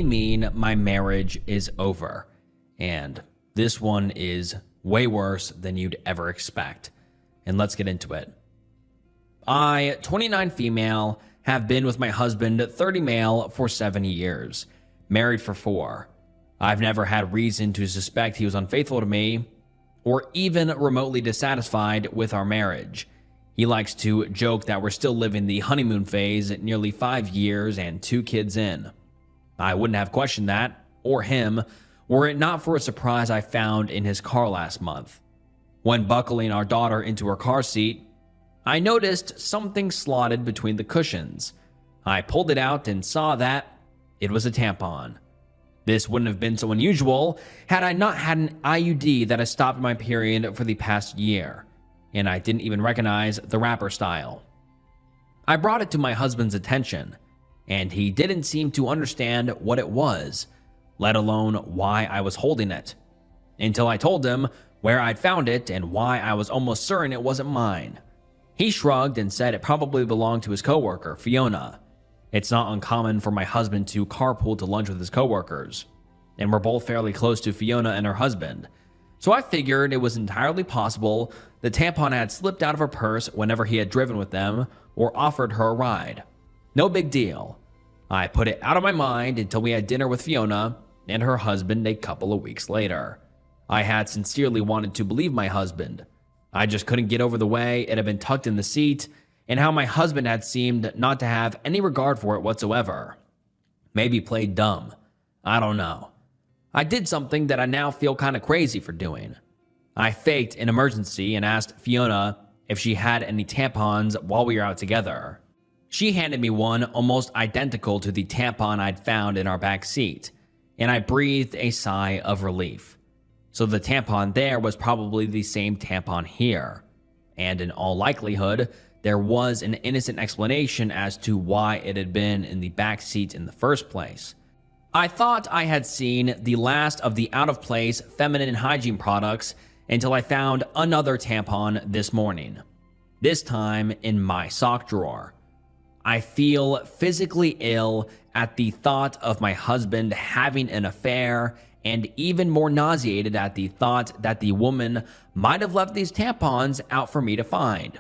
mean my marriage is over. And this one is way worse than you'd ever expect. And let's get into it. I, 29 female, have been with my husband, 30 male, for 7 years, married for 4. I've never had reason to suspect he was unfaithful to me or even remotely dissatisfied with our marriage. He likes to joke that we're still living the honeymoon phase at nearly 5 years and 2 kids in. I wouldn't have questioned that, or him, were it not for a surprise I found in his car last month. When buckling our daughter into her car seat, I noticed something slotted between the cushions. I pulled it out and saw that it was a tampon. This wouldn't have been so unusual had I not had an IUD that has stopped my period for the past year, and I didn't even recognize the wrapper style. I brought it to my husband's attention, and he didn't seem to understand what it was, let alone why I was holding it, until I told him where I'd found it and why I was almost certain it wasn't mine. He shrugged and said it probably belonged to his coworker, Fiona. It's not uncommon for my husband to carpool to lunch with his coworkers, and we're both fairly close to Fiona and her husband. So I figured it was entirely possible the tampon had slipped out of her purse whenever he had driven with them or offered her a ride. No big deal. I put it out of my mind until we had dinner with Fiona and her husband a couple of weeks later. I had sincerely wanted to believe my husband. I just couldn't get over the way it had been tucked in the seat and how my husband had seemed not to have any regard for it whatsoever. Maybe played dumb. I don't know. I did something that I now feel kind of crazy for doing. I faked an emergency and asked Fiona if she had any tampons while we were out together. She handed me one almost identical to the tampon I'd found in our back seat, and I breathed a sigh of relief. So the tampon there was probably the same tampon here, and in all likelihood, there was an innocent explanation as to why it had been in the back seat in the first place. I thought I had seen the last of the out-of-place feminine hygiene products until I found another tampon this morning, this time in my sock drawer. I feel physically ill at the thought of my husband having an affair, and even more nauseated at the thought that the woman might have left these tampons out for me to find.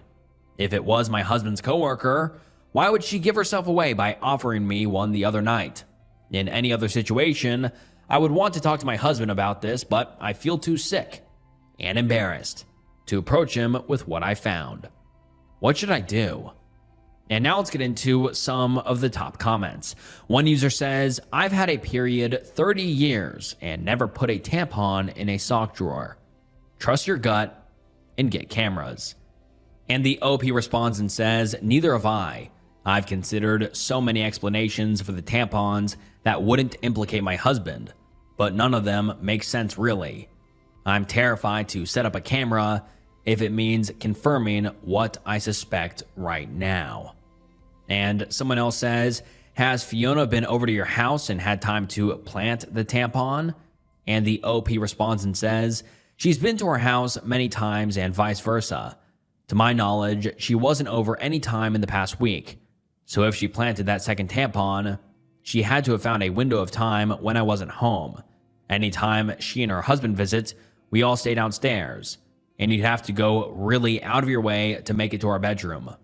If it was my husband's coworker, why would she give herself away by offering me one the other night? In any other situation, I would want to talk to my husband about this, but I feel too sick and embarrassed to approach him with what I found. What should I do? And now let's get into some of the top comments. One user says, I've had a period 30 years and never put a tampon in a sock drawer. Trust your gut and get cameras. And the OP responds and says, neither have I. I've considered so many explanations for the tampons that wouldn't implicate my husband, but none of them make sense really. I'm terrified to set up a camera if it means confirming what I suspect right now. And someone else says, has Fiona been over to your house and had time to plant the tampon? And the OP responds and says, she's been to our house many times and vice versa. To my knowledge, she wasn't over any time in the past week. So if she planted that second tampon, she had to have found a window of time when I wasn't home. Anytime she and her husband visit, we all stay downstairs, and you'd have to go really out of your way to make it to our bedroom,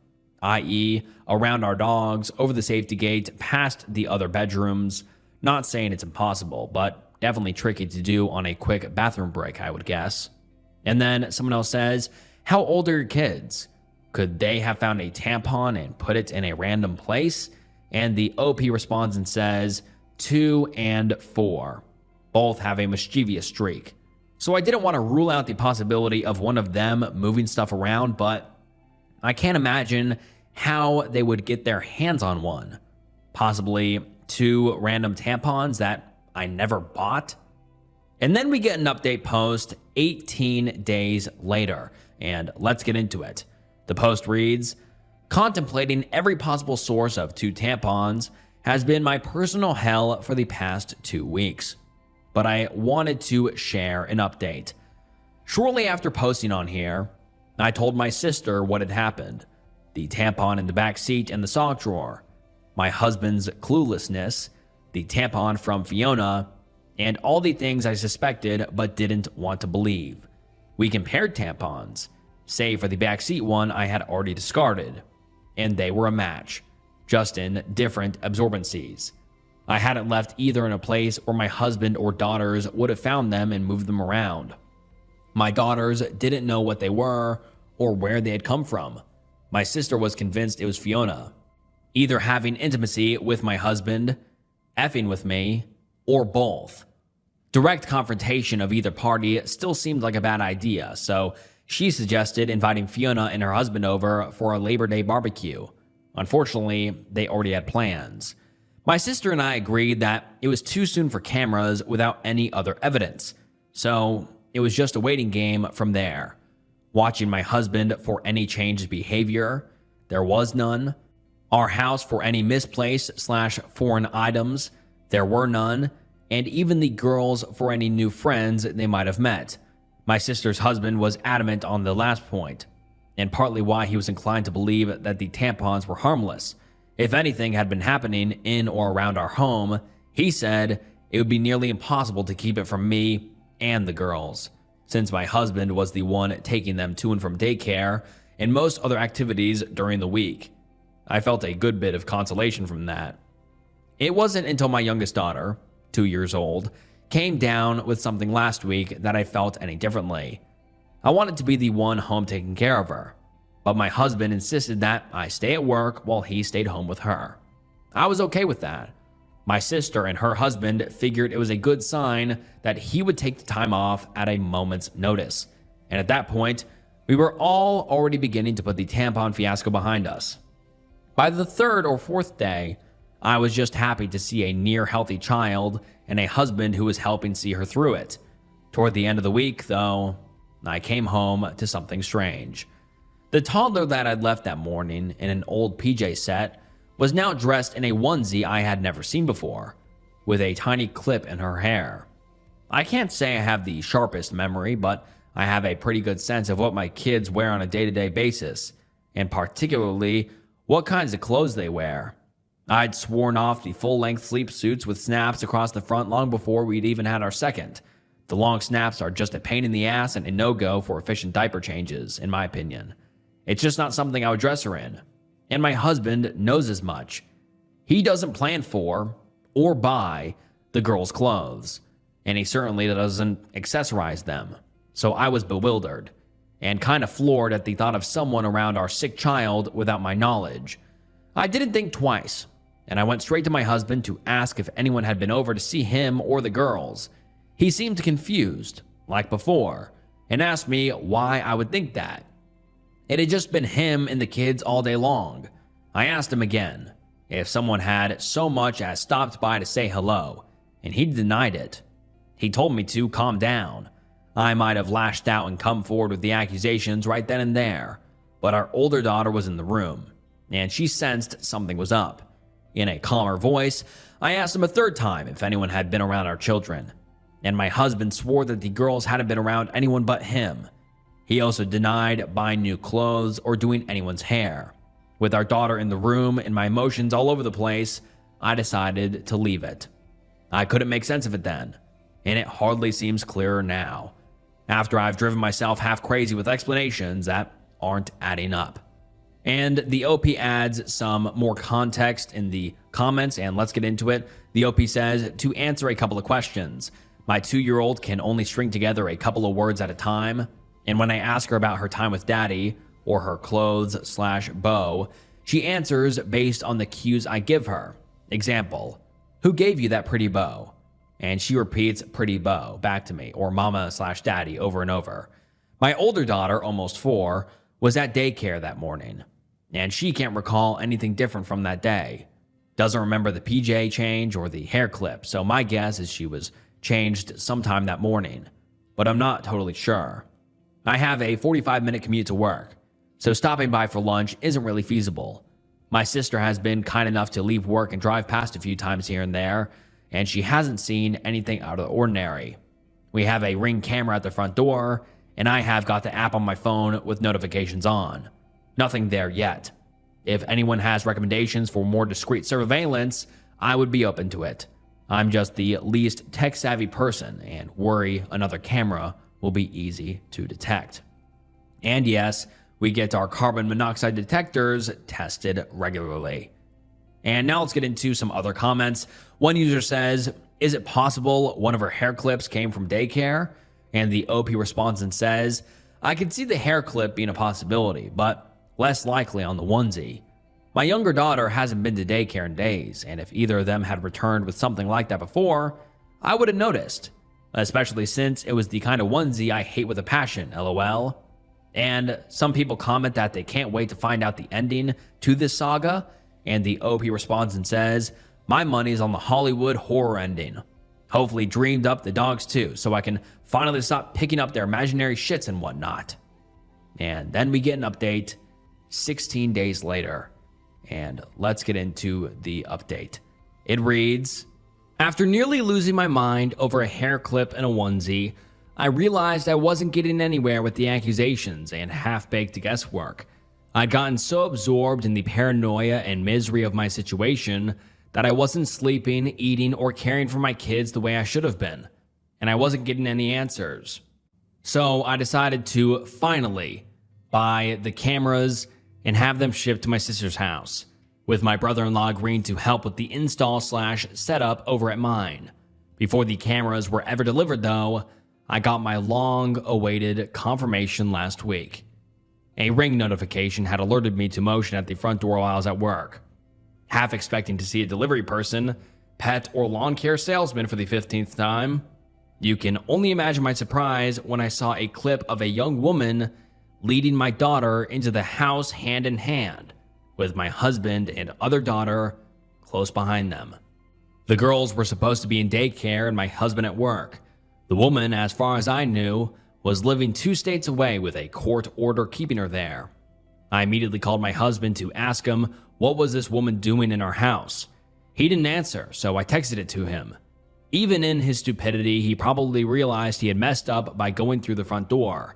i.e. around our dogs, over the safety gate, past the other bedrooms. Not saying it's impossible, but definitely tricky to do on a quick bathroom break, I would guess. And then someone else says, how old are your kids? Could they have found a tampon and put it in a random place? And the OP responds and says, 2 and 4. Both have a mischievous streak. So I didn't want to rule out the possibility of one of them moving stuff around, but I can't imagine how they would get their hands on one. Possibly 2 random tampons that I never bought. And then we get an update post 18 days later, and let's get into it. The post reads, contemplating every possible source of 2 tampons has been my personal hell for the past 2 weeks, but I wanted to share an update. Shortly after posting on here, I told my sister what had happened, the tampon in the back seat and the sock drawer. My husband's cluelessness the tampon from Fiona, and all the things I suspected but didn't want to believe. We compared tampons, save for the backseat one I had already discarded, and they were a match, just in different absorbencies. I hadn't left either in a place where my husband or daughters would have found them and moved them around. My daughters didn't know what they were or where they had come from. My sister was convinced it was Fiona, either having intimacy with my husband, effing with me, or both. Direct confrontation of either party still seemed like a bad idea, so she suggested inviting Fiona and her husband over for a Labor Day barbecue. Unfortunately, they already had plans. My sister and I agreed that it was too soon for cameras without any other evidence, so it was just a waiting game from there. Watching my husband for any changed behavior, there was none. Our house for any misplaced/foreign items, there were none. And even the girls for any new friends they might have met. My sister's husband was adamant on the last point, and partly why he was inclined to believe that the tampons were harmless. If anything had been happening in or around our home, he said it would be nearly impossible to keep it from me and the girls, since my husband was the one taking them to and from daycare and most other activities during the week. I felt a good bit of consolation from that. It wasn't until my youngest daughter, 2 years old, came down with something last week that I felt any differently. I wanted to be the one home taking care of her, but my husband insisted that I stay at work while he stayed home with her. I was okay with that. My sister and her husband figured it was a good sign that he would take the time off at a moment's notice, and at that point, we were all already beginning to put the tampon fiasco behind us. By the third or fourth day, I was just happy to see a near healthy child and a husband who was helping see her through it. Toward the end of the week, though, I came home to something strange. The toddler that I'd left that morning in an old PJ set was now dressed in a onesie I had never seen before, with a tiny clip in her hair. I can't say I have the sharpest memory, but I have a pretty good sense of what my kids wear on a day-to-day basis, and particularly what kinds of clothes they wear. I'd sworn off the full-length sleep suits with snaps across the front long before we'd even had our second. The long snaps are just a pain in the ass and a no-go for efficient diaper changes, in my opinion. It's just not something I would dress her in. And my husband knows as much. He doesn't plan for or buy the girls' clothes, and he certainly doesn't accessorize them. So I was bewildered and kind of floored at the thought of someone around our sick child without my knowledge. I didn't think twice, and I went straight to my husband to ask if anyone had been over to see him or the girls. He seemed confused, like before, and asked me why I would think that. It had just been him and the kids all day long. I asked him again if someone had so much as stopped by to say hello, and he denied it. He told me to calm down. I might have lashed out and come forward with the accusations right then and there, but our older daughter was in the room, and she sensed something was up. In a calmer voice, I asked him a third time if anyone had been around our children, and my husband swore that the girls hadn't been around anyone but him. He also denied buying new clothes or doing anyone's hair. With our daughter in the room and my emotions all over the place, I decided to leave it. I couldn't make sense of it then, and it hardly seems clearer now, after I've driven myself half crazy with explanations that aren't adding up. And the OP adds some more context in the comments, and let's get into it. The OP says, to answer a couple of questions, my 2-year-old can only string together a couple of words at a time, and when I ask her about her time with daddy, or her clothes/bow, she answers based on the cues I give her. Example, who gave you that pretty bow? And she repeats pretty bow back to me, or mama/daddy over and over. My older daughter, almost 4, was at daycare that morning, and she can't recall anything different from that day. Doesn't remember the PJ change or the hair clip, so my guess is she was changed sometime that morning, but I'm not totally sure. I have a 45-minute commute to work, so stopping by for lunch isn't really feasible. My sister has been kind enough to leave work and drive past a few times here and there, and she hasn't seen anything out of the ordinary. We have a Ring camera at the front door, and I have got the app on my phone with notifications on. Nothing there yet. If anyone has recommendations for more discreet surveillance, I would be open to it. I'm just the least tech-savvy person and worry another camera will be easy to detect. And yes, we get our carbon monoxide detectors tested regularly. And now let's get into some other comments. One user says, is it possible one of her hair clips came from daycare? And the OP responds and says, I could see the hair clip being a possibility, but less likely on the onesie. My younger daughter hasn't been to daycare in days, and if either of them had returned with something like that before, I would have noticed, especially since it was the kind of onesie I hate with a passion, lol. And some people comment that they can't wait to find out the ending to this saga, and the OP responds and says, my money's on the Hollywood horror ending. Hopefully dreamed up the dogs too, so I can finally stop picking up their imaginary shits and whatnot. And then we get an update 16 days later. And let's get into the update. It reads, after nearly losing my mind over a hair clip and a onesie, I realized I wasn't getting anywhere with the accusations and half-baked guesswork. I'd gotten so absorbed in the paranoia and misery of my situation that I wasn't sleeping, eating, or caring for my kids the way I should have been, and I wasn't getting any answers. So I decided to finally buy the cameras and have them shipped to my sister's house, with my brother-in-law agreeing to help with the install/setup over at mine. Before the cameras were ever delivered though, I got my long-awaited confirmation last week. A ring notification had alerted me to motion at the front door while I was at work. Half expecting to see a delivery person, pet, or lawn care salesman for the 15th time, you can only imagine my surprise when I saw a clip of a young woman leading my daughter into the house hand in hand, with my husband and other daughter close behind them. The girls were supposed to be in daycare and my husband at work. The woman, as far as I knew, was living 2 states away with a court order keeping her there. I immediately called my husband to ask him what was this woman doing in our house. He didn't answer, so I texted it to him. Even in his stupidity, he probably realized he had messed up by going through the front door,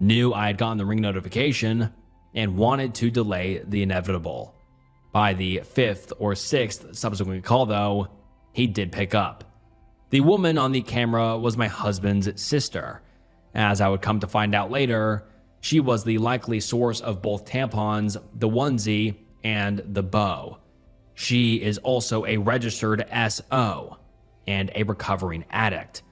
knew I had gotten the ring notification, and wanted to delay the inevitable. By the 5th or 6th subsequent call though, he did pick up. The woman on the camera was my husband's sister. As I would come to find out later, she was the likely source of both tampons, the onesie, and the bow. She is also a registered SO and a recovering addict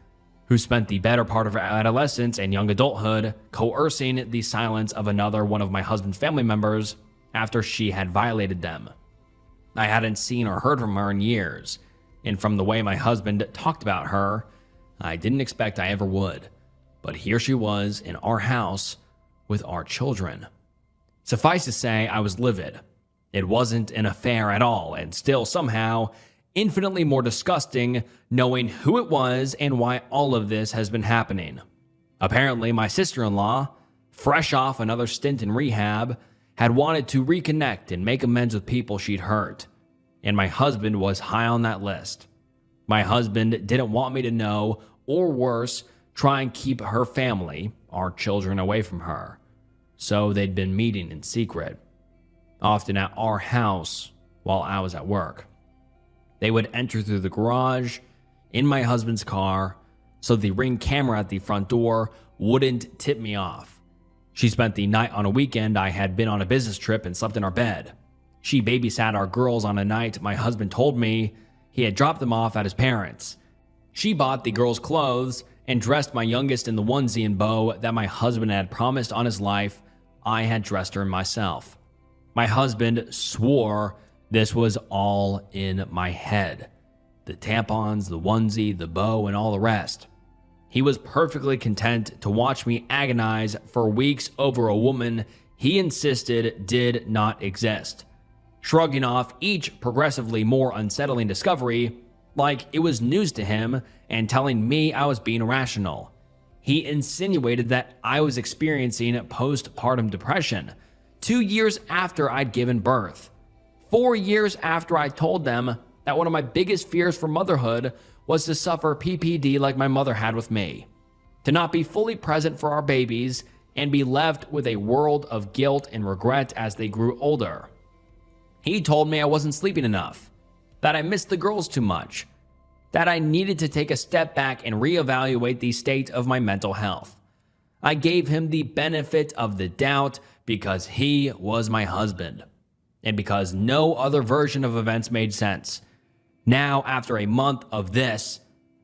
who spent the better part of her adolescence and young adulthood coercing the silence of another one of my husband's family members after she had violated them. I hadn't seen or heard from her in years, and from the way my husband talked about her, I didn't expect I ever would. But here she was in our house with our children. Suffice to say, I was livid. It wasn't an affair at all, and still somehow infinitely more disgusting knowing who it was and why all of this has been happening. Apparently, my sister-in-law, fresh off another stint in rehab, had wanted to reconnect and make amends with people she'd hurt. And my husband was high on that list. My husband didn't want me to know, or worse, try and keep her family, our children, away from her. So they'd been meeting in secret, often at our house while I was at work. They would enter through the garage in my husband's car so the Ring camera at the front door wouldn't tip me off. She spent the night on a weekend I had been on a business trip and slept in our bed. She babysat our girls on a night my husband told me he had dropped them off at his parents'. She bought the girls' clothes and dressed my youngest in the onesie and bow that my husband had promised on his life I had dressed her myself. My husband swore this was all in my head. The tampons, the onesie, the bow, and all the rest. He was perfectly content to watch me agonize for weeks over a woman he insisted did not exist, shrugging off each progressively more unsettling discovery like it was news to him and telling me I was being irrational. He insinuated that I was experiencing postpartum depression 2 years after I'd given birth. 4 years after I told them that one of my biggest fears for motherhood was to suffer PPD like my mother had with me, to not be fully present for our babies and be left with a world of guilt and regret as they grew older. He told me I wasn't sleeping enough, that I missed the girls too much, that I needed to take a step back and reevaluate the state of my mental health. I gave him the benefit of the doubt because he was my husband, and because no other version of events made sense. Now, after a month of this,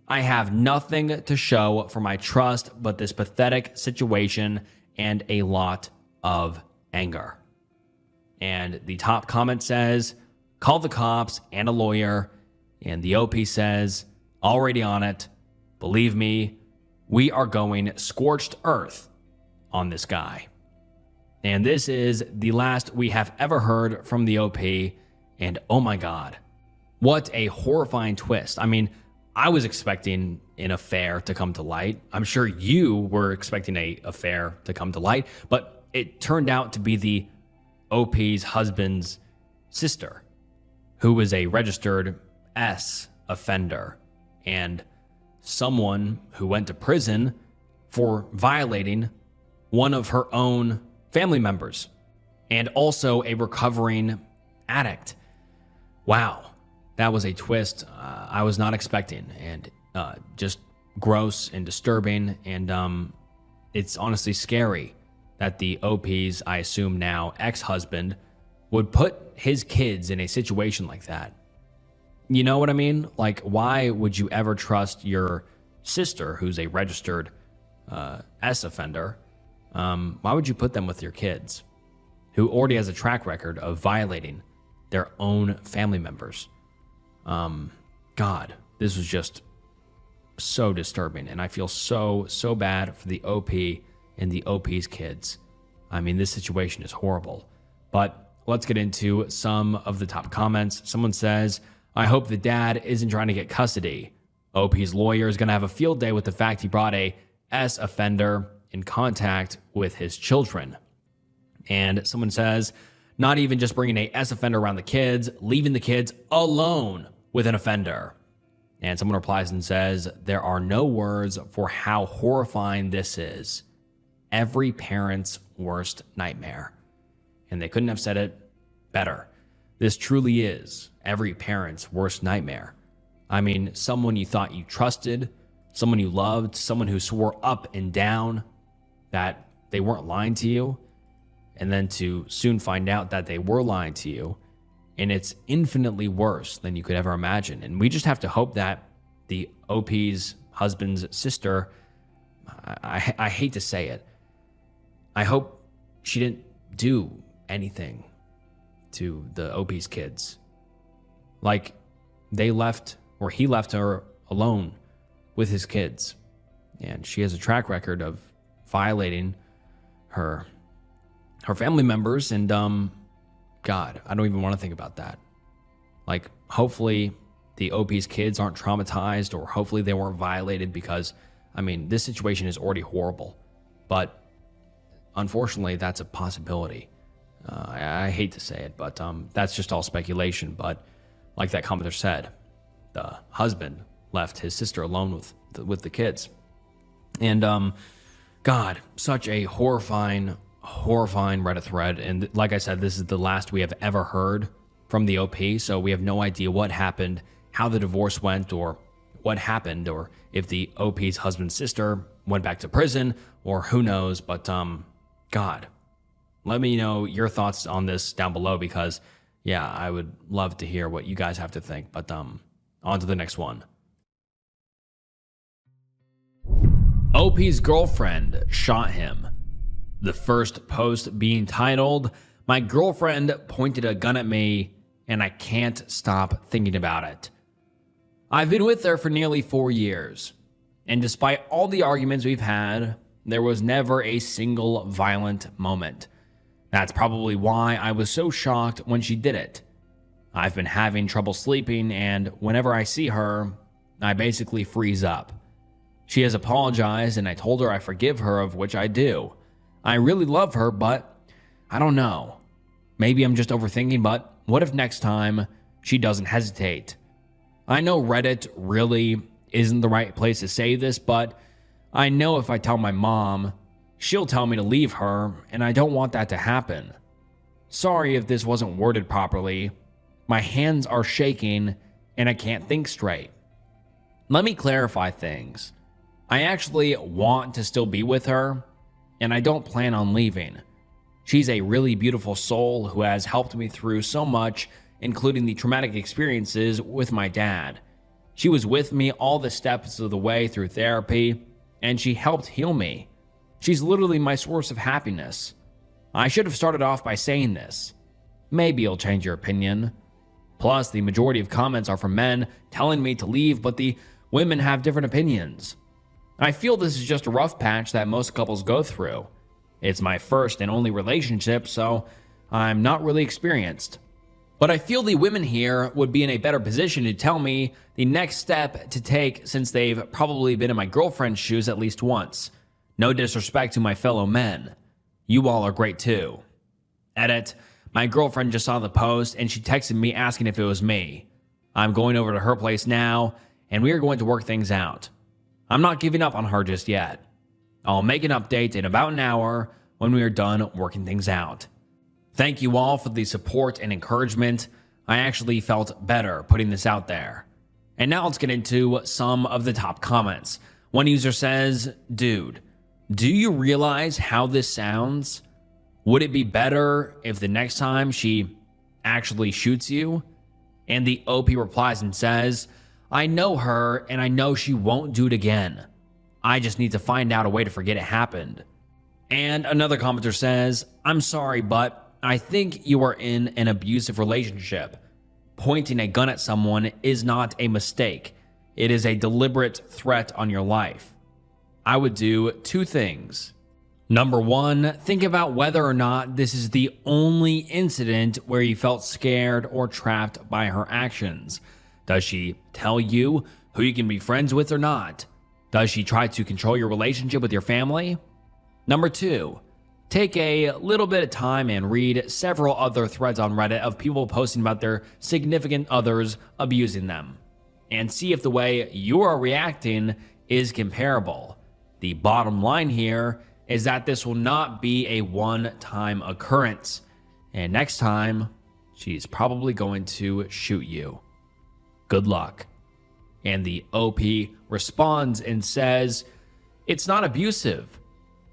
I have nothing to show for my trust but this pathetic situation and a lot of anger. And the top comment says, call the cops and a lawyer. And the OP says, already on it. Believe me, we are going scorched earth on this guy. And this is the last we have ever heard from the OP. And oh my God, what a horrifying twist. I mean, I was expecting an affair to come to light. I'm sure you were expecting an affair to come to light, but it turned out to be the OP's husband's sister, who was a registered S offender and someone who went to prison for violating one of her own family members, and also a recovering addict. Wow, that was a twist I was not expecting, and just gross and disturbing, and it's honestly scary that the OP's, I assume now, ex-husband would put his kids in a situation like that. You know what I mean? Like, why would you ever trust your sister, who's a registered S offender? Why would you put them with your kids, who already has a track record of violating their own family members? God, this was just so disturbing, and I feel so bad for the OP and the OP's kids. I mean, this situation is horrible. But let's get into some of the top comments. Someone says, I hope the dad isn't trying to get custody. OP's lawyer is going to have a field day with the fact he brought a S offender in contact with his children. And someone says, not even just bringing a S offender around the kids, leaving the kids alone with an offender. And someone replies and says, there are no words for how horrifying this is. Every parent's worst nightmare. And they couldn't have said it better. This truly is every parent's worst nightmare. I mean, someone you thought you trusted, someone you loved, someone who swore up and down that they weren't lying to you, and then to soon find out that they were lying to you, and it's infinitely worse than you could ever imagine. And we just have to hope that the OP's husband's sister, I hate to say it, I hope she didn't do anything to the OP's kids. Like, they left, or he left her alone with his kids. And she has a track record of violating her family members. And God, I don't even want to think about that. Like, hopefully the OP's kids aren't traumatized, or hopefully they weren't violated, because, I mean, this situation is already horrible. But unfortunately, that's a possibility. I hate to say it, but that's just all speculation. But like that commenter said, the husband left his sister alone with the kids. And God, such a horrifying Reddit thread. And like I said, this is the last we have ever heard from the OP. So we have no idea what happened, how the divorce went, or what happened, or if the OP's husband's sister went back to prison, or who knows. But God, let me know your thoughts on this down below, because yeah, I would love to hear what you guys have to think. But on to the next one. OP's girlfriend shot him. The first post being titled, "My girlfriend pointed a gun at me and I can't stop thinking about it. I've been with her for nearly 4 years, and despite all the arguments we've had, there was never a single violent moment. That's probably why I was so shocked when she did it. I've been having trouble sleeping, and whenever I see her, I basically freeze up. She has apologized, and I told her I forgive her, of which I do. I really love her, but I don't know. Maybe I'm just overthinking, but what if next time she doesn't hesitate? I know Reddit really isn't the right place to say this, but I know if I tell my mom, she'll tell me to leave her, and I don't want that to happen. Sorry if this wasn't worded properly. My hands are shaking, and I can't think straight. Let me clarify things. I actually want to still be with her, and I don't plan on leaving. She's a really beautiful soul who has helped me through so much, including the traumatic experiences with my dad. She was with me all the steps of the way through therapy, and she helped heal me. She's literally my source of happiness. I should have started off by saying this. Maybe you'll change your opinion. Plus, the majority of comments are from men telling me to leave, but the women have different opinions. I feel this is just a rough patch that most couples go through. It's my first and only relationship, so I'm not really experienced. But I feel the women here would be in a better position to tell me the next step to take since they've probably been in my girlfriend's shoes at least once. No disrespect to my fellow men. You all are great too. Edit. My girlfriend just saw the post and she texted me asking if it was me. I'm going over to her place now and we are going to work things out. I'm not giving up on her just yet. I'll make an update in about an hour when we are done working things out. Thank you all for the support and encouragement. I actually felt better putting this out there. And now let's get into some of the top comments. One user says, "Dude, do you realize how this sounds? Would it be better if the next time she actually shoots you?" And the OP replies and says, "I know her and I know she won't do it again. I just need to find out a way to forget it happened." And another commenter says, "I'm sorry, but I think you are in an abusive relationship. Pointing a gun at someone is not a mistake. It is a deliberate threat on your life. I would do two things. Number one, think about whether or not this is the only incident where you felt scared or trapped by her actions. Does she tell you who you can be friends with or not? Does she try to control your relationship with your family? Number two, take a little bit of time and read several other threads on Reddit of people posting about their significant others abusing them, and see if the way you are reacting is comparable. The bottom line here is that this will not be a one-time occurrence, and next time, she's probably going to shoot you. Good luck." And the OP responds and says, "It's not abusive.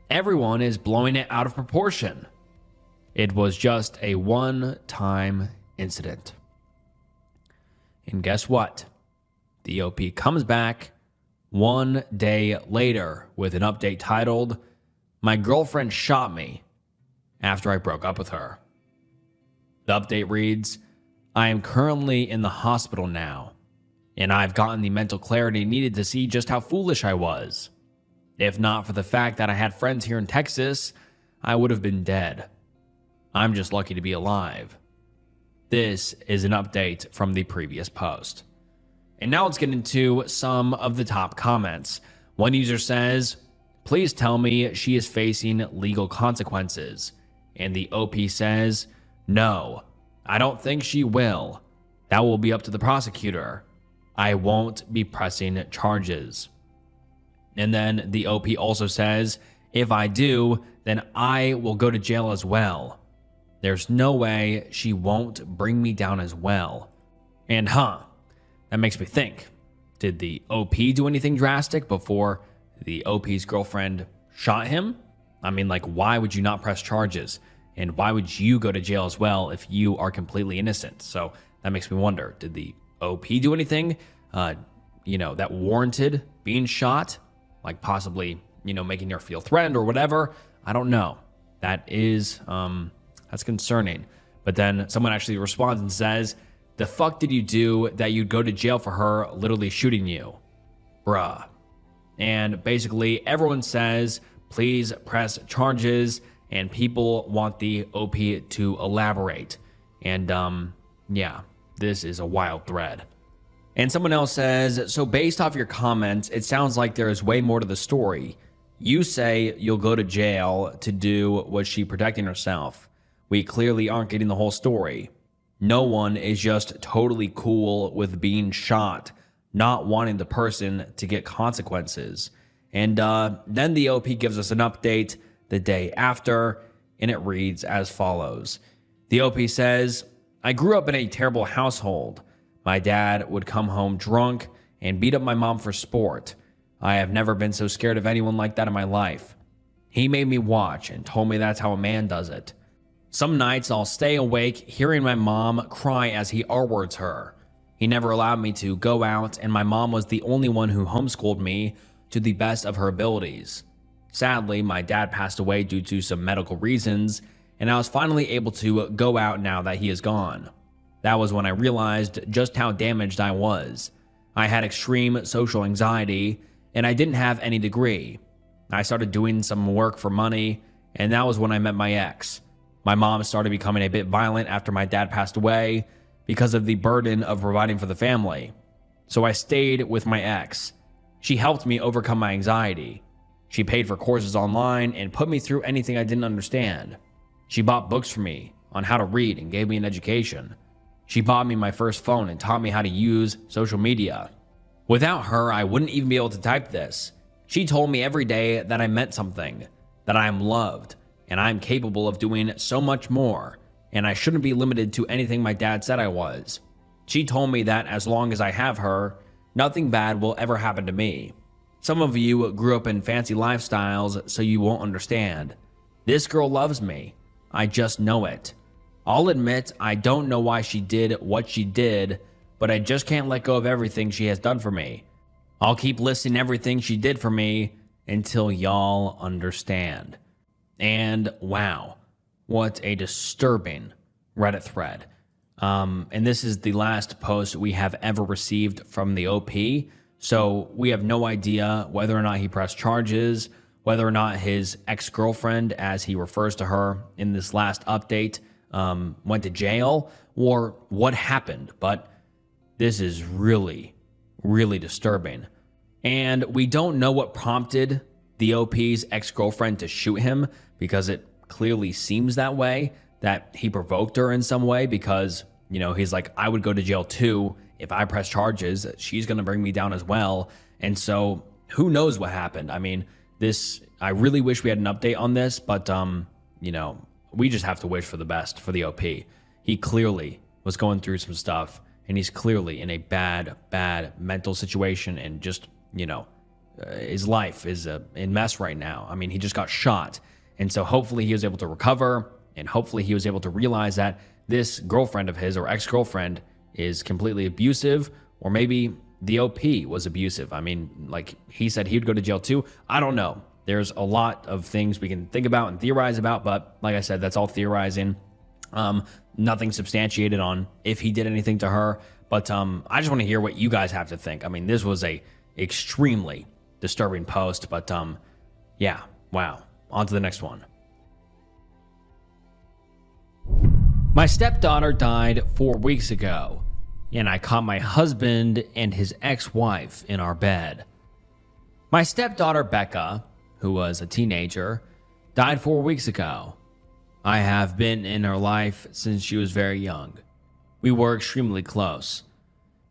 Everyone is blowing it out of proportion. It was just a one-time incident." And guess what? The OP comes back one day later with an update titled, "My girlfriend shot me after I broke up with her." The update reads, "I am currently in the hospital now, and I've gotten the mental clarity needed to see just how foolish I was. If not for the fact that I had friends here in Texas, I would have been dead. I'm just lucky to be alive." This is an update from the previous post. And now let's get into some of the top comments. One user says, "Please tell me she is facing legal consequences." And the OP says, "No, I don't think she will. That will be up to the prosecutor. I won't be pressing charges." And then the OP also says, "If I do, then I will go to jail as well. There's no way she won't bring me down as well." And that makes me think, did the OP do anything drastic before the OP's girlfriend shot him? I mean, like, why would you not press charges? And why would you go to jail as well if you are completely innocent? So that makes me wonder, did the OP do anything, that warranted being shot? Like possibly, making her feel threatened or whatever. I don't know. That's concerning. But then someone actually responds and says, "The fuck did you do that you'd go to jail for her literally shooting you? Bruh." And basically everyone says, please press charges, and people want the OP to elaborate. And this is a wild thread. And someone else says, "So based off your comments, it sounds like there is way more to the story. You say you'll go to jail to do, was she protecting herself? We clearly aren't getting the whole story. No one is just totally cool with being shot, not wanting the person to get consequences." And then the OP gives us an update the day after, and it reads as follows. The OP says, "I grew up in a terrible household. My dad would come home drunk and beat up my mom for sport. I have never been so scared of anyone like that in my life. He made me watch and told me that's how a man does it. Some nights I'll stay awake hearing my mom cry as he R-words her. He never allowed me to go out, and my mom was the only one who homeschooled me to the best of her abilities. Sadly, my dad passed away due to some medical reasons, and I was finally able to go out now that he is gone. That was when I realized just how damaged I was. I had extreme social anxiety, and I didn't have any degree. I started doing some work for money, and that was when I met my ex. My mom started becoming a bit violent after my dad passed away because of the burden of providing for the family. So I stayed with my ex. She helped me overcome my anxiety. She paid for courses online and put me through anything I didn't understand. She bought books for me on how to read and gave me an education. She bought me my first phone and taught me how to use social media. Without her, I wouldn't even be able to type this. She told me every day that I meant something, that I am loved, and I am capable of doing so much more, and I shouldn't be limited to anything my dad said I was. She told me that as long as I have her, nothing bad will ever happen to me. Some of you grew up in fancy lifestyles, so you won't understand. This girl loves me. I just know it. I'll admit I don't know why she did what she did, but I just can't let go of everything she has done for me. I'll keep listing everything she did for me until y'all understand. And wow, what a disturbing Reddit thread. And this is the last post we have ever received from the OP. So we have no idea whether or not he pressed charges, whether or not his ex-girlfriend, as he refers to her in this last update, went to jail, or what happened. But this is really, really disturbing. And we don't know what prompted the OP's ex-girlfriend to shoot him, because it clearly seems that way, that he provoked her in some way, because, you know, he's like, I would go to jail too if I press charges. She's going to bring me down as well. And so who knows what happened? I mean, I really wish we had an update on this, but, you know, we just have to wish for the best for the OP. He clearly was going through some stuff, and he's clearly in a bad mental situation, and just, you know, his life is in mess right now. I mean, he just got shot. And so hopefully he was able to recover, and hopefully he was able to realize that this girlfriend of his, or ex-girlfriend, is completely abusive, or maybe the OP was abusive. I mean, like he said he'd go to jail too. I don't know. There's a lot of things we can think about and theorize about, but like I said, that's all theorizing. Nothing substantiated on if he did anything to her. But I just want to hear what you guys have to think. I mean, this was a extremely disturbing post, but yeah, wow. On to the next one. My stepdaughter died 4 weeks ago, and I caught my husband and his ex-wife in our bed. My stepdaughter Becca, who was a teenager, died 4 weeks ago. I have been in her life since she was very young. We were extremely close.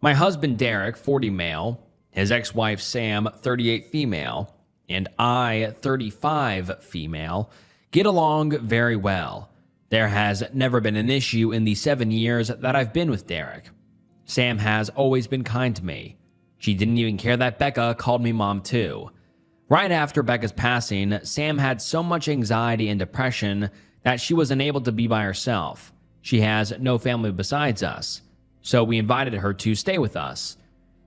My husband Derek, 40 male, his ex-wife Sam, 38 female, and I, 35 female, get along very well. There has never been an issue in the 7 years that I've been with Derek. Sam has always been kind to me. She didn't even care that Becca called me mom too. Right after Becca's passing, Sam had so much anxiety and depression that she was unable to be by herself. She has no family besides us, so we invited her to stay with us.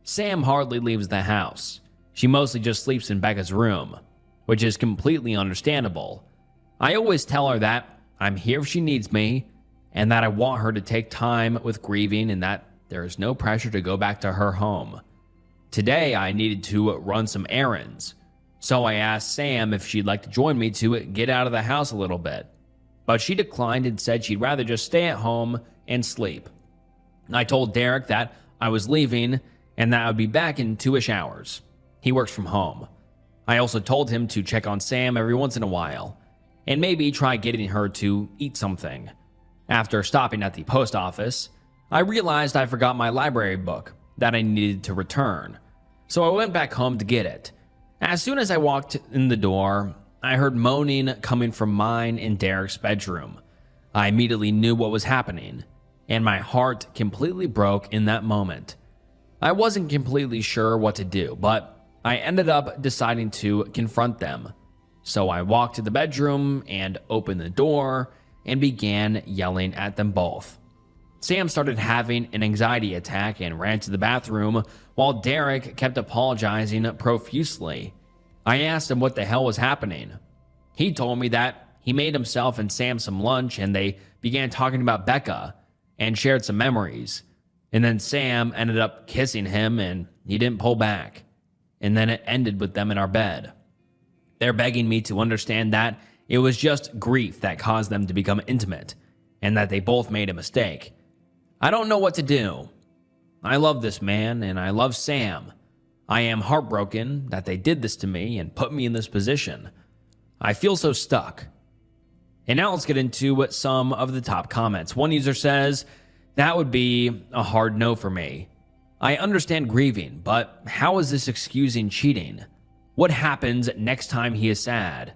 Sam hardly leaves the house. She mostly just sleeps in Becca's room, which is completely understandable. I always tell her that I'm here if she needs me, and that I want her to take time with grieving, and that there is no pressure to go back to her home. Today, I needed to run some errands, so I asked Sam if she'd like to join me to get out of the house a little bit. But she declined and said she'd rather just stay at home and sleep. I told Derek that I was leaving and that I would be back in 2-ish hours. He works from home. I also told him to check on Sam every once in a while, and maybe try getting her to eat something. After stopping at the post office, I realized I forgot my library book that I needed to return, so I went back home to get it. As soon as I walked in the door, I heard moaning coming from mine and Derek's bedroom. I immediately knew what was happening, and my heart completely broke in that moment. I wasn't completely sure what to do, but I ended up deciding to confront them. So I walked to the bedroom and opened the door and began yelling at them both. Sam started having an anxiety attack and ran to the bathroom while Derek kept apologizing profusely. I asked him what the hell was happening. He told me that he made himself and Sam some lunch and they began talking about Becca and shared some memories. And then Sam ended up kissing him and he didn't pull back. And then it ended with them in our bed. They're begging me to understand that it was just grief that caused them to become intimate and that they both made a mistake. I don't know what to do. I love this man and I love Sam. I am heartbroken that they did this to me and put me in this position. I feel so stuck. And now let's get into some of the top comments. One user says, that would be a hard no for me. I understand grieving, but how is this excusing cheating? What happens next time he is sad?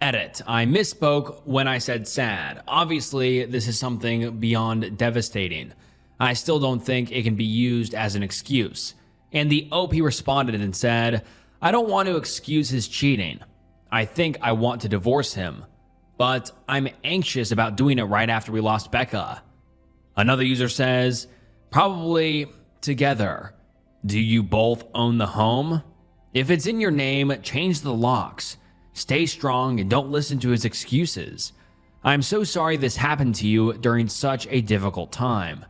Edit. I misspoke when I said sad. Obviously, this is something beyond devastating. I still don't think it can be used as an excuse. And the OP responded and said, I don't want to excuse his cheating. I think I want to divorce him. But I'm anxious about doing it right after we lost Becca. Another user says, probably together. Do you both own the home? If it's in your name, change the locks. Stay strong and don't listen to his excuses. I'm so sorry this happened to you during such a difficult time.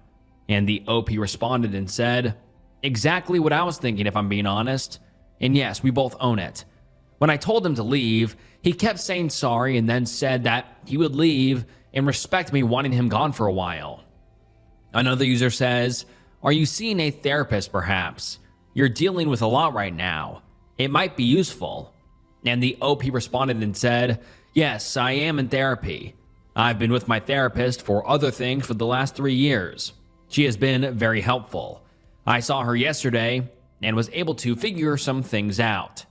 And the OP responded and said, exactly what I was thinking if I'm being honest. And yes, we both own it. When I told him to leave, he kept saying sorry and then said that he would leave and respect me wanting him gone for a while. Another user says, are you seeing a therapist perhaps? You're dealing with a lot right now. It might be useful. And the OP responded and said, yes, I am in therapy. I've been with my therapist for other things for the last 3 years. She has been very helpful. I saw her yesterday and was able to figure some things out.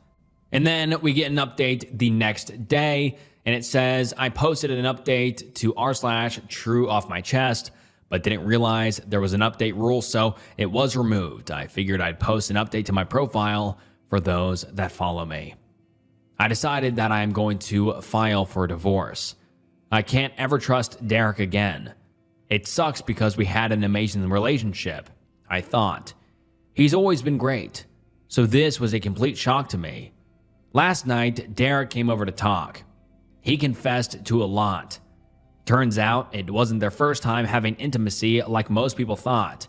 And then we get an update the next day, and it says, I posted an update to r/true off my chest, but didn't realize there was an update rule, so it was removed. I figured I'd post an update to my profile for those that follow me. I decided that I am going to file for divorce. I can't ever trust Derek again. It sucks because we had an amazing relationship, I thought. He's always been great, so this was a complete shock to me. Last night, Derek came over to talk. He confessed to a lot. Turns out it wasn't their first time having intimacy like most people thought.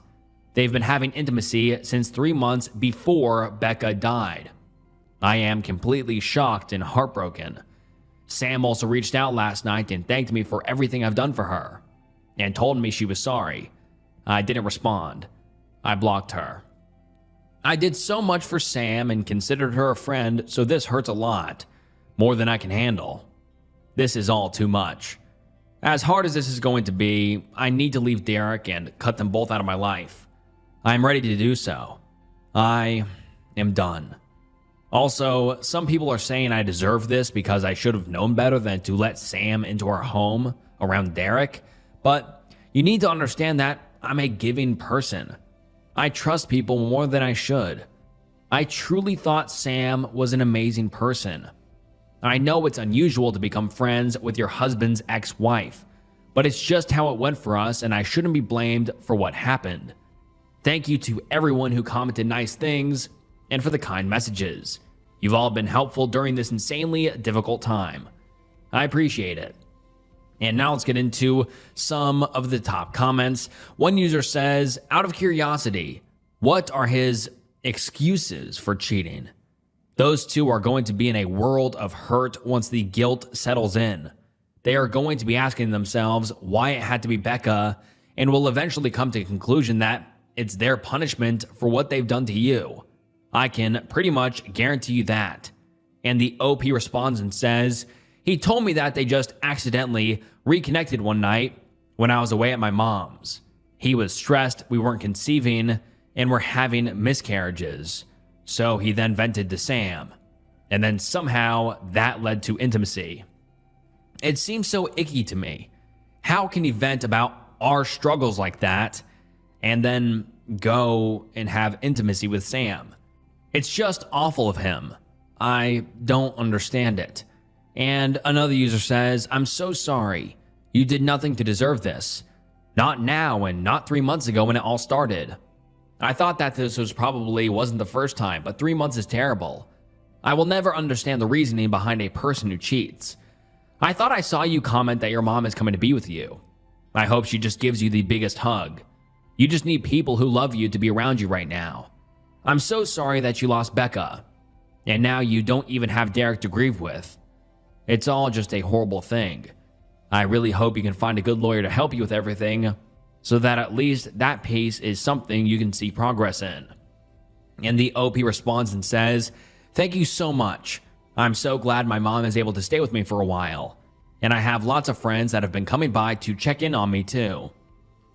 They've been having intimacy since 3 months before Becca died. I am completely shocked and heartbroken. Sam also reached out last night and thanked me for everything I've done for her, and told me she was sorry. I didn't respond. I blocked her. I did so much for Sam and considered her a friend, so this hurts a lot, more than I can handle. This is all too much. As hard as this is going to be, I need to leave Derek and cut them both out of my life. I am ready to do so. I am done. Also, some people are saying I deserve this because I should have known better than to let Sam into our home around Derek, but you need to understand that I'm a giving person. I trust people more than I should. I truly thought Sam was an amazing person. I know it's unusual to become friends with your husband's ex-wife, but it's just how it went for us and I shouldn't be blamed for what happened. Thank you to everyone who commented nice things and for the kind messages. You've all been helpful during this insanely difficult time. I appreciate it. And now let's get into some of the top comments. One user says, out of curiosity, what are his excuses for cheating? Those two are going to be in a world of hurt once the guilt settles in. They are going to be asking themselves why it had to be Becca and will eventually come to the conclusion that it's their punishment for what they've done to you. I can pretty much guarantee you that. And the OP responds and says, he told me that they just accidentally reconnected one night when I was away at my mom's. He was stressed we weren't conceiving and were having miscarriages. So he then vented to Sam. And then somehow that led to intimacy. It seems so icky to me. How can he vent about our struggles like that and then go and have intimacy with Sam. It's just awful of him. I don't understand it. And another user says, I'm so sorry. You did nothing to deserve this. Not now and not 3 months ago when it all started. I thought that this wasn't the first time, but 3 months is terrible. I will never understand the reasoning behind a person who cheats. I thought I saw you comment that your mom is coming to be with you. I hope she just gives you the biggest hug. You just need people who love you to be around you right now. I'm so sorry that you lost Becca, and now you don't even have Derek to grieve with. It's all just a horrible thing. I really hope you can find a good lawyer to help you with everything, so that at least that piece is something you can see progress in. And the OP responds and says, thank you so much. I'm so glad my mom is able to stay with me for a while. And I have lots of friends that have been coming by to check in on me too.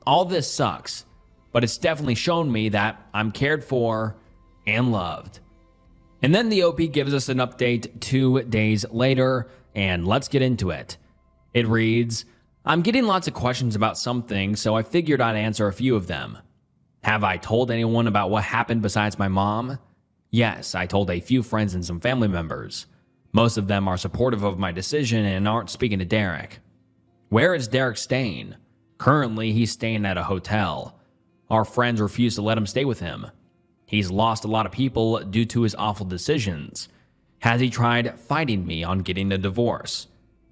All this sucks, but it's definitely shown me that I'm cared for and loved. And then the OP gives us an update 2 days later, and let's get into it. It reads, I'm getting lots of questions about some things, so I figured I'd answer a few of them. Have I told anyone about what happened besides my mom? Yes, I told a few friends and some family members. Most of them are supportive of my decision and aren't speaking to Derek. Where is Derek staying? Currently, he's staying at a hotel. Our friends refuse to let him stay with him. He's lost a lot of people due to his awful decisions. Has he tried fighting me on getting a divorce?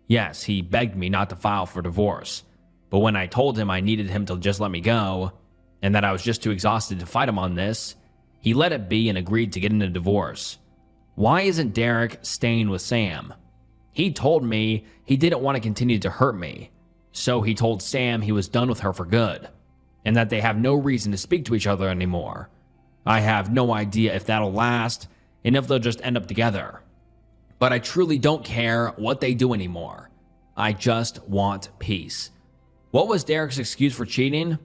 Yes, he begged me not to file for divorce. But when I told him I needed him to just let me go, and that I was just too exhausted to fight him on this, he let it be and agreed to get in a divorce. Why isn't Derek staying with Sam? He told me he didn't want to continue to hurt me, so he told Sam he was done with her for good, and that they have no reason to speak to each other anymore. I have no idea if that'll last, and if they'll just end up together. But I truly don't care what they do anymore. I just want peace. What was Derek's excuse for cheating?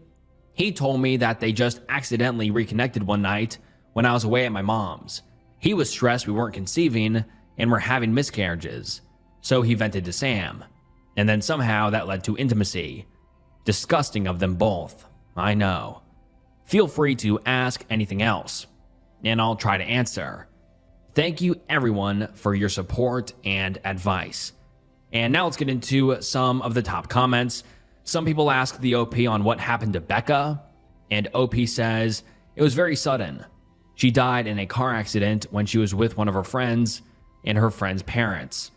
He told me that they just accidentally reconnected one night when I was away at my mom's. He was stressed we weren't conceiving and were having miscarriages, so he vented to Sam. And then somehow that led to intimacy. Disgusting of them both, I know. Feel free to ask anything else, and I'll try to answer. Thank you everyone for your support and advice. And now let's get into some of the top comments. Some people ask the OP on what happened to Becca, and OP says, it was very sudden. She died in a car accident when she was with one of her friends and her friend's parents.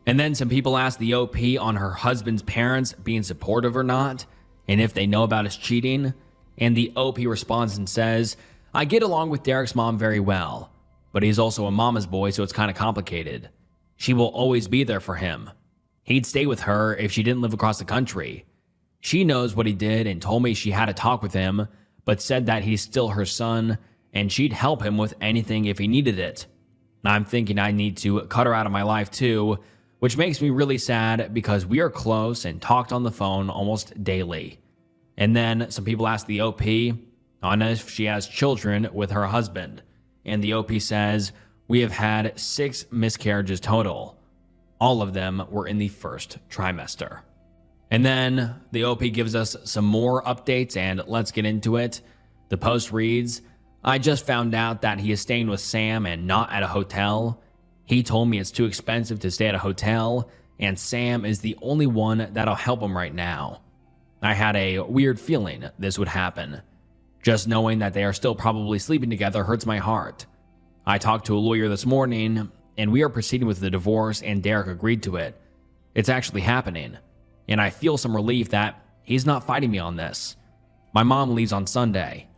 And then some people ask the OP on her husband's parents being supportive or not, and if they know about his cheating. And the OP responds and says, I get along with Derek's mom very well, but he's also a mama's boy, so it's kind of complicated. She will always be there for him. He'd stay with her if she didn't live across the country. She knows what he did and told me she had a talk with him, but said that he's still her son and she'd help him with anything if he needed it. I'm thinking I need to cut her out of my life too, which makes me really sad because we are close and talked on the phone almost daily. And then some people ask the OP on if she has children with her husband. And the OP says, we have had 6 miscarriages total. All of them were in the first trimester. And then the OP gives us some more updates, and let's get into it. The post reads, I just found out that he is staying with Sam and not at a hotel. He told me it's too expensive to stay at a hotel, and Sam is the only one that'll help him right now. I had a weird feeling this would happen. Just knowing that they are still probably sleeping together hurts my heart. I talked to a lawyer this morning, and we are proceeding with the divorce, and Derek agreed to it. It's actually happening, and I feel some relief that he's not fighting me on this. My mom leaves on Sunday.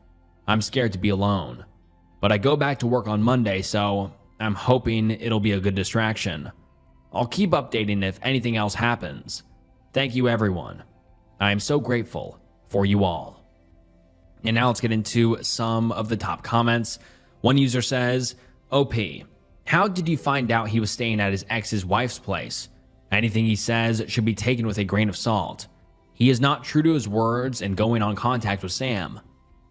I'm scared to be alone, but I go back to work on Monday, so I'm hoping it'll be a good distraction. I'll keep updating if anything else happens. Thank you, everyone. I am so grateful for you all. And now let's get into some of the top comments. One user says, OP, how did you find out he was staying at his ex's wife's place? Anything he says should be taken with a grain of salt. He is not true to his words and going on contact with Sam.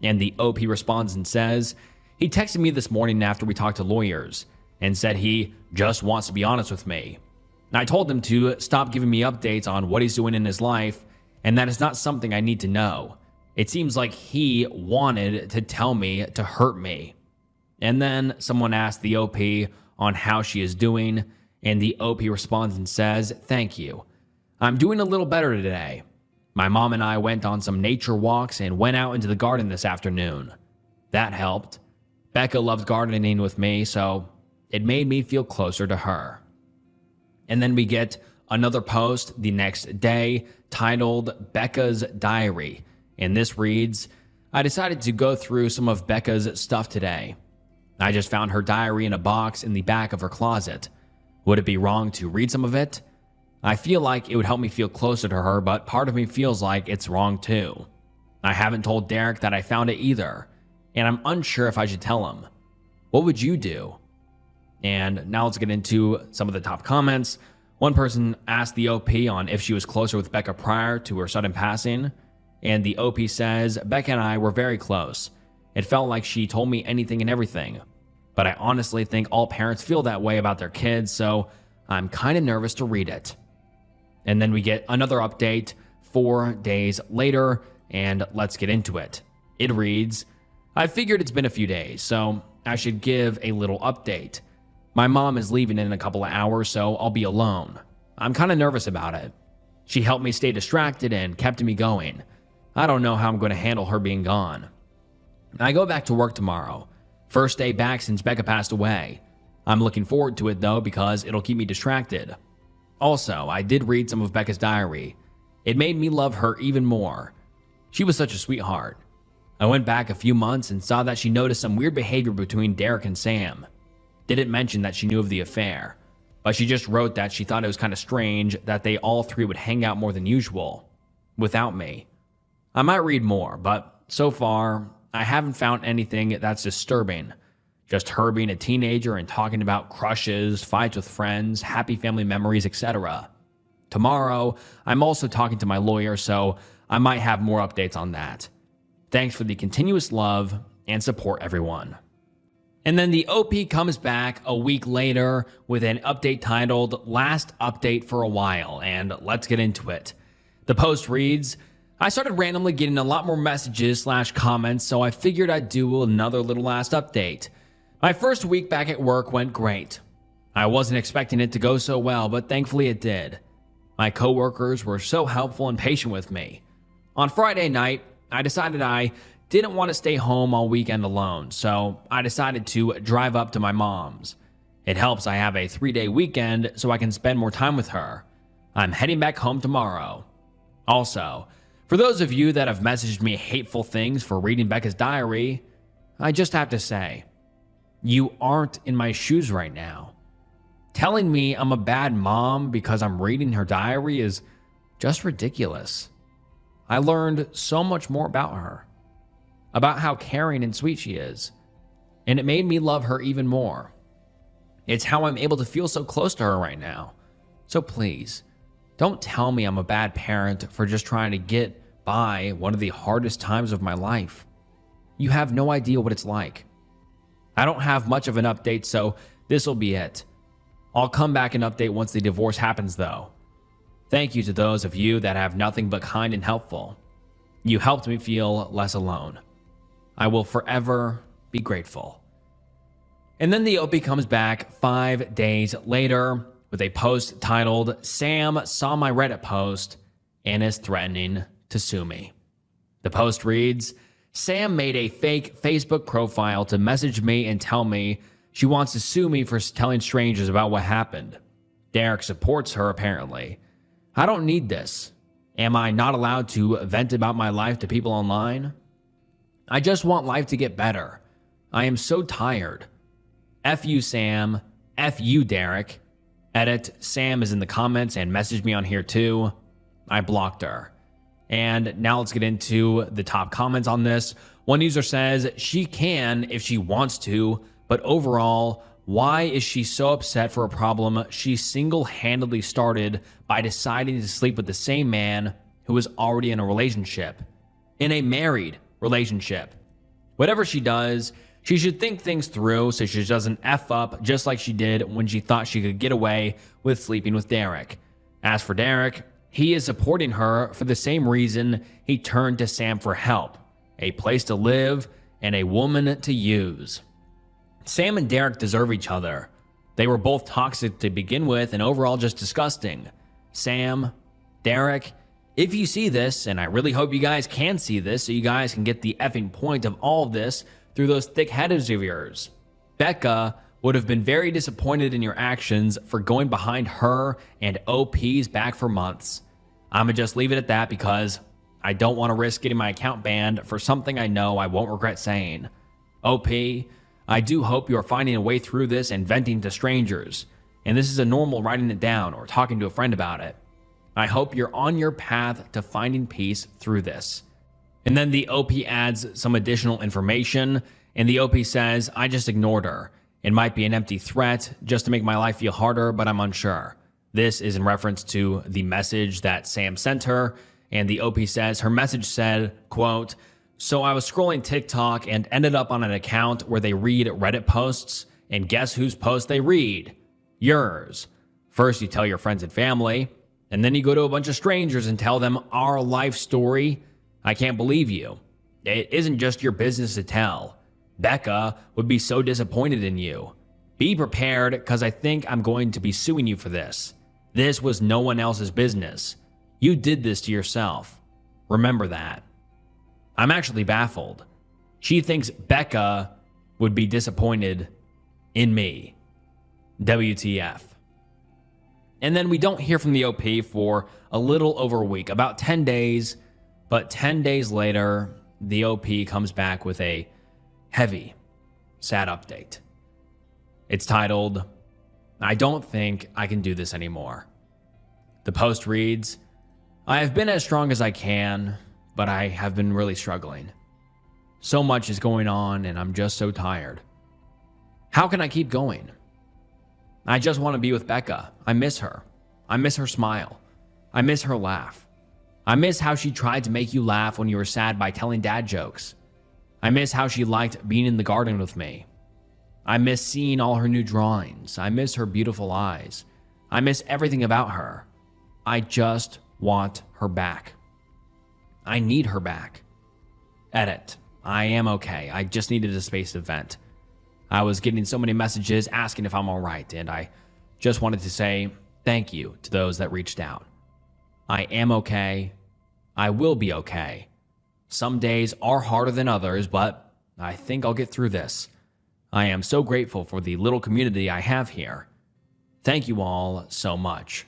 And the OP responds and says, he texted me this morning after we talked to lawyers and said he just wants to be honest with me. I told him to stop giving me updates on what he's doing in his life, and that is not something I need to know. It seems like he wanted to tell me to hurt me. And then someone asked the OP on how she is doing, and the OP responds and says, "Thank you. I'm doing a little better today. My mom and I went on some nature walks and went out into the garden this afternoon. That helped. Becca loves gardening with me, so it made me feel closer to her." And then we get another post the next day titled Becca's Diary. And this reads, "I decided to go through some of Becca's stuff today. I just found her diary in a box in the back of her closet. Would it be wrong to read some of it? I feel like it would help me feel closer to her, but part of me feels like it's wrong too. I haven't told Derek that I found it either, and I'm unsure if I should tell him. What would you do?" And now let's get into some of the top comments. One person asked the OP on if she was closer with Becca prior to her sudden passing, and the OP says, "Becca and I were very close. It felt like she told me anything and everything. But I honestly think all parents feel that way about their kids, so I'm kind of nervous to read it." And then we get another update 4 days later, and let's get into it. It reads, "I figured it's been a few days, so I should give a little update. My mom is leaving in a couple of hours, so I'll be alone. I'm kind of nervous about it. She helped me stay distracted and kept me going. I don't know how I'm going to handle her being gone. I go back to work tomorrow. First day back since Becca passed away. I'm looking forward to it though because it'll keep me distracted. Also, I did read some of Becca's diary. It made me love her even more. She was such a sweetheart. I went back a few months and saw that she noticed some weird behavior between Derek and Sam. Didn't mention that she knew of the affair, but she just wrote that she thought it was kind of strange that they all three would hang out more than usual, without me. I might read more, but so far, I haven't found anything that's disturbing. Just her being a teenager and talking about crushes, fights with friends, happy family memories, etc. Tomorrow, I'm also talking to my lawyer, so I might have more updates on that. Thanks for the continuous love and support, everyone." And then the OP comes back a week later with an update titled Last Update for a While, and let's get into it. The post reads, "I started randomly getting a lot more messages/comments, so I figured I'd do another little last update. My first week back at work went great. I wasn't expecting it to go so well, but thankfully it did. My coworkers were so helpful and patient with me. On Friday night, I decided I didn't want to stay home all weekend alone, so I decided to drive up to my mom's. It helps I have a 3-day weekend so I can spend more time with her. I'm heading back home tomorrow. Also, for those of you that have messaged me hateful things for reading Becca's diary, I just have to say, you aren't in my shoes right now. Telling me I'm a bad mom because I'm reading her diary is just ridiculous. I learned so much more about her, about how caring and sweet she is, and it made me love her even more. It's how I'm able to feel so close to her right now. So please, don't tell me I'm a bad parent for just trying to get by one of the hardest times of my life. You have no idea what it's like. I don't have much of an update, so this will be it. I'll come back and update once the divorce happens though. Thank you to those of you that have nothing but kind and helpful. You helped me feel less alone. I will forever be grateful." And then the OP comes back 5 days later with a post titled, "Sam saw my Reddit post and is threatening to sue me." The post reads, "Sam made a fake Facebook profile to message me and tell me she wants to sue me for telling strangers about what happened. Derek supports her apparently. I don't need this. Am I not allowed to vent about my life to people online? I just want life to get better. I am so tired. F you, Sam. F you, Derek. Edit, Sam is in the comments and messaged me on here too. I blocked her." And now let's get into the top comments on this. One user says, "She can if she wants to, but overall, why is she so upset for a problem she single-handedly started by deciding to sleep with the same man who was already in a relationship? In a married relationship. Whatever she does, she should think things through so she doesn't F up just like she did when she thought she could get away with sleeping with Derek. As for Derek, He is supporting her for the same reason he turned to Sam for help: a place to live and a woman to use. Sam and Derek deserve each other. They were both toxic to begin with and overall just disgusting. Sam, Derek, if you see this, and I really hope you guys can see this so you guys can get the effing point of all of this through those thick heads of yours, Becca would have been very disappointed in your actions for going behind her and OP's back for months. I'ma just leave it at that because I don't want to risk getting my account banned for something I know I won't regret saying. OP, I do hope you are finding a way through this and venting to strangers, and this is a normal writing it down or talking to a friend about it. I hope you're on your path to finding peace through this. And then the OP adds some additional information, and the OP says, I just ignored her. It might be an empty threat just to make my life feel harder, but I'm unsure. This is in reference to the message that Sam sent her, and the OP says her message said, quote, so I was scrolling TikTok and ended up on an account where they read Reddit posts, and guess whose post they read? Yours. First you tell your friends and family, and then you go to a bunch of strangers and tell them our life story. I can't believe you. It isn't just your business to tell. Becca would be so disappointed in you. Be prepared, because I think I'm going to be suing you for this. This was no one else's business. You did this to yourself. Remember that. I'm actually baffled. She thinks Becca would be disappointed in me. WTF. And then we don't hear from the OP for a little over a week, about 10 days, but 10 days later, the OP comes back with a heavy, sad update. It's titled, I don't think I can do this anymore. The post reads, I have been as strong as I can, but I have been really struggling. So much is going on and I'm just so tired. How can I keep going? I just want to be with Becca. I miss her. I miss her smile. I miss her laugh. I miss how she tried to make you laugh when you were sad by telling dad jokes. I miss how she liked being in the garden with me. I miss seeing all her new drawings. I miss her beautiful eyes. I miss everything about her. I just want her back. I need her back. Edit. I am okay. I just needed a space to vent. I was getting so many messages asking if I'm all right, and I just wanted to say thank you to those that reached out. I am okay. I will be okay. Some days are harder than others, but I think I'll get through this. I am so grateful for the little community I have here. Thank you all so much.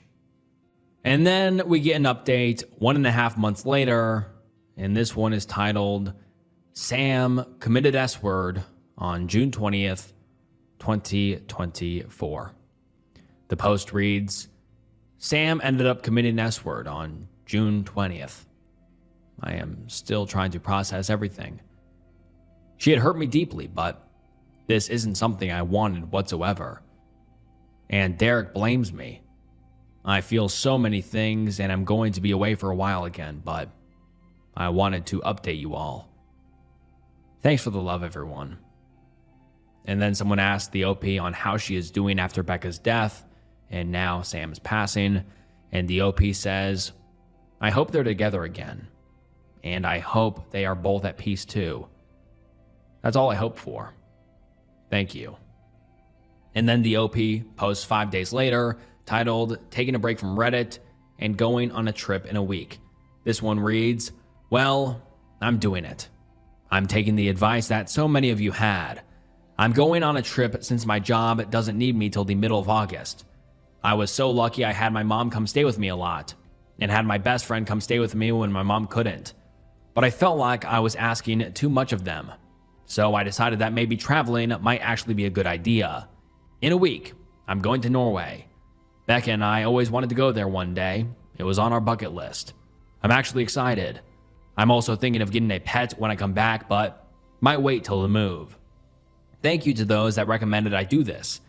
And then we get an update 1.5 months later, and this one is titled, Sam committed S-word on June 20th, 2024. The post reads, Sam ended up committing S-word on June 20th. I am still trying to process everything. She had hurt me deeply, but this isn't something I wanted whatsoever. And Derek blames me. I feel so many things and I'm going to be away for a while again, but I wanted to update you all. Thanks for the love, everyone. And then someone asked the OP on how she is doing after Becca's death, and now Sam's passing, and the OP says, I hope they're together again, and I hope they are both at peace too. That's all I hope for. Thank you. And then the OP posts 5 days later, titled, Taking a Break from Reddit and Going on a Trip in a Week. This one reads, Well, I'm doing it. I'm taking the advice that so many of you had. I'm going on a trip since my job doesn't need me till the middle of August. I was so lucky I had my mom come stay with me a lot, and had my best friend come stay with me when my mom couldn't. But I felt like I was asking too much of them. So I decided that maybe traveling might actually be a good idea. In a week, I'm going to Norway. Becca and I always wanted to go there one day. It was on our bucket list. I'm actually excited. I'm also thinking of getting a pet when I come back, but might wait till the move. Thank you to those that recommended I do this.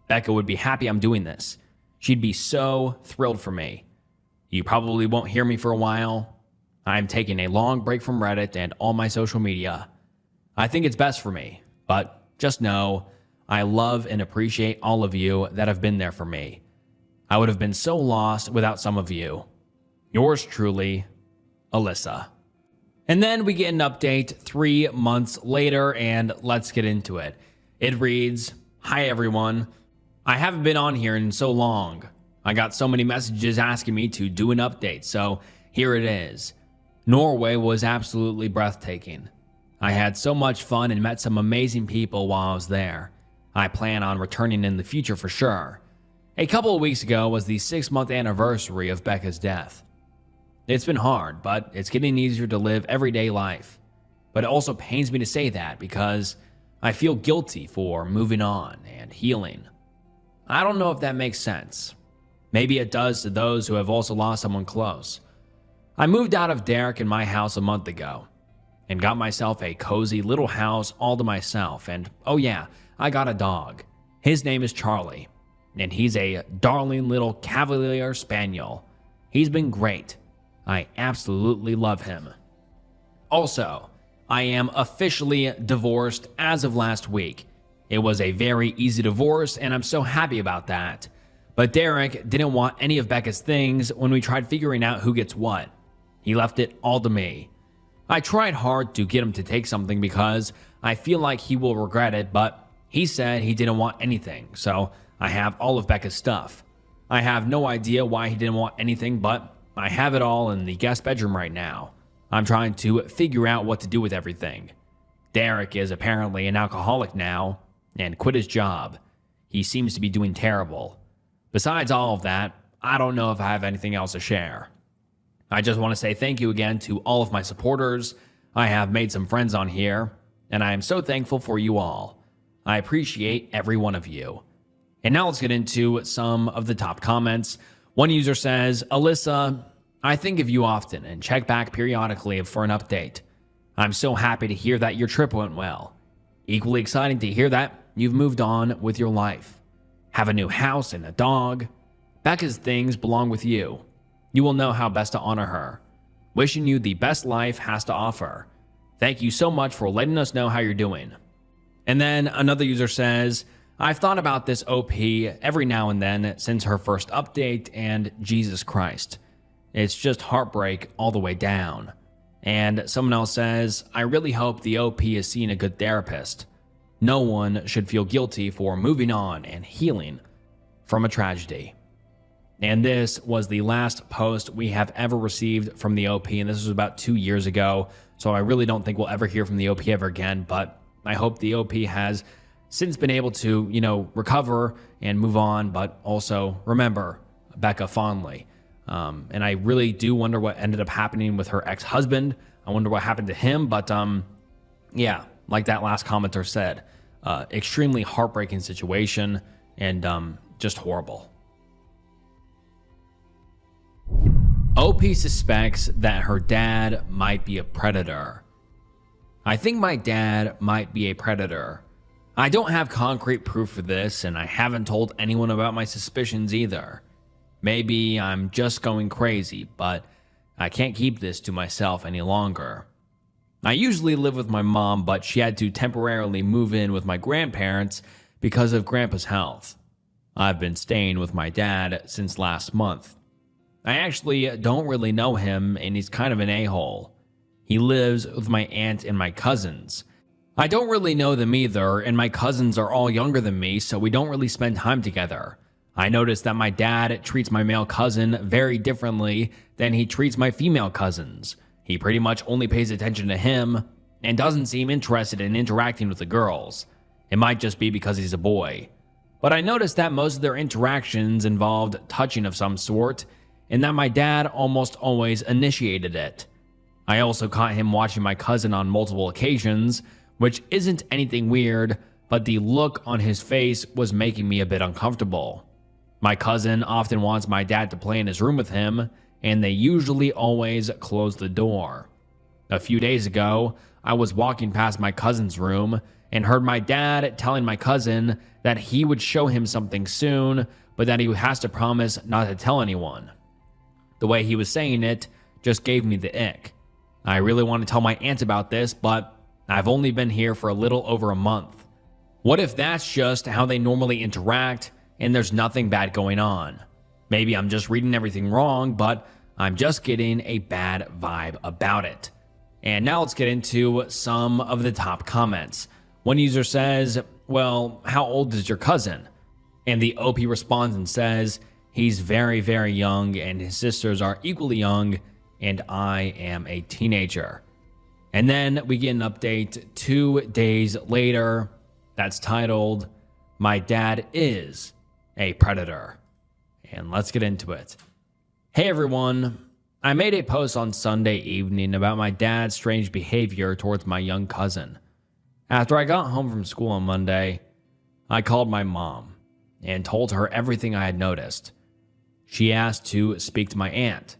Becca would be happy I'm doing this. She'd be so thrilled for me. You probably won't hear me for a while. I'm taking a long break from Reddit and all my social media. I think it's best for me, but just know I love and appreciate all of you that have been there for me. I would have been so lost without some of you. Yours truly, Alyssa. And then we get an update 3 months later, and let's get into it. It reads, "Hi everyone. I haven't been on here in so long. I got so many messages asking me to do an update, so here it is. Norway was absolutely breathtaking. I had so much fun and met some amazing people while I was there. I plan on returning in the future for sure. A couple of weeks ago was the 6-month anniversary of Becca's death. It's been hard, but it's getting easier to live everyday life. But it also pains me to say that because I feel guilty for moving on and healing. I don't know if that makes sense. Maybe it does to those who have also lost someone close. I moved out of Derek and my house a month ago and got myself a cozy little house all to myself. And oh yeah, I got a dog. His name is Charlie, and he's a darling little Cavalier Spaniel. He's been great. I absolutely love him. Also, I am officially divorced as of last week. It was a very easy divorce, and I'm so happy about that. But Derek didn't want any of Becca's things when we tried figuring out who gets what. He left it all to me. I tried hard to get him to take something because I feel like he will regret it, but he said he didn't want anything, so I have all of Becca's stuff. I have no idea why he didn't want anything, but I have it all in the guest bedroom right now. I'm trying to figure out what to do with everything. Derek is apparently an alcoholic now and quit his job. He seems to be doing terrible. Besides all of that, I don't know if I have anything else to share. I just want to say thank you again to all of my supporters. I have made some friends on here, and I am so thankful for you all. I appreciate every one of you." And now let's get into some of the top comments. One user says, "Alyssa, I think of you often and check back periodically for an update. I'm so happy to hear that your trip went well. Equally exciting to hear that you've moved on with your life. Have a new house and a dog. Becca's things belong with you. You will know how best to honor her. Wishing you the best life has to offer. Thank you so much for letting us know how you're doing." And then another user says, "I've thought about this OP every now and then since her first update, and Jesus Christ. It's just heartbreak all the way down." And someone else says, "I really hope the OP is seeing a good therapist. No one should feel guilty for moving on and healing from a tragedy." And this was the last post we have ever received from the OP, and this was about 2 years ago, so I really don't think we'll ever hear from the OP ever again, but I hope the OP has since been able to, recover and move on, but also remember Becca fondly. And I really do wonder what ended up happening with her ex-husband. I wonder what happened to him, but yeah, like that last commenter said, extremely heartbreaking situation and just horrible. OP suspects that her dad might be a predator. I think my dad might be a predator. I don't have concrete proof for this, and I haven't told anyone about my suspicions either. Maybe I'm just going crazy, but I can't keep this to myself any longer. I usually live with my mom, but she had to temporarily move in with my grandparents because of Grandpa's health. I've been staying with my dad since last month. I actually don't really know him, and he's kind of an a-hole. He lives with my aunt and my cousins. I don't really know them either, and my cousins are all younger than me, so we don't really spend time together. I noticed that my dad treats my male cousin very differently than he treats my female cousins. He pretty much only pays attention to him and doesn't seem interested in interacting with the girls. It might just be because he's a boy. But I noticed that most of their interactions involved touching of some sort, and that my dad almost always initiated it. I also caught him watching my cousin on multiple occasions, which isn't anything weird, but the look on his face was making me a bit uncomfortable. My cousin often wants my dad to play in his room with him, and they usually always close the door. A few days ago, I was walking past my cousin's room and heard my dad telling my cousin that he would show him something soon, but that he has to promise not to tell anyone. The way he was saying it just gave me the ick. I really want to tell my aunt about this, but I've only been here for a little over a month. What if that's just how they normally interact and there's nothing bad going on? Maybe I'm just reading everything wrong, but I'm just getting a bad vibe about it. And now let's get into some of the top comments. One user says, well, how old is your cousin? And the OP responds and says, he's very, very young and his sisters are equally young and I am a teenager. And then we get an update 2 days later that's titled, My Dad is a Predator. And let's get into it. Hey everyone, I made a post on Sunday evening about my dad's strange behavior towards my young cousin. After I got home from school on Monday, I called my mom and told her everything I had noticed. She asked to speak to my aunt.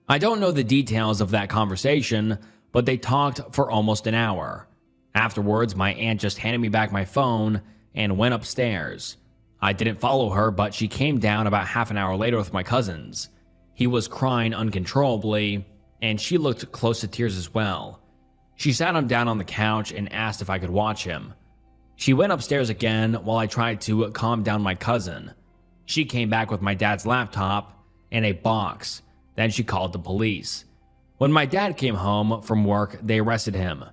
I don't know the details of that conversation, but they talked for almost an hour. Afterwards, my aunt just handed me back my phone and went upstairs. I didn't follow her, but she came down about half an hour later with my cousins. He was crying uncontrollably, and she looked close to tears as well. She sat him down on the couch and asked if I could watch him. She went upstairs again while I tried to calm down my cousin. She came back with my dad's laptop and a box. Then she called the police. When my dad came home from work, they arrested him.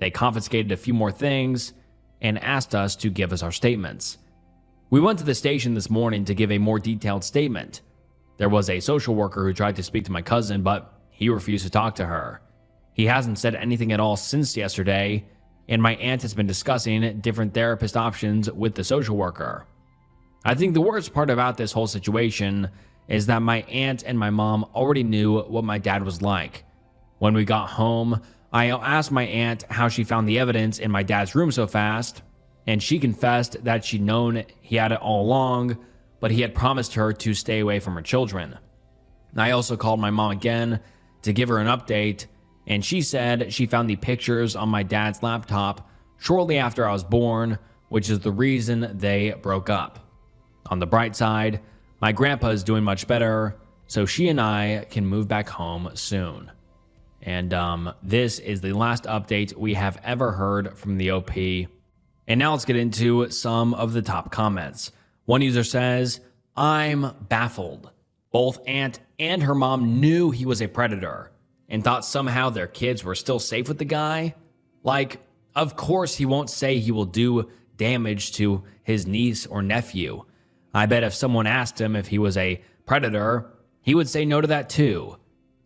They confiscated a few more things and asked us to give us our statements. We went to the station this morning to give a more detailed statement. There was a social worker who tried to speak to my cousin, but he refused to talk to her. He hasn't said anything at all since yesterday, and my aunt has been discussing different therapist options with the social worker. I think the worst part about this whole situation is that my aunt and my mom already knew what my dad was like. When we got home, I asked my aunt how she found the evidence in my dad's room so fast, and she confessed that she'd known he had it all along, but he had promised her to stay away from her children. I also called my mom again to give her an update, and she said she found the pictures on my dad's laptop shortly after I was born, which is the reason they broke up. On the bright side, my grandpa is doing much better, so she and I can move back home soon. And this is the last update we have ever heard from the OP. And now let's get into some of the top comments. One user says, I'm baffled. Both aunt and her mom knew he was a predator and thought somehow their kids were still safe with the guy. Like, of course he won't say he will do damage to his niece or nephew. I bet if someone asked him if he was a predator, he would say no to that too.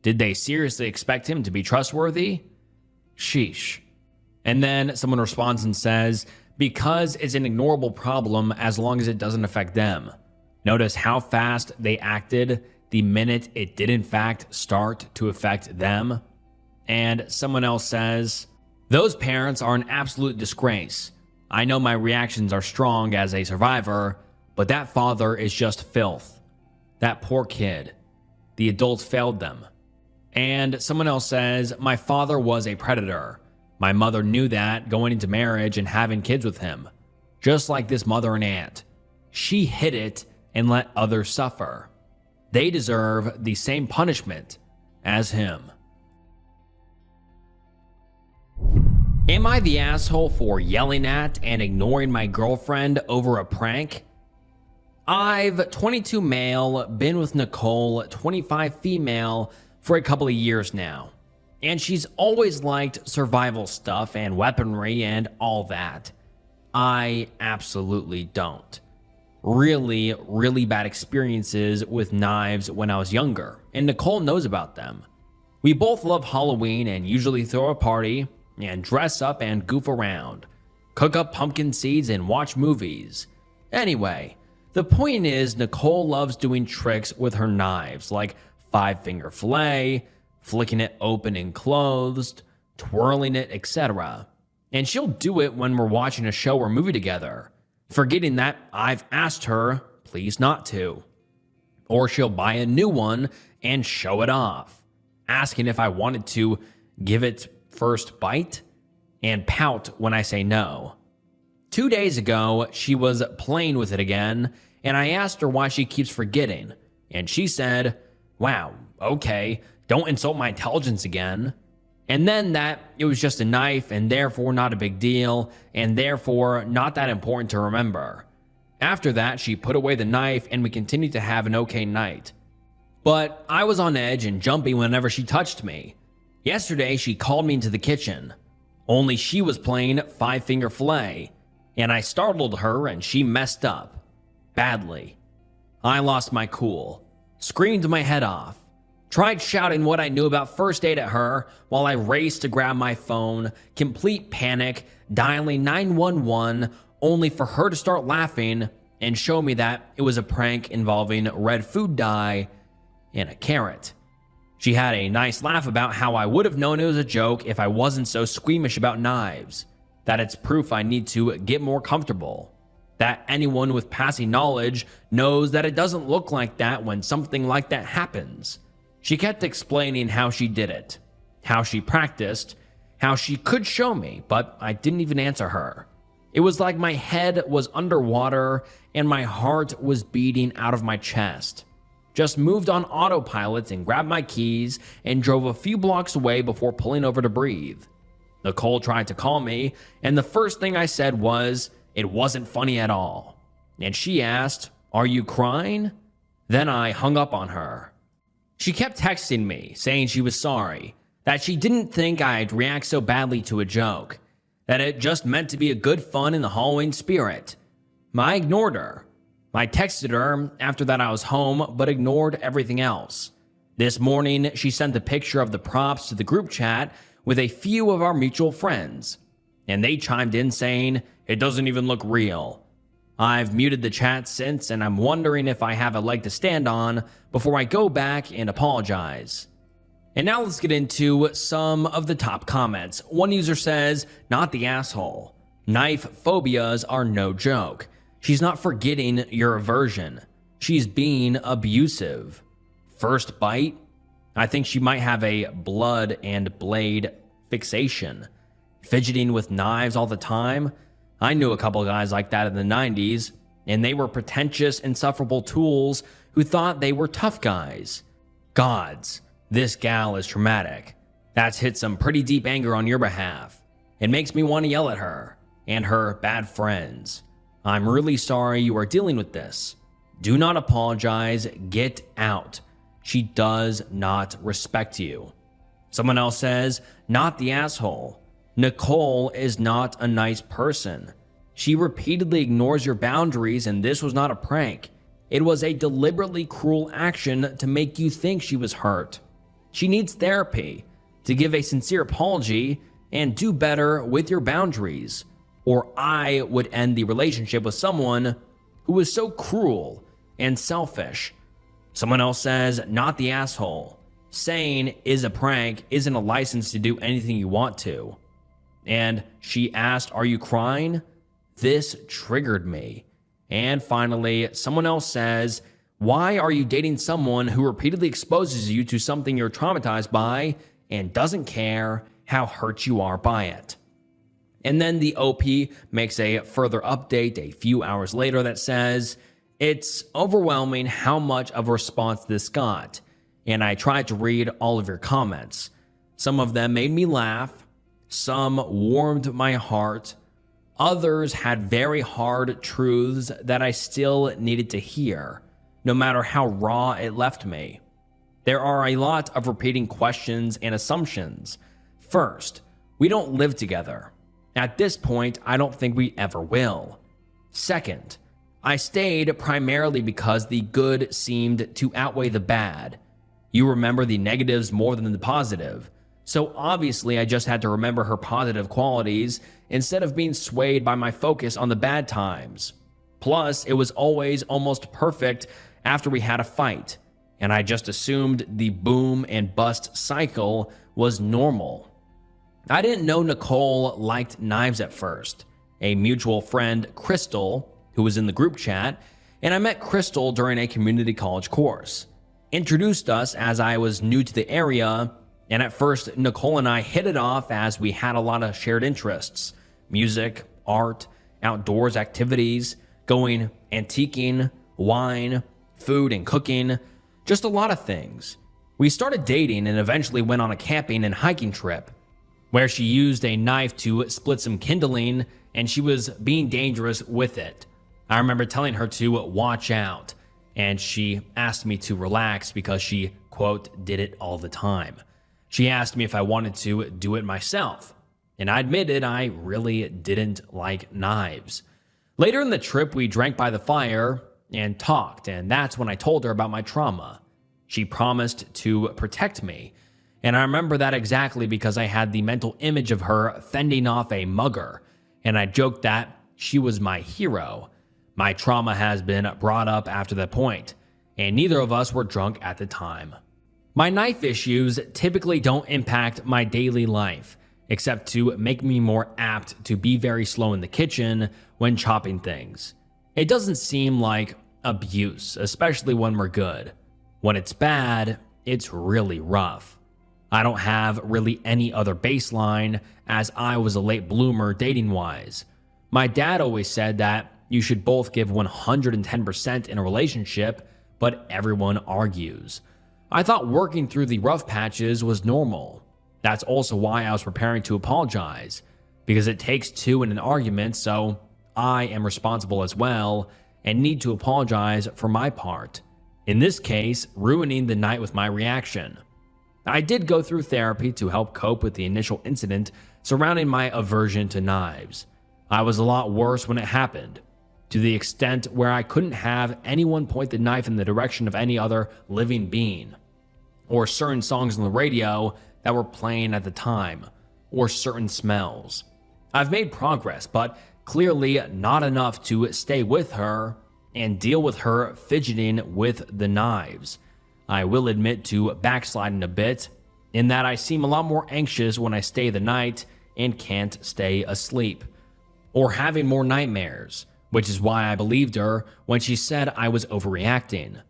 Did they seriously expect him to be trustworthy? Sheesh. And then someone responds and says, because it's an ignorable problem as long as it doesn't affect them. Notice how fast they acted the minute it did in fact start to affect them. And someone else says, those parents are an absolute disgrace. I know my reactions are strong as a survivor, but that father is just filth. That poor kid. The adults failed them. And someone else says, my father was a predator. My mother knew that going into marriage and having kids with him. Just like this mother and aunt. She hid it and let others suffer. They deserve the same punishment as him. Am I the asshole for yelling at and ignoring my girlfriend over a prank? I've 22 male, been with Nicole, 25 female, for a couple of years now. And she's always liked survival stuff and weaponry and all that. I absolutely don't. Really, really bad experiences with knives when I was younger, and Nicole knows about them. We both love Halloween and usually throw a party and dress up and goof around, cook up pumpkin seeds and watch movies. Anyway, the point is Nicole loves doing tricks with her knives, like 5-finger fillet, flicking it open and closed, twirling it, etc. And she'll do it when we're watching a show or movie together, forgetting that I've asked her, please not to. Or she'll buy a new one and show it off, asking if I wanted to give it first bite and pout when I say no. 2 days ago, she was playing with it again, and I asked her why she keeps forgetting, and she said, wow, okay, don't insult my intelligence again. And then that it was just a knife and therefore not a big deal and therefore not that important to remember. After that, she put away the knife and we continued to have an okay night. But I was on edge and jumpy whenever she touched me. Yesterday, she called me into the kitchen, only she was playing five-finger fillet, and I startled her and she messed up. Badly. I lost my cool, screamed my head off, tried shouting what I knew about first aid at her while I raced to grab my phone, complete panic, dialing 911, only for her to start laughing and show me that it was a prank involving red food dye and a carrot. She had a nice laugh about how I would have known it was a joke if I wasn't so squeamish about knives, that it's proof I need to get more comfortable, that anyone with passing knowledge knows that it doesn't look like that when something like that happens. She kept explaining how she did it, how she practiced, how she could show me, but I didn't even answer her. It was like my head was underwater and my heart was beating out of my chest. Just moved on autopilot and grabbed my keys and drove a few blocks away before pulling over to breathe. Nicole tried to call me, and the first thing I said was, it wasn't funny at all. And she asked, "Are you crying?" Then I hung up on her. She kept texting me, saying she was sorry, that she didn't think I'd react so badly to a joke, that it just meant to be a good fun in the Halloween spirit. I ignored her. I texted her after that I was home, but ignored everything else. This morning, she sent a picture of the props to the group chat with a few of our mutual friends, and they chimed in saying, "It doesn't even look real." I've muted the chat since, and I'm wondering if I have a leg to stand on before I go back and apologize. And now let's get into some of the top comments. One user says, "Not the asshole. Knife phobias are no joke. She's not forgetting your aversion. She's being abusive. First bite? I think she might have a blood and blade fixation. Fidgeting with knives all the time? I knew a couple guys like that in the 90s, and they were pretentious, insufferable tools who thought they were tough guys. Gods, this gal is traumatic. That's hit some pretty deep anger on your behalf. It makes me want to yell at her and her bad friends. I'm really sorry you are dealing with this. Do not apologize. Get out. She does not respect you." Someone else says, "Not the asshole. Nicole is not a nice person. She repeatedly ignores your boundaries, and this was not a prank. It was a deliberately cruel action to make you think she was hurt. She needs therapy, to give a sincere apology, and do better with your boundaries. Or I would end the relationship with someone who was so cruel and selfish." Someone else says, "Not the asshole. Saying is a prank isn't a license to do anything you want to." And she asked, "Are you crying?" This triggered me. And finally, someone else says, "Why are you dating someone who repeatedly exposes you to something you're traumatized by and doesn't care how hurt you are by it?" And then the OP makes a further update a few hours later that says, "It's overwhelming how much of a response this got, and I tried to read all of your comments. Some of them made me laugh, some warmed my heart, others had very hard truths that I still needed to hear, no matter how raw it left me. There are a lot of repeating questions and assumptions. First, we don't live together. At this point, I don't think we ever will. Second, I stayed primarily because the good seemed to outweigh the bad. You remember the negatives more than the positive. So obviously I just had to remember her positive qualities instead of being swayed by my focus on the bad times. Plus, it was always almost perfect after we had a fight, and I just assumed the boom and bust cycle was normal. I didn't know Nicole liked knives at first. A mutual friend, Crystal, who was in the group chat, and I met Crystal during a community college course, introduced us as I was new to the area, and at first Nicole and I hit it off as we had a lot of shared interests: music, art, outdoors activities, going antiquing, wine, food and cooking, just a lot of things. We started dating and eventually went on a camping and hiking trip, where she used a knife to split some kindling and she was being dangerous with it. I remember telling her to watch out, and she asked me to relax because she, quote, did it all the time. She asked me if I wanted to do it myself, and I admitted I really didn't like knives. Later in the trip, we drank by the fire and talked, and that's when I told her about my trauma. She promised to protect me, and I remember that exactly because I had the mental image of her fending off a mugger, and I joked that she was my hero. My trauma has been brought up after that point, and neither of us were drunk at the time. My knife issues typically don't impact my daily life, except to make me more apt to be very slow in the kitchen when chopping things. It doesn't seem like abuse, especially when we're good. When it's bad, it's really rough. I don't have really any other baseline, as I was a late bloomer dating-wise. My dad always said that you should both give 110% in a relationship, but everyone argues. I thought working through the rough patches was normal. That's also why I was preparing to apologize, because it takes two in an argument, so I am responsible as well and need to apologize for my part. In this case, ruining the night with my reaction. I did go through therapy to help cope with the initial incident surrounding my aversion to knives. I was a lot worse when it happened, to the extent where I couldn't have anyone point the knife in the direction of any other living being, or certain songs on the radio that were playing at the time, or certain smells. I've made progress, but clearly not enough to stay with her and deal with her fidgeting with the knives. I will admit to backsliding a bit, in that I seem a lot more anxious when I stay the night and can't stay asleep, or having more nightmares, which is why I believed her when she said I was overreacting.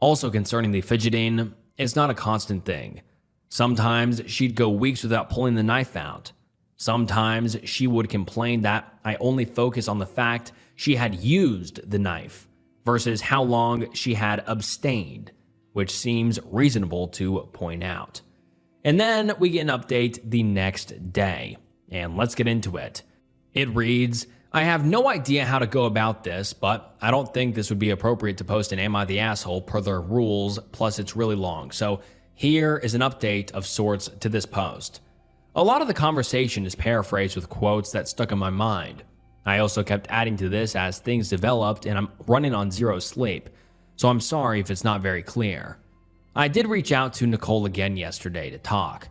Also concerning the fidgeting, it's not a constant thing. Sometimes she'd go weeks without pulling the knife out. Sometimes she would complain that I only focus on the fact she had used the knife versus how long she had abstained, which seems reasonable to point out. And then we get an update the next day, and let's get into it. It reads, I have no idea how to go about this, but I don't think this would be appropriate to post in Am I the Asshole per their rules, plus it's really long. So here is an update of sorts to this post. A lot of the conversation is paraphrased with quotes that stuck in my mind. I also kept adding to this as things developed, and I'm running on zero sleep, so I'm sorry if it's not very clear. I did reach out to Nicole again yesterday to talk,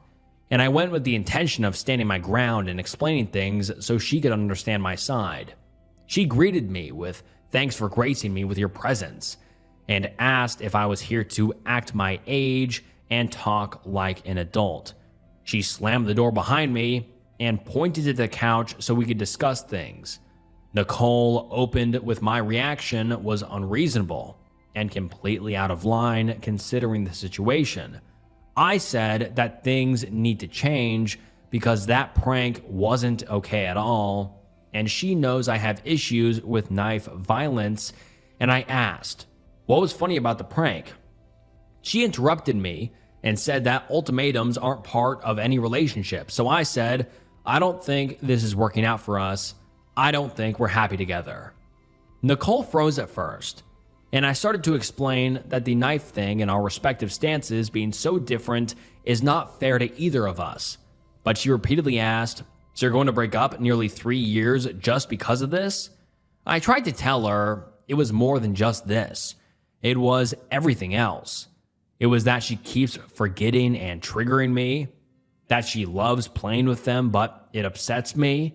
and I went with the intention of standing my ground and explaining things so she could understand my side. She greeted me with thanks for gracing me with your presence, and asked if I was here to act my age and talk like an adult. She slammed the door behind me and pointed to the couch so we could discuss things. Nicole opened with my reaction was unreasonable and completely out of line considering the situation. I said that things need to change because that prank wasn't okay at all, and she knows I have issues with knife violence, and I asked, what was funny about the prank? She interrupted me and said that ultimatums aren't part of any relationship, so I said, I don't think this is working out for us. I don't think we're happy together. Nicole froze at first, and I started to explain that the knife thing and our respective stances being so different is not fair to either of us. But she repeatedly asked, so you're going to break up nearly 3 years just because of this? I tried to tell her it was more than just this. It was everything else. It was that she keeps forgetting and triggering me, that she loves playing with them, but it upsets me.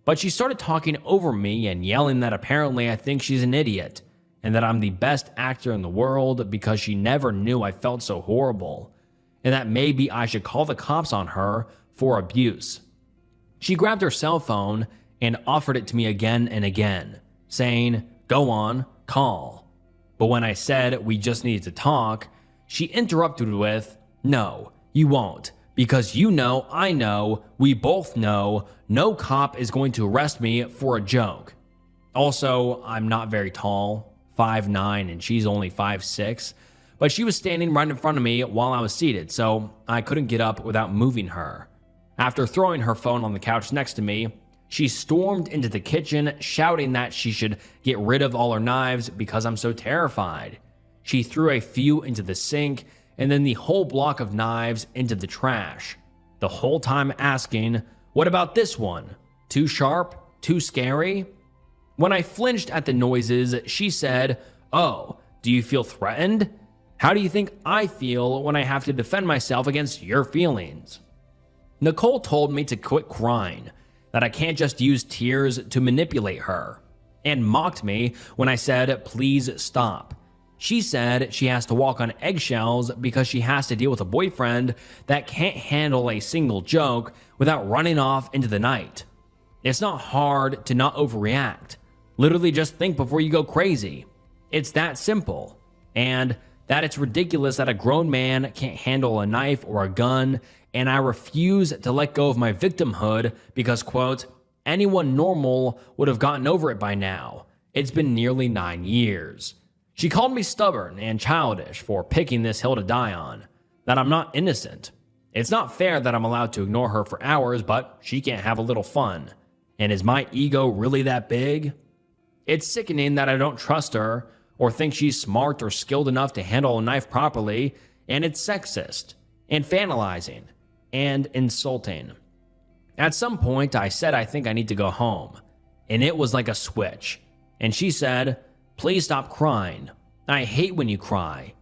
But she started talking over me and yelling that apparently I think she's an idiot, and that I'm the best actor in the world because she never knew I felt so horrible, and that maybe I should call the cops on her for abuse. She grabbed her cell phone and offered it to me again and again, saying, go on, call. But when I said we just needed to talk, she interrupted with, no, you won't, because you know, I know, we both know, no cop is going to arrest me for a joke. Also, I'm not very tall, 5'9", and she's only 5'6", but she was standing right in front of me while I was seated, so I couldn't get up without moving her. After throwing her phone on the couch next to me, she stormed into the kitchen, shouting that she should get rid of all her knives because I'm so terrified. she threw a few into the sink and then the whole block of knives into the trash, the whole time asking, "What about this one? Too sharp? Too scary?" When I flinched at the noises, she said, "Oh, do you feel threatened? How do you think I feel when I have to defend myself against your feelings?" Nicole told me to quit crying, that I can't just use tears to manipulate her, and mocked me when I said, "Please stop." She said she has to walk on eggshells because she has to deal with a boyfriend that can't handle a single joke without running off into the night. It's not hard to not overreact. Literally just think before you go crazy. It's that simple. And that it's ridiculous that a grown man can't handle a knife or a gun, and I refuse to let go of my victimhood because, quote, "anyone normal would have gotten over it by now. It's been nearly 9 years." She called me stubborn and childish for picking this hill to die on, that I'm not innocent. It's not fair that I'm allowed to ignore her for hours, but she can't have a little fun. And is my ego really that big? It's sickening that I don't trust her or think she's smart or skilled enough to handle a knife properly, and it's sexist and fanalizing and insulting. At some point, I said I think I need to go home, and it was like a switch. And she said, "Please stop crying. I hate when you cry."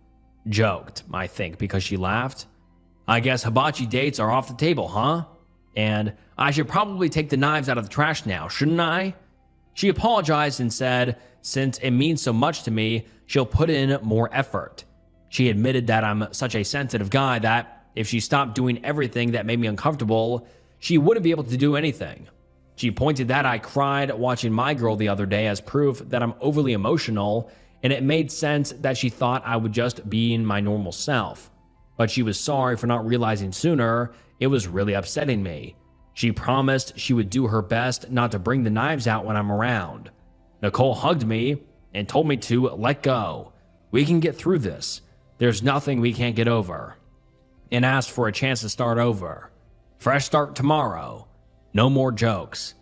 Joked, I think, because she laughed. "I guess hibachi dates are off the table, huh? And I should probably take the knives out of the trash now, shouldn't I?" She apologized and said, since it means so much to me, she'll put in more effort. She admitted that I'm such a sensitive guy that if she stopped doing everything that made me uncomfortable, she wouldn't be able to do anything. She pointed that I cried watching My Girl the other day as proof that I'm overly emotional, and it made sense that she thought I would just be in my normal self. But she was sorry for not realizing sooner. It was really upsetting me. She promised she would do her best not to bring the knives out when I'm around. Nicole hugged me and told me to let go. We can get through this. There's nothing we can't get over. And asked for a chance to start over. Fresh start tomorrow. No more jokes.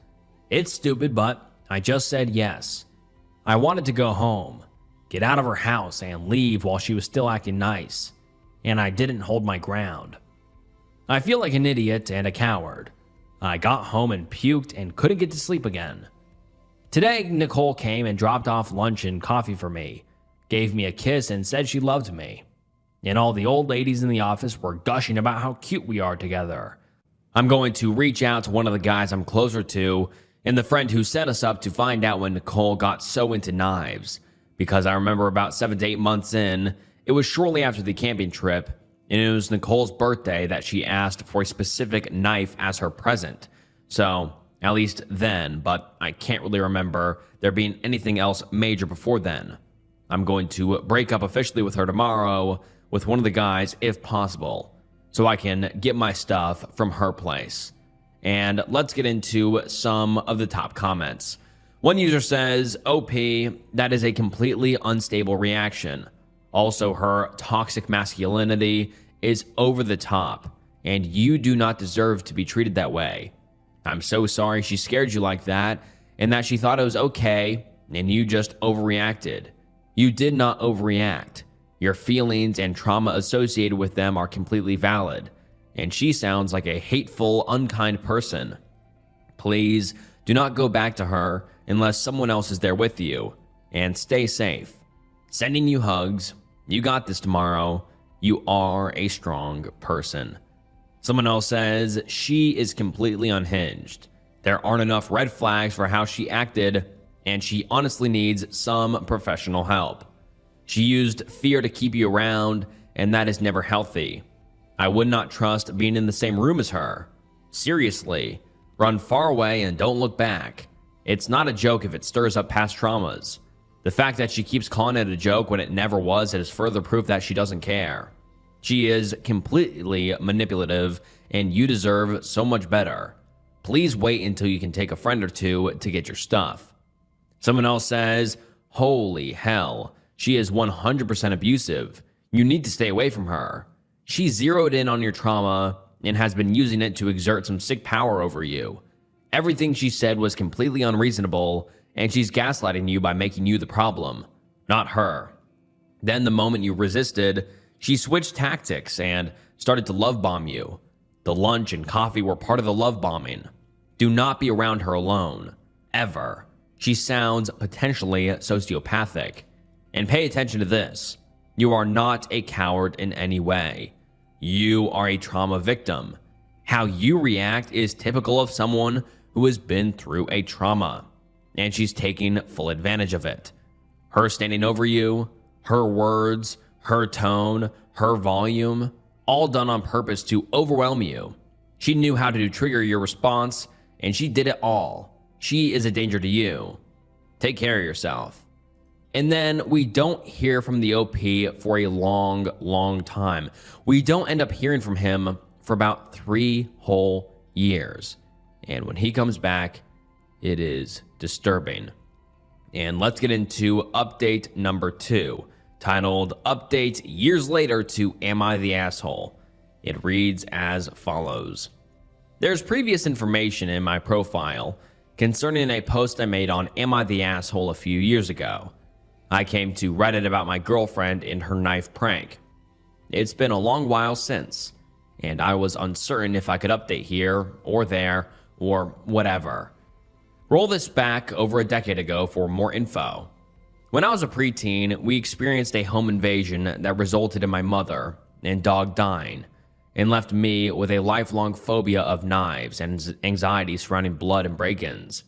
It's stupid, but I just said yes. I wanted to go home, get out of her house, and leave while she was still acting nice. And I didn't hold my ground. I feel like an idiot and a coward. I got home and puked and couldn't get to sleep again. Today, Nicole came and dropped off lunch and coffee for me, gave me a kiss, and said she loved me. And all the old ladies in the office were gushing about how cute we are together. I'm going to reach out to one of the guys I'm closer to and the friend who set us up to find out when Nicole got so into knives, because I remember about 7 to 8 months in, it was shortly after the camping trip, and it was Nicole's birthday that she asked for a specific knife as her present. So, at least then, but I can't really remember there being anything else major before then. I'm going to break up officially with her tomorrow with one of the guys if possible, so I can get my stuff from her place. And let's get into some of the top comments. One user says, "OP, that is a completely unstable reaction. Also, her toxic masculinity is over the top, and you do not deserve to be treated that way. I'm so sorry she scared you like that, and that she thought it was okay, and you just overreacted. You did not overreact. Your feelings and trauma associated with them are completely valid, and she sounds like a hateful, unkind person. Please do not go back to her unless someone else is there with you, and stay safe. Sending you hugs. You got this tomorrow. You are a strong person." Someone else says, "She is completely unhinged. There aren't enough red flags for how she acted, and she honestly needs some professional help. She used fear to keep you around, and that is never healthy. I would not trust being in the same room as her. Seriously, run far away and don't look back. It's not a joke if it stirs up past traumas. The fact that she keeps calling it a joke when it never was is further proof that she doesn't care. She is completely manipulative, and you deserve so much better. Please wait until you can take a friend or two to get your stuff." Someone else says, "Holy hell, she is 100% abusive. You need to stay away from her. She zeroed in on your trauma and has been using it to exert some sick power over you. Everything she said was completely unreasonable, and she's gaslighting you by making you the problem, not her. Then the moment you resisted, she switched tactics and started to love bomb you. The lunch and coffee were part of the love bombing. Do not be around her alone. Ever. She sounds potentially sociopathic. And pay attention to this. You are not a coward in any way. You are a trauma victim. How you react is typical of someone who has been through a trauma, and she's taking full advantage of it. Her standing over you, her words, her tone, her volume, all done on purpose to overwhelm you. She knew how to trigger your response, and she did it all. She is a danger to you. Take care of yourself. And then we don't hear from the OP for a long, long time. We don't end up hearing from him for about 3 whole years. And when he comes back, it is disturbing. And let's get into update number 2, titled Update Years Later to Am I the Asshole? It reads as follows. There's previous information in my profile concerning a post I made on Am I the Asshole a few years ago. I came to Reddit about my girlfriend and her knife prank. It's been a long while since, and I was uncertain if I could update here or there or whatever. Roll this back over a decade ago for more info. When I was a preteen, we experienced a home invasion that resulted in my mother and dog dying, and left me with a lifelong phobia of knives and anxiety surrounding blood and break-ins.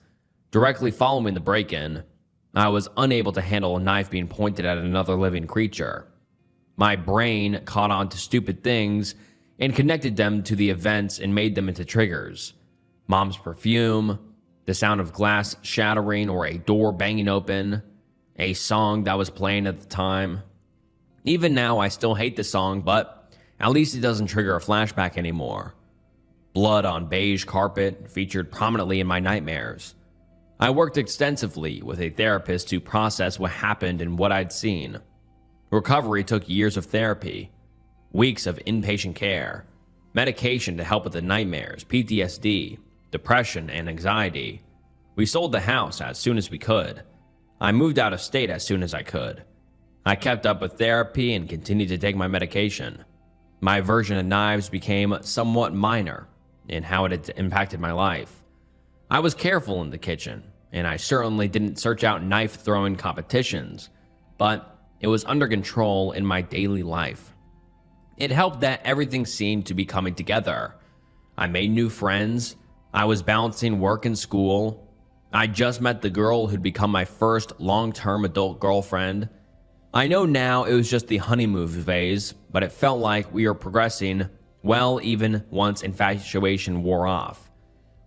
Directly following the break-in, I was unable to handle a knife being pointed at another living creature. My brain caught on to stupid things and connected them to the events and made them into triggers. Mom's perfume, the sound of glass shattering or a door banging open, a song that was playing at the time. Even now, I still hate the song, but at least it doesn't trigger a flashback anymore. Blood on beige carpet featured prominently in my nightmares. I worked extensively with a therapist to process what happened and what I'd seen. Recovery took years of therapy, weeks of inpatient care, medication to help with the nightmares, PTSD, depression, and anxiety. We sold the house as soon as we could. I moved out of state as soon as I could. I kept up with therapy and continued to take my medication. My aversion to knives became somewhat minor in how it had impacted my life. I was careful in the kitchen, and I certainly didn't search out knife-throwing competitions, but it was under control in my daily life. It helped that everything seemed to be coming together. I made new friends. I was balancing work and school. I just met the girl who'd become my first long-term adult girlfriend. I know now it was just the honeymoon phase, but it felt like we were progressing well even once infatuation wore off.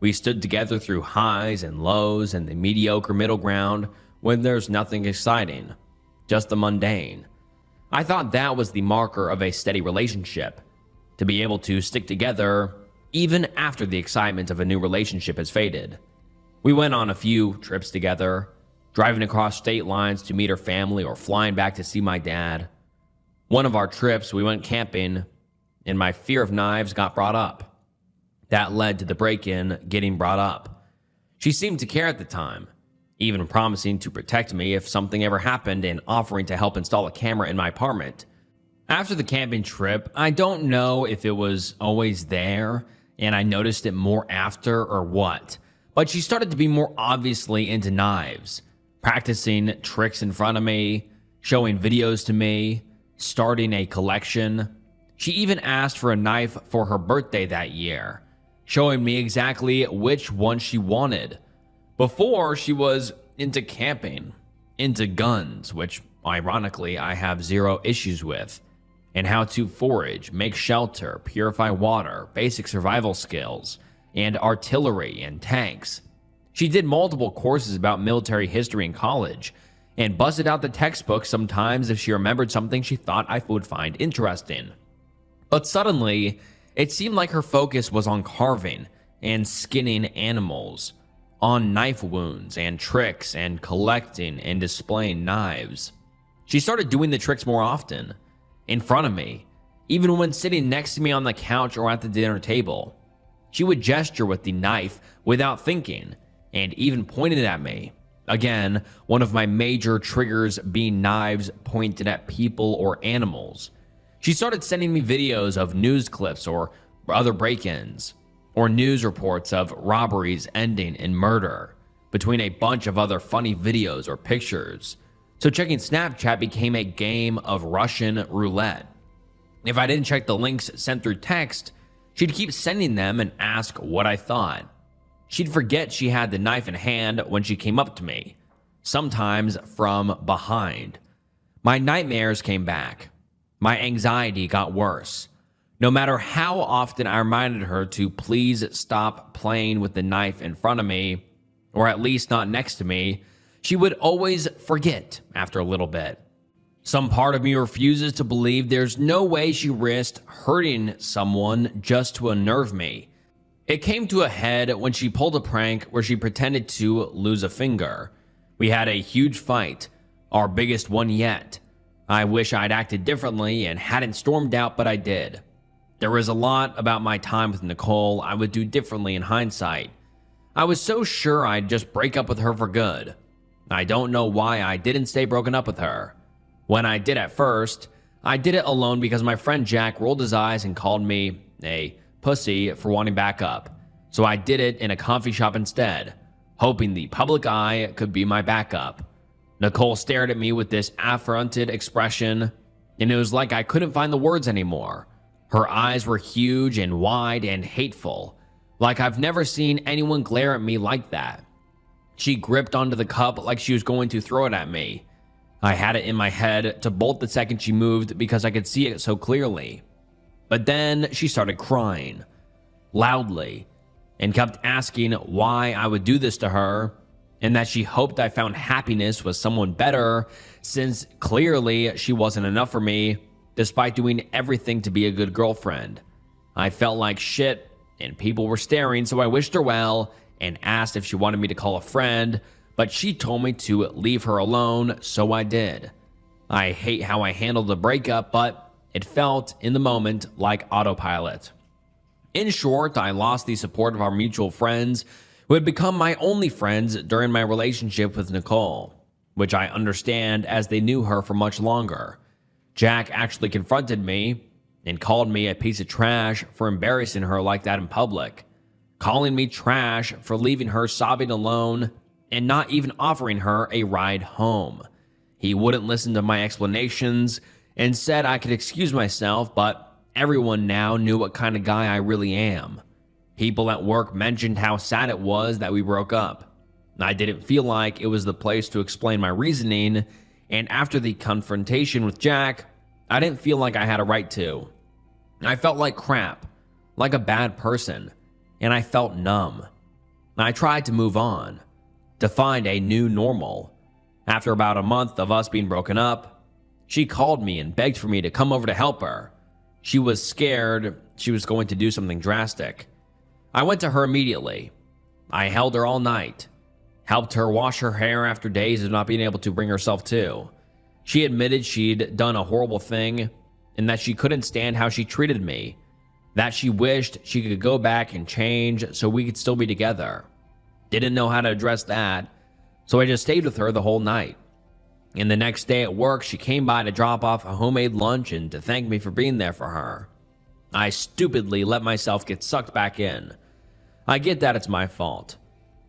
We stood together through highs and lows and the mediocre middle ground when there's nothing exciting, just the mundane. I thought that was the marker of a steady relationship, to be able to stick together even after the excitement of a new relationship has faded. We went on a few trips together, driving across state lines to meet her family or flying back to see my dad. One of our trips, we went camping, and my fear of knives got brought up. That led to the break-in getting brought up. She seemed to care at the time, even promising to protect me if something ever happened and offering to help install a camera in my apartment. After the camping trip, I don't know if it was always there and I noticed it more after or what, but she started to be more obviously into knives, practicing tricks in front of me, showing videos to me, starting a collection. She even asked for a knife for her birthday that year, showing me exactly which one she wanted. Before, she was into camping, into guns, which ironically I have zero issues with, and how to forage, make shelter, purify water, basic survival skills, and artillery and tanks. She did multiple courses about military history in college, and busted out the textbook sometimes if she remembered something she thought I would find interesting. But suddenly, it seemed like her focus was on carving and skinning animals, on knife wounds and tricks and collecting and displaying knives. She started doing the tricks more often, in front of me, even when sitting next to me on the couch or at the dinner table. She would gesture with the knife without thinking, and even pointed at me, Again, one of my major triggers being knives pointed at people or animals. She started sending me videos of news clips or other break-ins, or news reports of robberies ending in murder, between a bunch of other funny videos or pictures. So checking Snapchat became a game of Russian roulette. If I didn't check the links sent through text, she'd keep sending them and ask what I thought. She'd forget she had the knife in hand when she came up to me, sometimes from behind. My nightmares came back. My anxiety got worse. No matter how often I reminded her to please stop playing with the knife in front of me, or at least not next to me, she would always forget after a little bit. Some part of me refuses to believe there's no way she risked hurting someone just to unnerve me. It came to a head when she pulled a prank where she pretended to lose a finger. We had a huge fight, our biggest one yet. I wish I'd acted differently and hadn't stormed out, but I did. There was a lot about my time with Nicole I would do differently in hindsight. I was so sure I'd just break up with her for good. I don't know why I didn't stay broken up with her. When I did at first, I did it alone because my friend Jack rolled his eyes and called me a pussy for wanting back up. So I did it in a coffee shop instead, hoping the public eye could be my backup. Nicole stared at me with this affronted expression, and it was like I couldn't find the words anymore. Her eyes were huge and wide and hateful, like I've never seen anyone glare at me like that. She gripped onto the cup like she was going to throw it at me. I had it in my head to bolt the second she moved because I could see it so clearly. But then she started crying, loudly, and kept asking why I would do this to her, and that she hoped I found happiness with someone better, since clearly she wasn't enough for me, despite doing everything to be a good girlfriend. I felt like shit, and people were staring, so I wished her well and asked if she wanted me to call a friend, but she told me to leave her alone, so I did. I hate how I handled the breakup, but it felt, in the moment, like autopilot. In short, I lost the support of our mutual friends, who had become my only friends during my relationship with Nicole, which I understand as they knew her for much longer. Jack actually confronted me and called me a piece of trash for embarrassing her like that in public, calling me trash for leaving her sobbing alone and not even offering her a ride home. He wouldn't listen to my explanations and said I could excuse myself, but everyone now knew what kind of guy I really am. People at work mentioned how sad it was that we broke up. I didn't feel like it was the place to explain my reasoning, and after the confrontation with Jack, I didn't feel like I had a right to. I felt like crap, like a bad person, and I felt numb. I tried to move on, to find a new normal. After about a month of us being broken up, she called me and begged for me to come over to help her. She was scared she was going to do something drastic. I went to her immediately. I held her all night, helped her wash her hair after days of not being able to bring herself to. She admitted she'd done a horrible thing and that she couldn't stand how she treated me, that she wished she could go back and change so we could still be together. Didn't know how to address that, so I just stayed with her the whole night. And the next day at work, she came by to drop off a homemade lunch and to thank me for being there for her. I stupidly let myself get sucked back in. I get that it's my fault.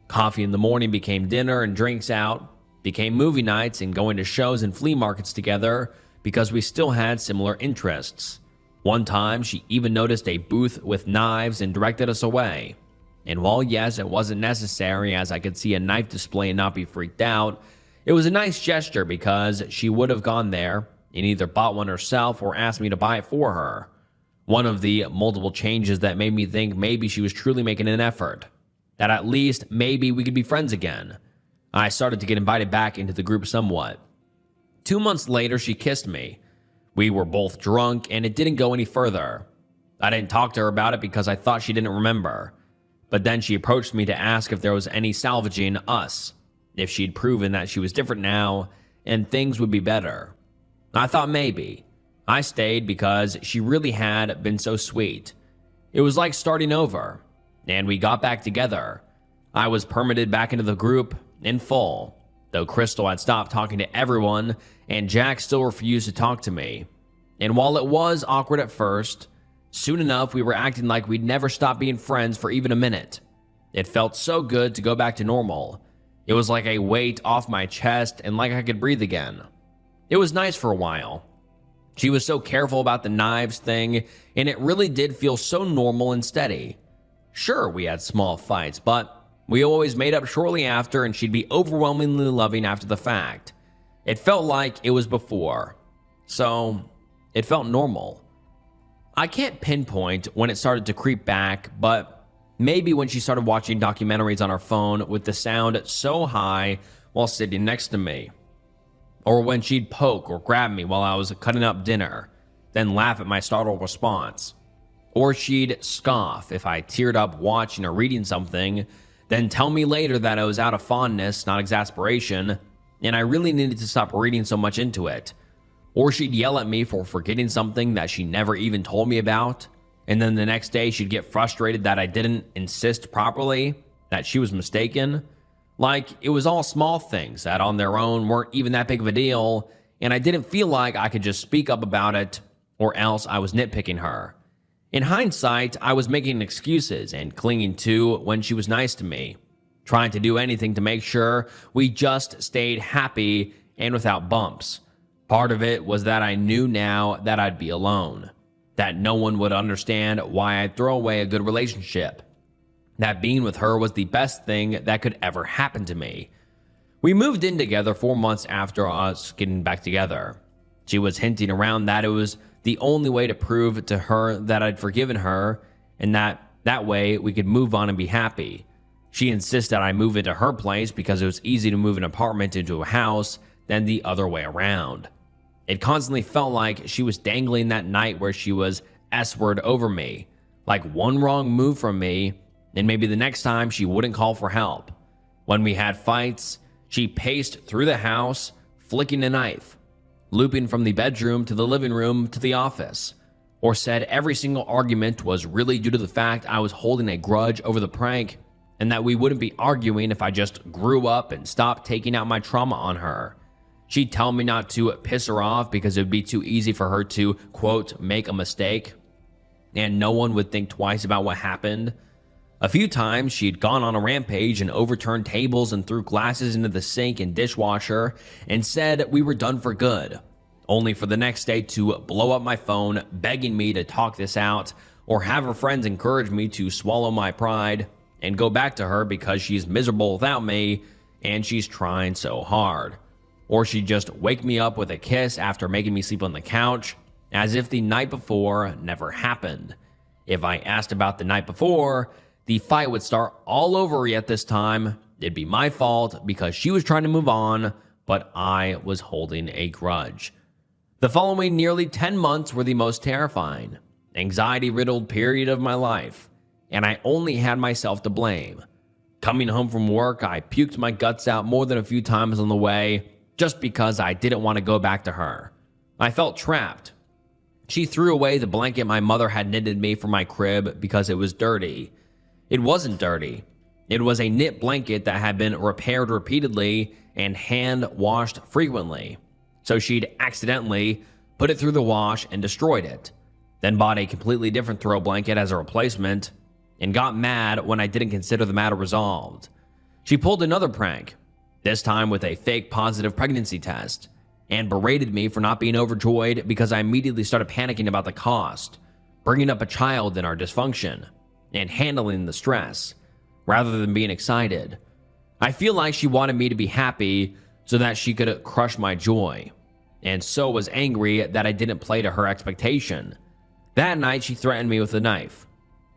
Coffee in the morning became dinner and drinks out, became movie nights and going to shows and flea markets together because we still had similar interests. One time, she even noticed a booth with knives and directed us away. And while yes, it wasn't necessary as I could see a knife display and not be freaked out, it was a nice gesture because she would have gone there and either bought one herself or asked me to buy it for her. One of the multiple changes that made me think maybe she was truly making an effort, that at least maybe we could be friends again. I started to get invited back into the group somewhat. 2 months later, she kissed me. We were both drunk and it didn't go any further. I didn't talk to her about it because I thought she didn't remember. But then she approached me to ask if there was any salvaging us, if she'd proven that she was different now and things would be better. I thought maybe. I stayed because she really had been so sweet. It was like starting over, and we got back together. I was permitted back into the group in full. though Crystal had stopped talking to everyone and Jack still refused to talk to me. And while it was awkward at first, soon enough we were acting like we'd never stop being friends for even a minute. It felt so good to go back to normal. It was like a weight off my chest and like I could breathe again. It was nice for a while. She was so careful about the knives thing, and it really did feel so normal and steady. Sure, we had small fights, but we always made up shortly after, and she'd be overwhelmingly loving after the fact. It felt like it was before, so it felt normal. I can't pinpoint when it started to creep back, but maybe when she started watching documentaries on her phone with the sound so high while sitting next to me. Or when she'd poke or grab me while I was cutting up dinner, then laugh at my startled response. Or she'd scoff if I teared up watching or reading something, then tell me later that it was out of fondness, not exasperation, and I really needed to stop reading so much into it. Or she'd yell at me for forgetting something that she never even told me about, and then the next day she'd get frustrated that I didn't insist properly, that she was mistaken. Like, it was all small things that on their own weren't even that big of a deal, and I didn't feel like I could just speak up about it, or else I was nitpicking her. In hindsight, I was making excuses and clinging to when she was nice to me, trying to do anything to make sure we just stayed happy and without bumps. Part of it was that I knew now that I'd be alone, that no one would understand why I'd throw away a good relationship. That being with her was the best thing that could ever happen to me. We moved in together 4 months after us getting back together. She was hinting around that it was the only way to prove to her that I'd forgiven her and that way we could move on and be happy. She insisted I move into her place because it was easy to move an apartment into a house than the other way around. It constantly felt like she was dangling that night where she was S-word over me, like one wrong move from me and maybe the next time she wouldn't call for help. When we had fights, she paced through the house, flicking a knife, looping from the bedroom to the living room to the office, or said every single argument was really due to the fact I was holding a grudge over the prank and that we wouldn't be arguing if I just grew up and stopped taking out my trauma on her. She'd tell me not to piss her off because it would be too easy for her to, quote, make a mistake, and no one would think twice about what happened. A few times, she'd gone on a rampage and overturned tables and threw glasses into the sink and dishwasher and said we were done for good, only for the next day to blow up my phone begging me to talk this out or have her friends encourage me to swallow my pride and go back to her because she's miserable without me and she's trying so hard. Or she'd just wake me up with a kiss after making me sleep on the couch as if the night before never happened. If I asked about the night before, the fight would start all over yet this time. It'd be my fault because she was trying to move on, but I was holding a grudge. The following nearly 10 months were the most terrifying, anxiety-riddled period of my life, and I only had myself to blame. Coming home from work, I puked my guts out more than a few times on the way just because I didn't want to go back to her. I felt trapped. She threw away the blanket my mother had knitted me for my crib because it was dirty. It wasn't dirty. It was a knit blanket that had been repaired repeatedly and hand-washed frequently. So she'd accidentally put it through the wash and destroyed it, then bought a completely different throw blanket as a replacement, and got mad when I didn't consider the matter resolved. She pulled another prank, this time with a fake positive pregnancy test, and berated me for not being overjoyed because I immediately started panicking about the cost, bringing up a child in our dysfunction, and handling the stress, rather than being excited. I feel like she wanted me to be happy so that she could crush my joy, and so was angry that I didn't play to her expectation. That night, she threatened me with a knife,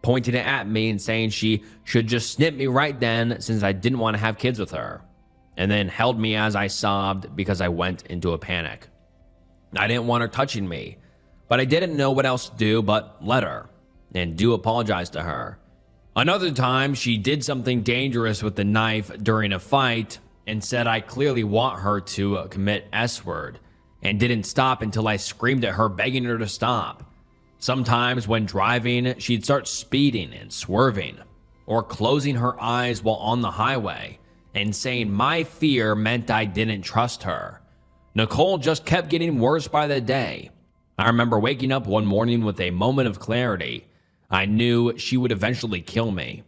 pointing it at me and saying she should just snip me right then since I didn't want to have kids with her, and then held me as I sobbed because I went into a panic. I didn't want her touching me, but I didn't know what else to do but let her, and do apologize to her. Another time, she did something dangerous with the knife during a fight and said I clearly want her to commit S-word, and didn't stop until I screamed at her begging her to stop. Sometimes when driving, she'd start speeding and swerving, or closing her eyes while on the highway, and saying my fear meant I didn't trust her. Nicole just kept getting worse by the day. I remember waking up one morning with a moment of clarity. I knew she would eventually kill me.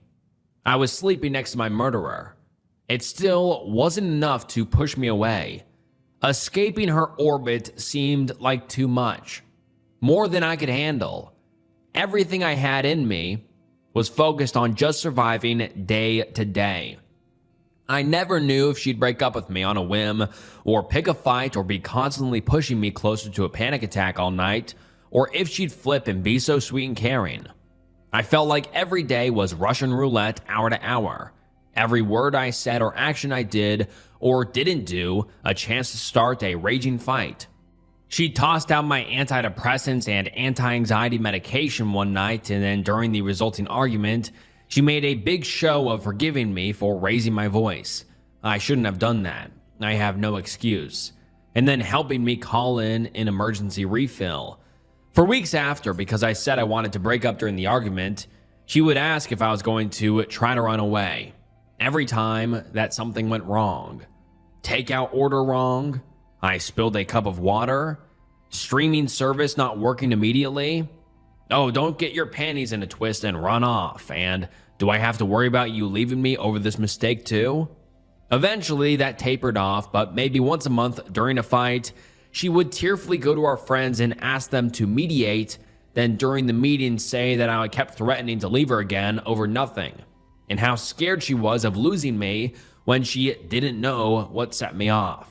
I was sleeping next to my murderer. It still wasn't enough to push me away. Escaping her orbit seemed like too much, more than I could handle. Everything I had in me was focused on just surviving day to day. I never knew if she'd break up with me on a whim, or pick a fight, or be constantly pushing me closer to a panic attack all night, or if she'd flip and be so sweet and caring. I felt like every day was Russian roulette hour to hour. Every word I said or action I did or didn't do, a chance to start a raging fight. She tossed out my antidepressants and anti-anxiety medication one night, and then during the resulting argument, she made a big show of forgiving me for raising my voice. I shouldn't have done that. I have no excuse. And then helping me call in an emergency refill. For weeks after, because I said I wanted to break up during the argument, she would ask if I was going to try to run away. Every time that something went wrong. Takeout order wrong. I spilled a cup of water. Streaming service not working immediately. Oh, don't get your panties in a twist and run off. And do I have to worry about you leaving me over this mistake too? Eventually, that tapered off, but maybe once a month during a fight, she would tearfully go to our friends and ask them to mediate, then during the meeting say that I kept threatening to leave her again over nothing, and how scared she was of losing me when she didn't know what set me off.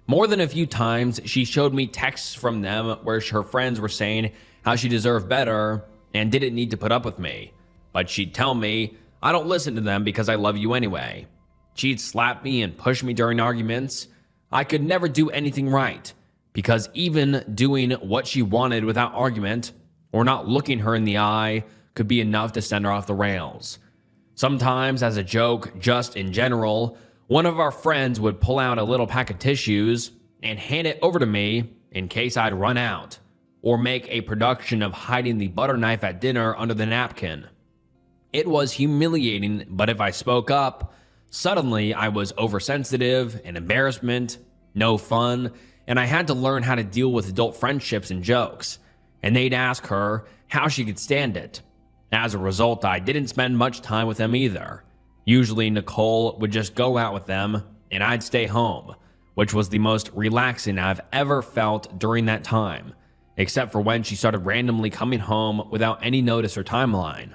More than a few times, she showed me texts from them where her friends were saying how she deserved better and didn't need to put up with me. But she'd tell me, I don't listen to them because I love you anyway. She'd slap me and push me during arguments. I could never do anything right, because even doing what she wanted without argument, or not looking her in the eye, could be enough to send her off the rails. Sometimes as a joke, just in general, one of our friends would pull out a little pack of tissues and hand it over to me in case I'd run out, or make a production of hiding the butter knife at dinner under the napkin. It was humiliating, but if I spoke up, suddenly I was oversensitive and embarrassment, no fun, and I had to learn how to deal with adult friendships and jokes, and they'd ask her how she could stand it. As a result, I didn't spend much time with them either. Usually Nicole would just go out with them, and I'd stay home, which was the most relaxing I've ever felt during that time, except for when she started randomly coming home without any notice or timeline,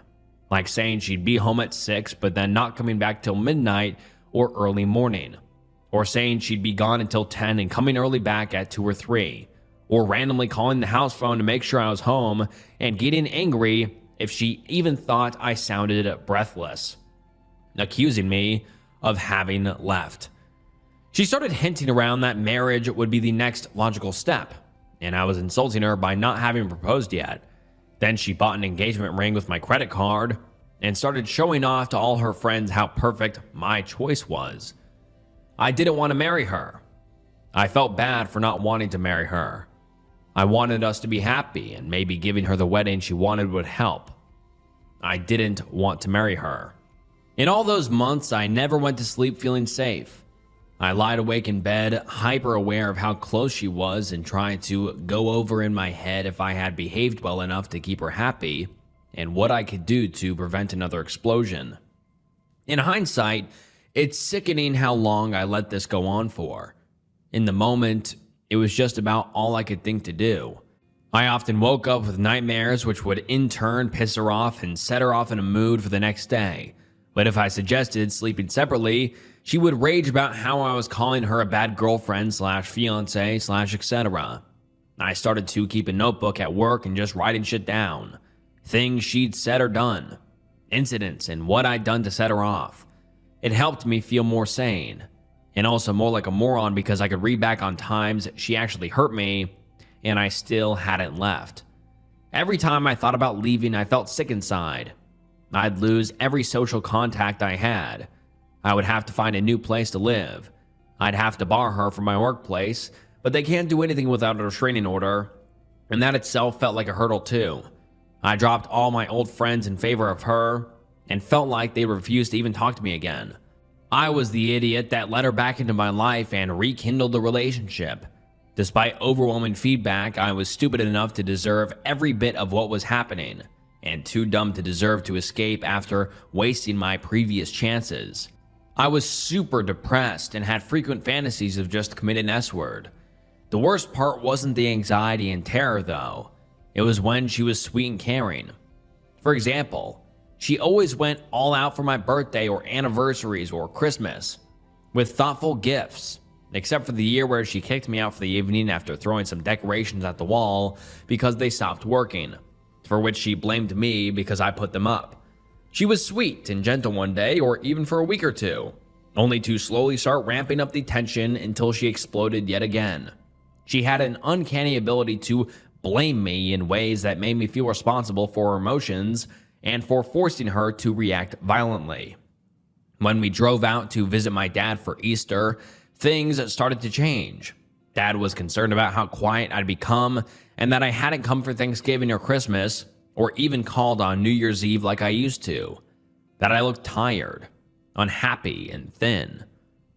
like saying she'd be home at 6 but then not coming back till midnight or early morning, or saying she'd be gone until 10 and coming early back at 2 or 3, or randomly calling the house phone to make sure I was home and getting angry if she even thought I sounded breathless, accusing me of having left. She started hinting around that marriage would be the next logical step, and I was insulting her by not having proposed yet. Then she bought an engagement ring with my credit card and started showing off to all her friends how perfect my choice was. I didn't want to marry her. I felt bad for not wanting to marry her. I wanted us to be happy, and maybe giving her the wedding she wanted would help. I didn't want to marry her. In all those months, I never went to sleep feeling safe. I lied awake in bed, hyper aware of how close she was and trying to go over in my head if I had behaved well enough to keep her happy and what I could do to prevent another explosion. In hindsight, it's sickening how long I let this go on for. In the moment, it was just about all I could think to do. I often woke up with nightmares which would in turn piss her off and set her off in a mood for the next day. But if I suggested sleeping separately, she would rage about how I was calling her a bad girlfriend / fiance / etc. I started to keep a notebook at work and just writing shit down. Things she'd said or done. Incidents and what I'd done to set her off. It helped me feel more sane. And also more like a moron because I could read back on times she actually hurt me and I still hadn't left. Every time I thought about leaving, I felt sick inside. I'd lose every social contact I had. I would have to find a new place to live. I'd have to bar her from my workplace, but they can't do anything without a restraining order, and that itself felt like a hurdle too. I dropped all my old friends in favor of her, and felt like they refused to even talk to me again. I was the idiot that let her back into my life and rekindled the relationship. Despite overwhelming feedback, I was stupid enough to deserve every bit of what was happening, and too dumb to deserve to escape after wasting my previous chances. I was super depressed and had frequent fantasies of just committing an S-word. The worst part wasn't the anxiety and terror though. It was when she was sweet and caring. For example, she always went all out for my birthday or anniversaries or Christmas with thoughtful gifts, except for the year where she kicked me out for the evening after throwing some decorations at the wall because they stopped working, for which she blamed me because I put them up. She was sweet and gentle one day or even for a week or two, only to slowly start ramping up the tension until she exploded yet again. She had an uncanny ability to blame me in ways that made me feel responsible for her emotions and for forcing her to react violently. When we drove out to visit my dad for Easter, things started to change. Dad was concerned about how quiet I'd become and that I hadn't come for Thanksgiving or Christmas or even called on New Year's Eve like I used to. That I looked tired, unhappy, and thin.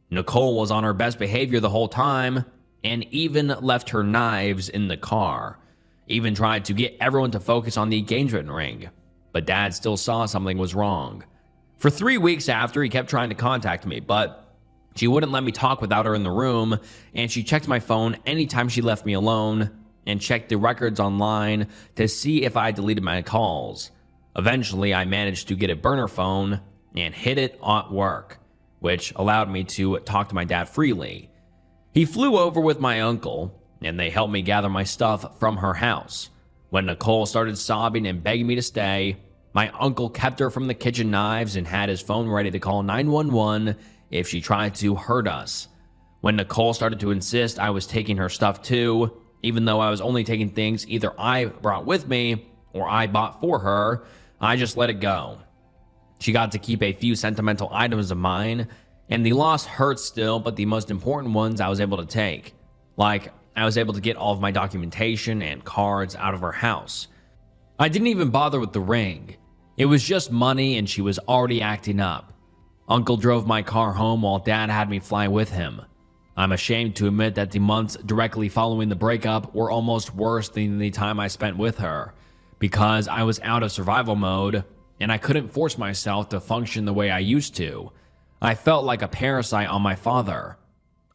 Nicole was on her best behavior the whole time and even left her knives in the car. Even tried to get everyone to focus on the engagement ring. But Dad still saw something was wrong. For 3 weeks after, he kept trying to contact me, but she wouldn't let me talk without her in the room, and she checked my phone anytime she left me alone, and checked the records online to see if I deleted my calls. Eventually, I managed to get a burner phone and hid it at work, which allowed me to talk to my dad freely. He flew over with my uncle, and they helped me gather my stuff from her house. When Nicole started sobbing and begging me to stay, my uncle kept her from the kitchen knives and had his phone ready to call 911 if she tried to hurt us. When Nicole started to insist I was taking her stuff too, even though I was only taking things either I brought with me or I bought for her, I just let it go. She got to keep a few sentimental items of mine, and the loss hurts still, but the most important ones I was able to take. Like, I was able to get all of my documentation and cards out of her house. I didn't even bother with the ring. It was just money and she was already acting up. Uncle drove my car home while Dad had me fly with him. I'm ashamed to admit that the months directly following the breakup were almost worse than the time I spent with her, because I was out of survival mode and I couldn't force myself to function the way I used to. I felt like a parasite on my father,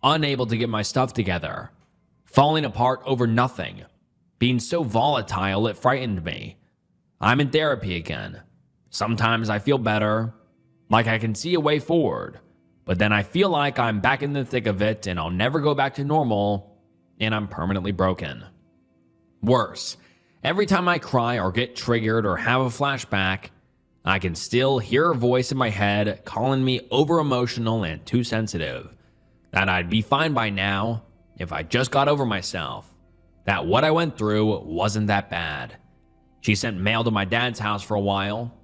unable to get my stuff together. Falling apart over nothing. Being so volatile, it frightened me. I'm in therapy again. Sometimes I feel better, like I can see a way forward, but then I feel like I'm back in the thick of it and I'll never go back to normal, and I'm permanently broken. Worse, every time I cry or get triggered or have a flashback, I can still hear a voice in my head calling me over-emotional and too sensitive. That I'd be fine by now, if I just got over myself, that what I went through wasn't that bad. She sent mail to my dad's house for a while,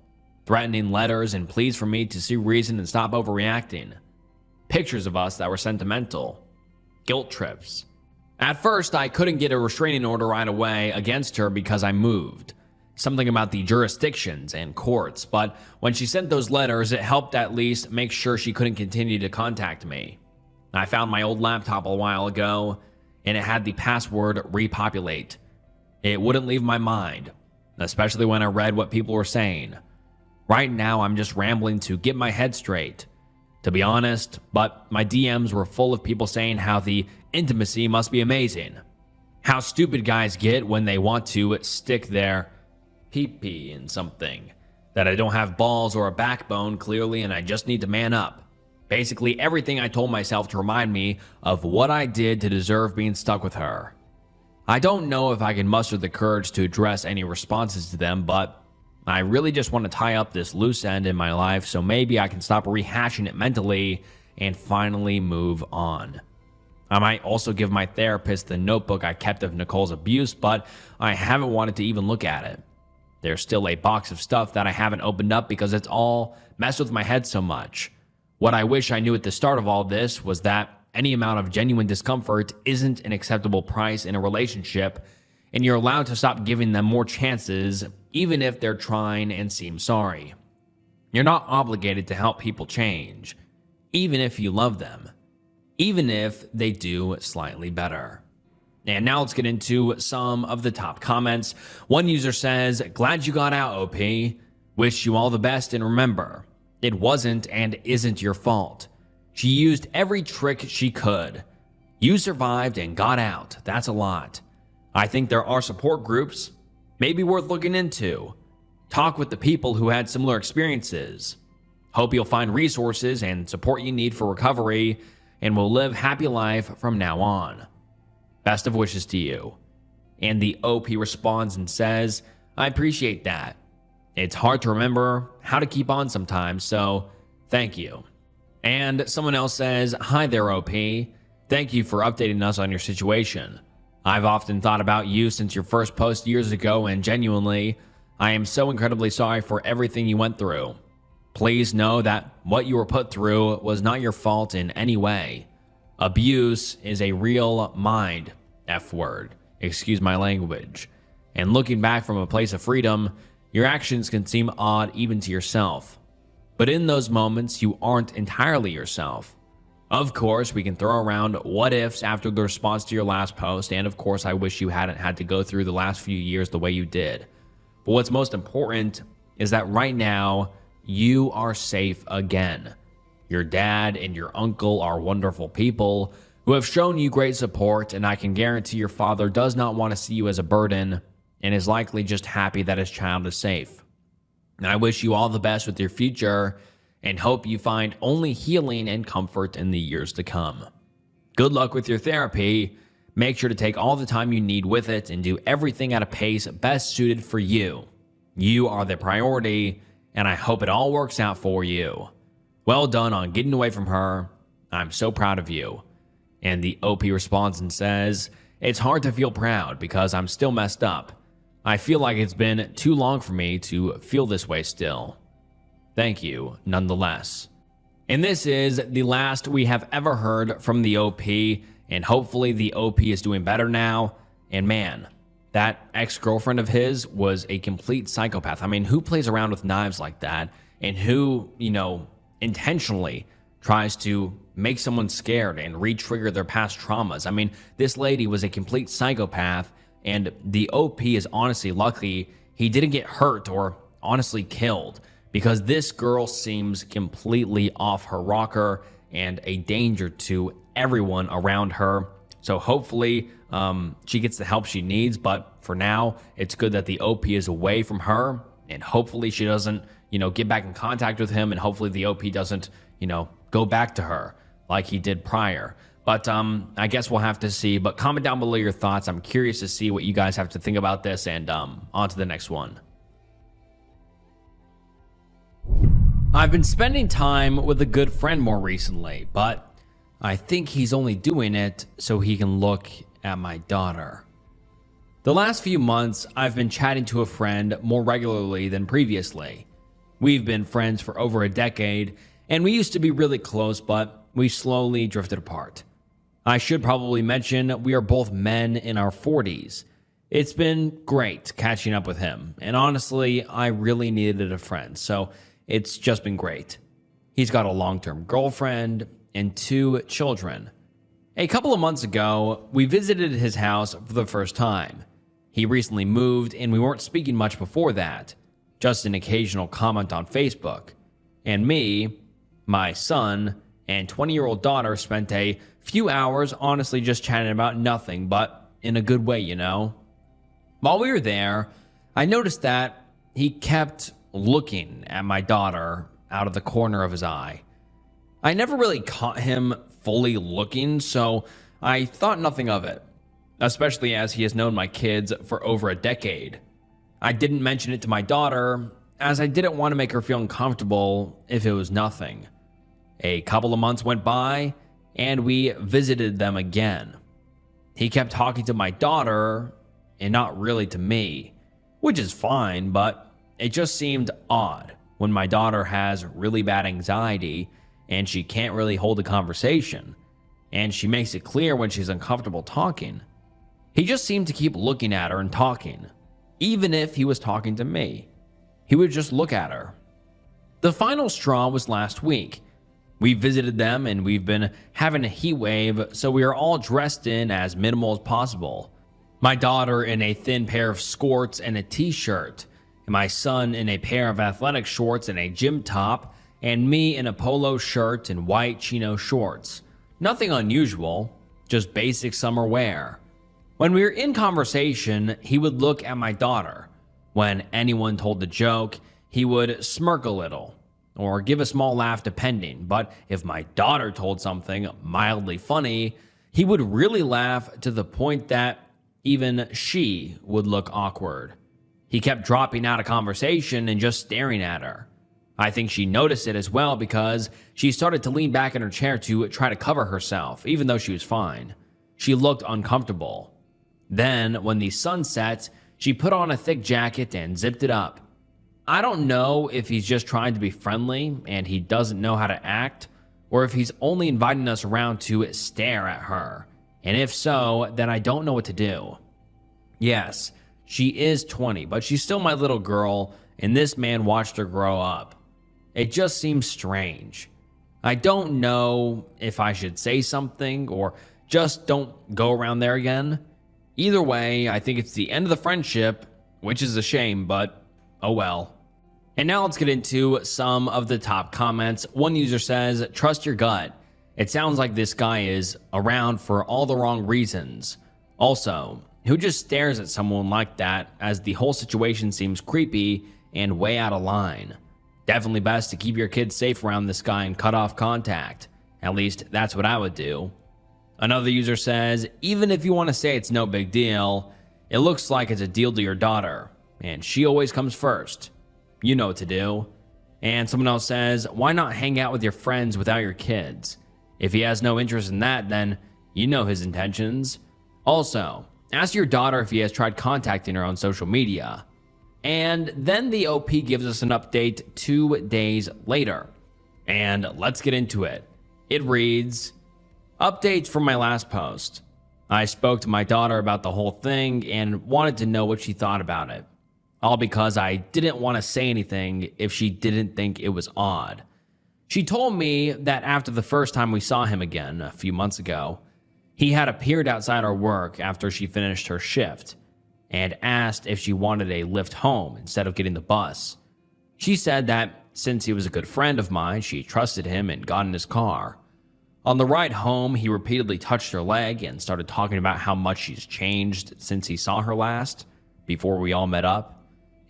threatening letters and pleas for me to see reason and stop overreacting. Pictures of us that were sentimental. Guilt trips. At first, I couldn't get a restraining order right away against her because I moved. Something about the jurisdictions and courts, but when she sent those letters, it helped at least make sure she couldn't continue to contact me. I found my old laptop a while ago, and it had the password repopulate. It wouldn't leave my mind, especially when I read what people were saying. Right now, I'm just rambling to get my head straight, to be honest, but my DMs were full of people saying how the intimacy must be amazing. How stupid guys get when they want to stick their pee-pee in something. That I don't have balls or a backbone, clearly, and I just need to man up. Basically everything I told myself to remind me of what I did to deserve being stuck with her. I don't know if I can muster the courage to address any responses to them, but I really just want to tie up this loose end in my life so maybe I can stop rehashing it mentally and finally move on. I might also give my therapist the notebook I kept of Nicole's abuse, but I haven't wanted to even look at it. There's still a box of stuff that I haven't opened up because it's all messed with my head so much. What I wish I knew at the start of all this was that any amount of genuine discomfort isn't an acceptable price in a relationship, and you're allowed to stop giving them more chances, even if they're trying and seem sorry. You're not obligated to help people change, even if you love them, even if they do slightly better. And now let's get into some of the top comments. One user says, "Glad you got out, OP. Wish you all the best, and remember, it wasn't and isn't your fault. She used every trick she could. You survived and got out. That's a lot. I think there are support groups, maybe worth looking into. Talk with the people who had similar experiences. Hope you'll find resources and support you need for recovery, and will live happy life from now on. Best of wishes to you." And the OP responds and says, "I appreciate that. It's hard to remember how to keep on sometimes, so thank you." And someone else says, "Hi there, OP. Thank you for updating us on your situation. I've often thought about you since your first post years ago, and genuinely, I am so incredibly sorry for everything you went through. Please know that what you were put through was not your fault in any way. Abuse is a real mind F word, excuse my language. And looking back from a place of freedom, your actions can seem odd even to yourself. But in those moments, you aren't entirely yourself. Of course, we can throw around what ifs after the response to your last post, and of course, I wish you hadn't had to go through the last few years the way you did. But what's most important is that right now, you are safe again. Your dad and your uncle are wonderful people who have shown you great support, and I can guarantee your father does not want to see you as a burden and is likely just happy that his child is safe. And I wish you all the best with your future and hope you find only healing and comfort in the years to come. Good luck with your therapy. Make sure to take all the time you need with it and do everything at a pace best suited for you. You are the priority, and I hope it all works out for you. Well done on getting away from her. I'm so proud of you." And the OP responds and says, "It's hard to feel proud because I'm still messed up. I feel like it's been too long for me to feel this way still. Thank you, nonetheless." And this is the last we have ever heard from the OP, and hopefully the OP is doing better now. And man, that ex-girlfriend of his was a complete psychopath. I mean, who plays around with knives like that? And who, intentionally tries to make someone scared and re-trigger their past traumas? I mean, this lady was a complete psychopath, and the OP is honestly lucky he didn't get hurt or honestly killed, because this girl seems completely off her rocker and a danger to everyone around her. So hopefully she gets the help she needs, but for now, it's good that the OP is away from her, and hopefully she doesn't, get back in contact with him, and hopefully the OP doesn't, go back to her like he did prior. But I guess we'll have to see. But comment down below your thoughts. I'm curious to see what you guys have to think about this, and on to the next one. I've been spending time with a good friend more recently, but I think he's only doing it so he can look at my daughter. The last few months, I've been chatting to a friend more regularly than previously. We've been friends for over a decade, and we used to be really close, but we slowly drifted apart. I should probably mention we are both men in our 40s. It's been great catching up with him, and honestly, I really needed a friend, so it's just been great. He's got a long-term girlfriend and 2 children. A couple of months ago, we visited his house for the first time. He recently moved, and we weren't speaking much before that, just an occasional comment on Facebook. And me, my son, and 20-year-old daughter spent a few hours honestly just chatting about nothing, but in a good way, While we were there, I noticed that he kept looking at my daughter out of the corner of his eye. I never really caught him fully looking, so I thought nothing of it, especially as he has known my kids for over a decade. I didn't mention it to my daughter, as I didn't want to make her feel uncomfortable if it was nothing. A couple of months went by, and we visited them again. He kept talking to my daughter, and not really to me, which is fine, but it just seemed odd when my daughter has really bad anxiety, and she can't really hold a conversation, and she makes it clear when she's uncomfortable talking. He just seemed to keep looking at her and talking, even if he was talking to me. He would just look at her. The final straw was last week. We visited them and we've been having a heat wave, so we are all dressed in as minimal as possible. My daughter in a thin pair of skirts and a t-shirt, and my son in a pair of athletic shorts and a gym top, and me in a polo shirt and white chino shorts. Nothing unusual, just basic summer wear. When we were in conversation, he would look at my daughter. When anyone told a joke, he would smirk a little, or give a small laugh depending, but if my daughter told something mildly funny, he would really laugh to the point that even she would look awkward. He kept dropping out of conversation and just staring at her. I think she noticed it as well because she started to lean back in her chair to try to cover herself, even though she was fine. She looked uncomfortable. Then, when the sun set, she put on a thick jacket and zipped it up. I don't know if he's just trying to be friendly and he doesn't know how to act, or if he's only inviting us around to stare at her. And if so, then I don't know what to do. Yes, she is 20, but she's still my little girl, and this man watched her grow up. It just seems strange. I don't know if I should say something or just don't go around there again. Either way, I think it's the end of the friendship, which is a shame, but oh well. And now let's get into some of the top comments. One user says, "Trust your gut. It sounds like this guy is around for all the wrong reasons. Also, who just stares at someone like that, as the whole situation seems creepy and way out of line? Definitely best to keep your kids safe around this guy and cut off contact. At least that's what I would do." Another user says, "Even if you want to say it's no big deal, it looks like it's a deal to your daughter, and she always comes first. You know what to do." And someone else says, "Why not hang out with your friends without your kids? If he has no interest in that, then you know his intentions. Also, ask your daughter if he has tried contacting her on social media." And then the OP gives us an update 2 days later. And let's get into it. It reads, "Updates from my last post. I spoke to my daughter about the whole thing and wanted to know what she thought about it. All because I didn't want to say anything if she didn't think it was odd. She told me that after the first time we saw him again a few months ago, he had appeared outside our work after she finished her shift and asked if she wanted a lift home instead of getting the bus. She said that since he was a good friend of mine, she trusted him and got in his car. On the ride home, he repeatedly touched her leg and started talking about how much she's changed since he saw her last, before we all met up,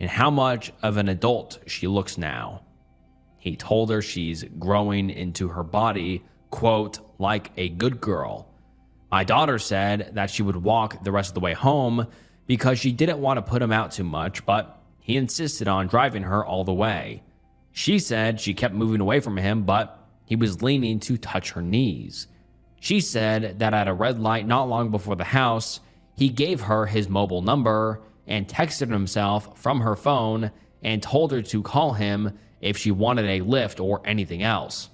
and how much of an adult she looks now. He told her she's growing into her body, quote, like a good girl. My daughter said that she would walk the rest of the way home because she didn't want to put him out too much, but he insisted on driving her all the way. She said she kept moving away from him, but he was leaning to touch her knees. She said that at a red light not long before the house, he gave her his mobile number and texted himself from her phone and told her to call him if she wanted a lift or anything else.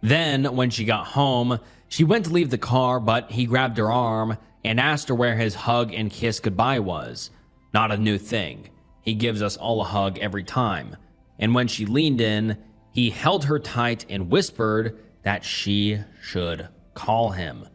Then, when she got home, she went to leave the car, but he grabbed her arm and asked her where his hug and kiss goodbye was. Not a new thing. He gives us all a hug every time. And when she leaned in, he held her tight and whispered that she should call him.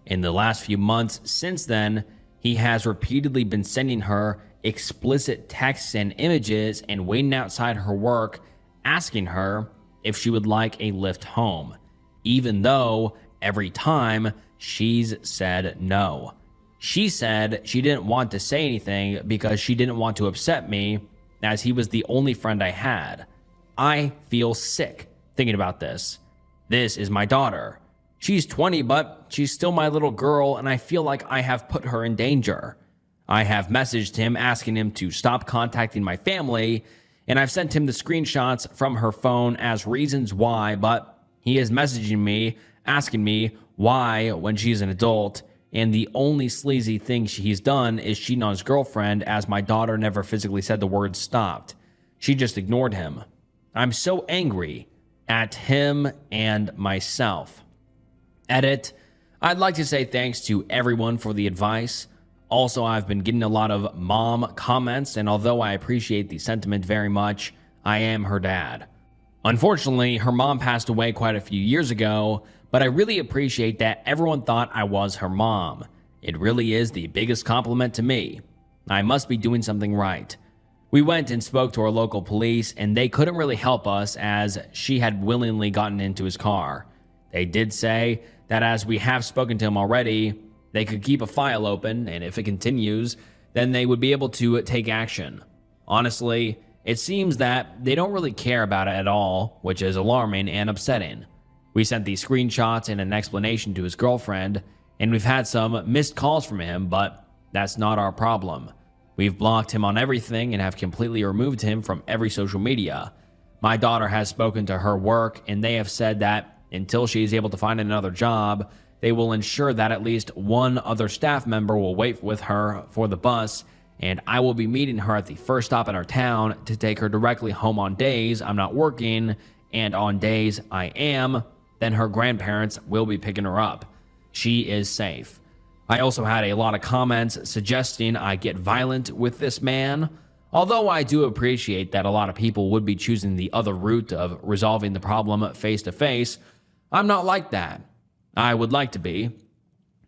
In the last few months since then, he has repeatedly been sending her explicit texts and images and waiting outside her work, asking her if she would like a lift home, even though every time she's said no. She said she didn't want to say anything because she didn't want to upset me, as he was the only friend I had. I feel sick thinking about this. This is my daughter. She's 20, but she's still my little girl, and I feel like I have put her in danger. I have messaged him asking him to stop contacting my family, and I've sent him the screenshots from her phone as reasons why, but he is messaging me, asking me why when she's an adult, and the only sleazy thing he's done is cheating on his girlfriend, as my daughter never physically said the word stopped. She just ignored him. I'm so angry at him and myself. Edit. I'd like to say thanks to everyone for the advice. Also, I've been getting a lot of mom comments, and although I appreciate the sentiment very much, I am her dad. Unfortunately, her mom passed away quite a few years ago, but I really appreciate that everyone thought I was her mom. It really is the biggest compliment to me. I must be doing something right. We went and spoke to our local police, and they couldn't really help us as she had willingly gotten into his car. They did say that as we have spoken to him already, they could keep a file open, and if it continues, then they would be able to take action. Honestly, it seems that they don't really care about it at all, which is alarming and upsetting. We sent these screenshots and an explanation to his girlfriend, and we've had some missed calls from him, but that's not our problem. We've blocked him on everything and have completely removed him from every social media. My daughter has spoken to her work, and they have said that until she is able to find another job, they will ensure that at least one other staff member will wait with her for the bus, and I will be meeting her at the first stop in our town to take her directly home on days I'm not working, and on days I am, then her grandparents will be picking her up. She is safe. I also had a lot of comments suggesting I get violent with this man. Although I do appreciate that a lot of people would be choosing the other route of resolving the problem face to face, I'm not like that. I would like to be.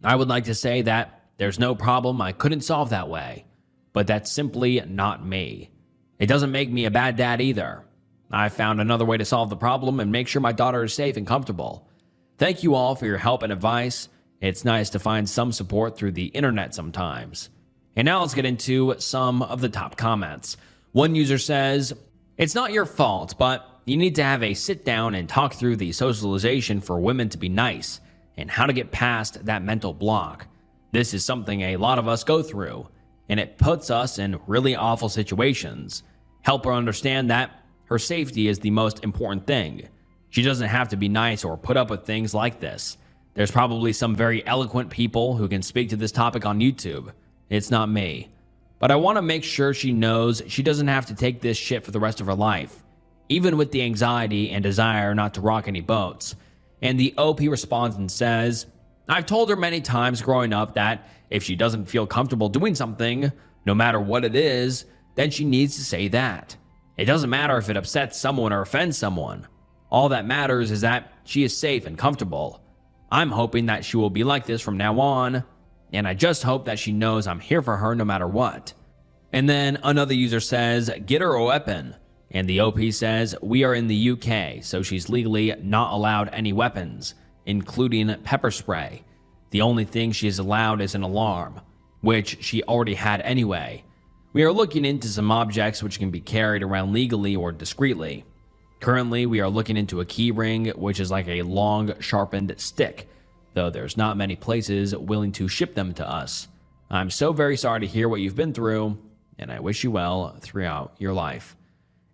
I would like to say that there's no problem I couldn't solve that way, but that's simply not me. It doesn't make me a bad dad either. I found another way to solve the problem and make sure my daughter is safe and comfortable. Thank you all for your help and advice. It's nice to find some support through the internet sometimes. And now let's get into some of the top comments. One user says, "It's not your fault, but you need to have a sit down and talk through the socialization for women to be nice and how to get past that mental block. This is something a lot of us go through, and it puts us in really awful situations. Help her understand that her safety is the most important thing. She doesn't have to be nice or put up with things like this. There's probably some very eloquent people who can speak to this topic on YouTube. It's not me. But I want to make sure she knows she doesn't have to take this shit for the rest of her life, even with the anxiety and desire not to rock any boats." And the OP responds and says, "I've told her many times growing up that if she doesn't feel comfortable doing something, no matter what it is, then she needs to say that. It doesn't matter if it upsets someone or offends someone. All that matters is that she is safe and comfortable. I'm hoping that she will be like this from now on, and I just hope that she knows I'm here for her no matter what." And then another user says, "Get her a weapon." And the OP says, "We are in the UK, so she's legally not allowed any weapons, including pepper spray. The only thing she is allowed is an alarm, which she already had anyway. We are looking into some objects which can be carried around legally or discreetly. Currently, we are looking into a key ring, which is like a long, sharpened stick, though there's not many places willing to ship them to us. I'm so very sorry to hear what you've been through, and I wish you well throughout your life."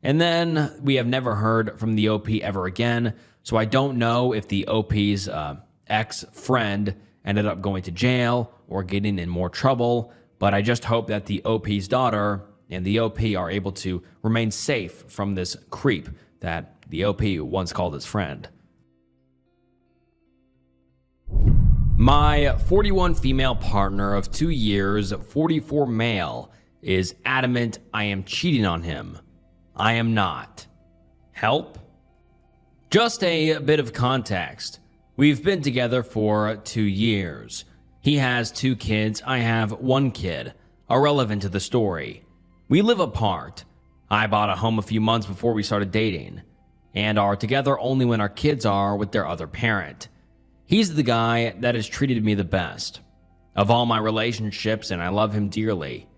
And then we have never heard from the OP ever again, so I don't know if the OP's ex-friend ended up going to jail or getting in more trouble, but I just hope that the OP's daughter and the OP are able to remain safe from this creep that the OP once called his friend. My 41 female partner of 2 years, 44 male, is adamant I am cheating on him. I am not. Help? Just a bit of context. We've been together for 2 years. He has 2 kids, I have 1 kid, irrelevant to the story. We live apart. I bought a home a few months before we started dating, and are together only when our kids are with their other parent. He's the guy that has treated me the best of all my relationships, and I love him dearly.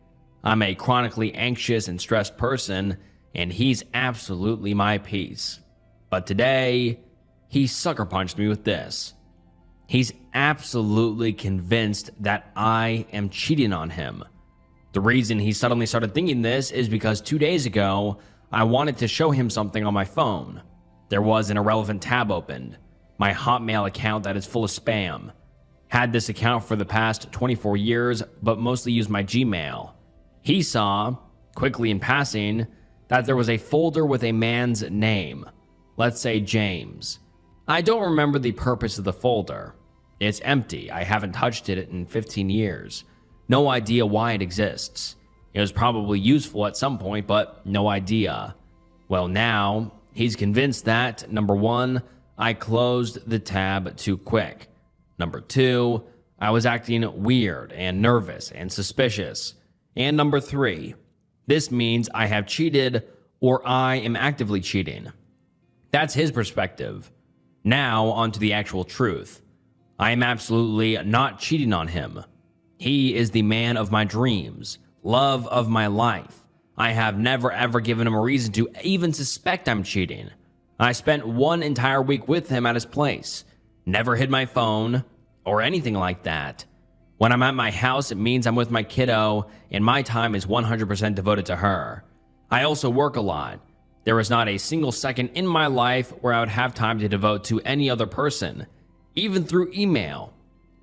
I'm a chronically anxious and stressed person, and he's absolutely my peace. But today, he sucker punched me with this. He's absolutely convinced that I am cheating on him. The reason he suddenly started thinking this is because 2 days ago, I wanted to show him something on my phone. There was an irrelevant tab opened. My Hotmail account that is full of spam. Had this account for the past 24 years, but mostly used my Gmail. He saw, quickly in passing, that there was a folder with a man's name. Let's say James. I don't remember the purpose of the folder. It's empty. I haven't touched it in 15 years. No idea why it exists. It was probably useful at some point, but no idea. Well, now, He's convinced that, number 1, I closed the tab too quick. Number 2, I was acting weird and nervous and suspicious. And number 3, this means I have cheated or I am actively cheating. That's his perspective. Now, on to the actual truth. I am absolutely not cheating on him. He is the man of my dreams, love of my life. I have never ever given him a reason to even suspect I'm cheating. I spent 1 entire week with him at his place. Never hid my phone or anything like that. When I'm at my house, it means I'm with my kiddo, and my time is 100% devoted to her. I also work a lot. There is not a single second in my life where I would have time to devote to any other person, even through email.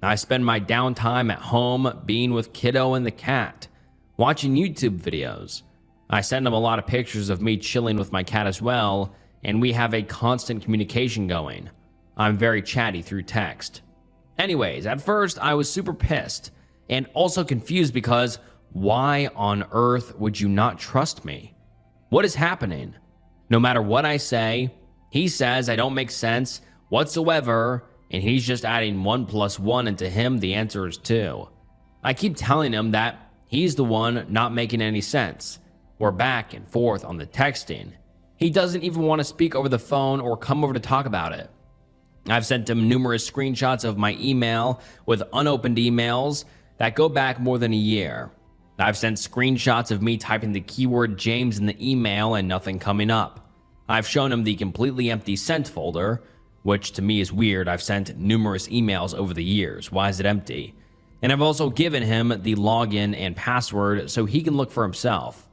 I spend my downtime at home being with kiddo and the cat, watching YouTube videos. I send him a lot of pictures of me chilling with my cat as well, and we have a constant communication going. I'm very chatty through text. Anyways, at first I was super pissed and also confused because why on earth would you not trust me? What is happening? No matter what I say, he says I don't make sense whatsoever, and he's just adding 1 + 1, and to him the answer is 2. I keep telling him that he's the one not making any sense. We're back and forth on the texting. He doesn't even want to speak over the phone or come over to talk about it. I've sent him numerous screenshots of my email with unopened emails that go back more than a year. I've sent screenshots of me typing the keyword James in the email and nothing coming up. I've shown him the completely empty sent folder, which to me is weird. I've sent numerous emails over the years. Why is it empty? And I've also given him the login and password so he can look for himself.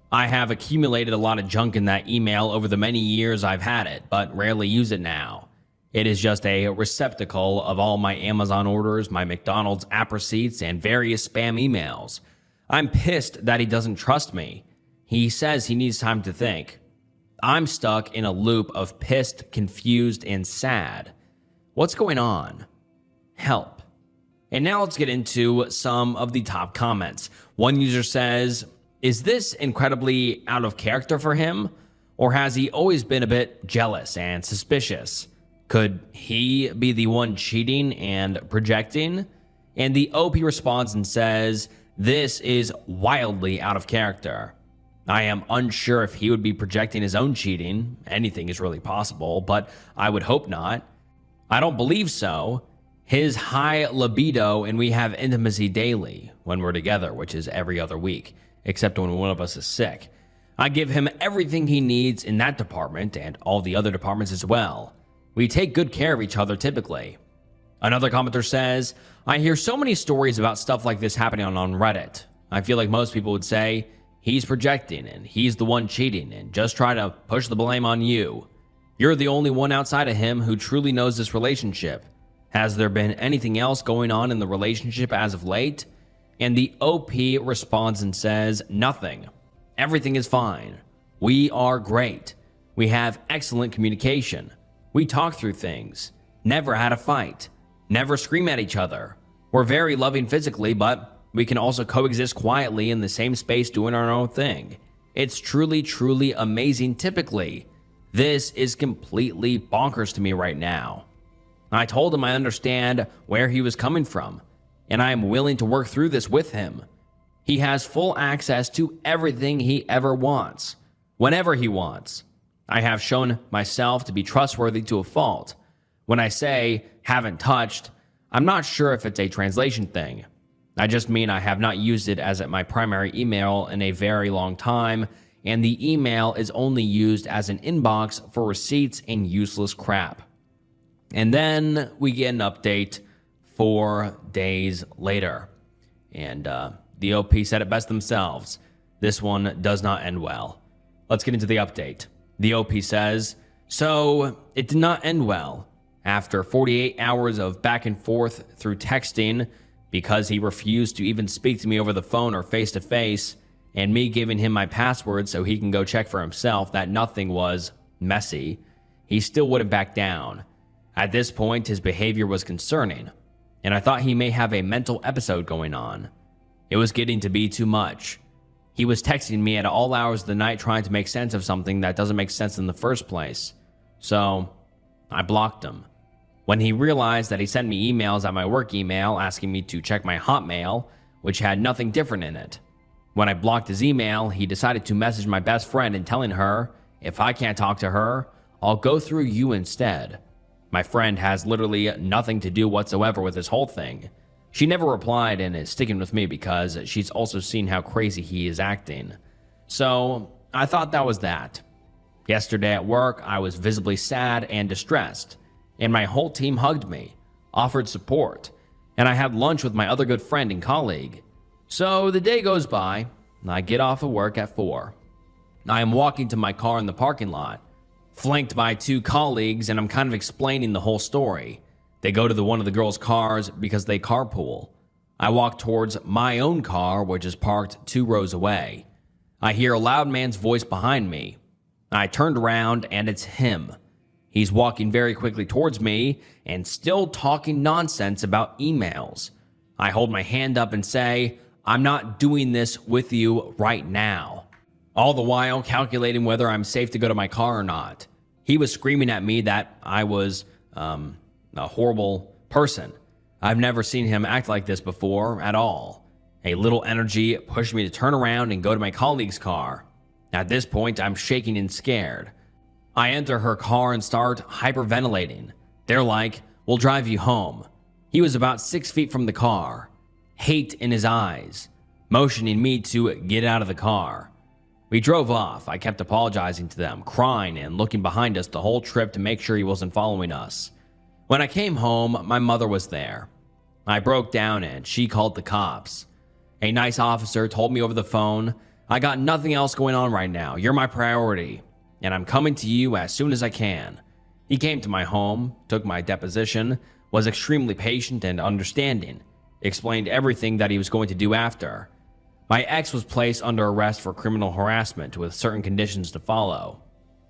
I have accumulated a lot of junk in that email over the many years I've had it, but rarely use it now. It is just a receptacle of all my Amazon orders, my McDonald's app receipts, and various spam emails. I'm pissed that he doesn't trust me. He says he needs time to think. I'm stuck in a loop of pissed, confused, and sad. What's going on? Help. And now let's get into some of the top comments. One user says, is this incredibly out of character for him? Or has he always been a bit jealous and suspicious? Could he be the one cheating and projecting? And the OP responds and says, this is wildly out of character. I am unsure if he would be projecting his own cheating. Anything is really possible, but I would hope not. I don't believe so. His high libido and we have intimacy daily when we're together, which is every other week, except when one of us is sick. I give him everything he needs in that department and all the other departments as well. We take good care of each other typically. Another commenter says, I hear so many stories about stuff like this happening on Reddit. I feel like most people would say, he's projecting and he's the one cheating and just try to push the blame on you. You're the only one outside of him who truly knows this relationship. Has there been anything else going on in the relationship as of late? And the OP responds and says, nothing. Everything is fine. We are great. We have excellent communication. We talk through things. Never had a fight. Never scream at each other. We're very loving physically, but we can also coexist quietly in the same space doing our own thing. It's truly, truly amazing typically. This is completely bonkers to me right now. I told him I understand where he was coming from, and I am willing to work through this with him. He has full access to everything he ever wants, whenever he wants. I have shown myself to be trustworthy to a fault. When I say haven't touched, I'm not sure if it's a translation thing. I just mean I have not used it as my primary email in a very long time, and the email is only used as an inbox for receipts and useless crap. And then we get an update 4 days later. And the OP said it best themselves. This one does not end well. Let's get into the update. The OP says, so it did not end well. After 48 hours of back and forth through texting, because he refused to even speak to me over the phone or face to face, and me giving him my password so he can go check for himself that nothing was messy, he still wouldn't back down. At this point, his behavior was concerning, and I thought he may have a mental episode going on. It was getting to be too much. He was texting me at all hours of the night trying to make sense of something that doesn't make sense in the first place. So I blocked him. When he realized that he sent me emails at my work email asking me to check my Hotmail, which had nothing different in it. When I blocked his email, he decided to message my best friend and telling her, if I can't talk to her, I'll go through you instead. My friend has literally nothing to do whatsoever with this whole thing. She never replied and is sticking with me because she's also seen how crazy he is acting. So I thought that was that. Yesterday at work, I was visibly sad and distressed, and my whole team hugged me, offered support, and I had lunch with my other good friend and colleague. So the day goes by, and I get off of work at 4. I am walking to my car in the parking lot, flanked by 2 colleagues, and I'm kind of explaining the whole story. They go to one of the girls' cars because they carpool. I walk towards my own car, which is parked 2 rows away. I hear a loud man's voice behind me. I turned around, and it's him. He's walking very quickly towards me and still talking nonsense about emails. I hold my hand up and say, I'm not doing this with you right now. All the while calculating whether I'm safe to go to my car or not. He was screaming at me that I was a horrible person. I've never seen him act like this before at all. A little energy pushed me to turn around and go to my colleague's car. At this point, I'm shaking and scared. I enter her car and start hyperventilating. They're like, we'll drive you home. He was about 6 feet from the car, hate in his eyes, motioning me to get out of the car. We drove off. I kept apologizing to them, crying and looking behind us the whole trip to make sure he wasn't following us. When I came home, my mother was there. I broke down and she called the cops. A nice officer told me over the phone, I got nothing else going on right now. You're my priority, and I'm coming to you as soon as I can. He came to my home, took my deposition, was extremely patient and understanding, explained everything that he was going to do after. My ex was placed under arrest for criminal harassment with certain conditions to follow.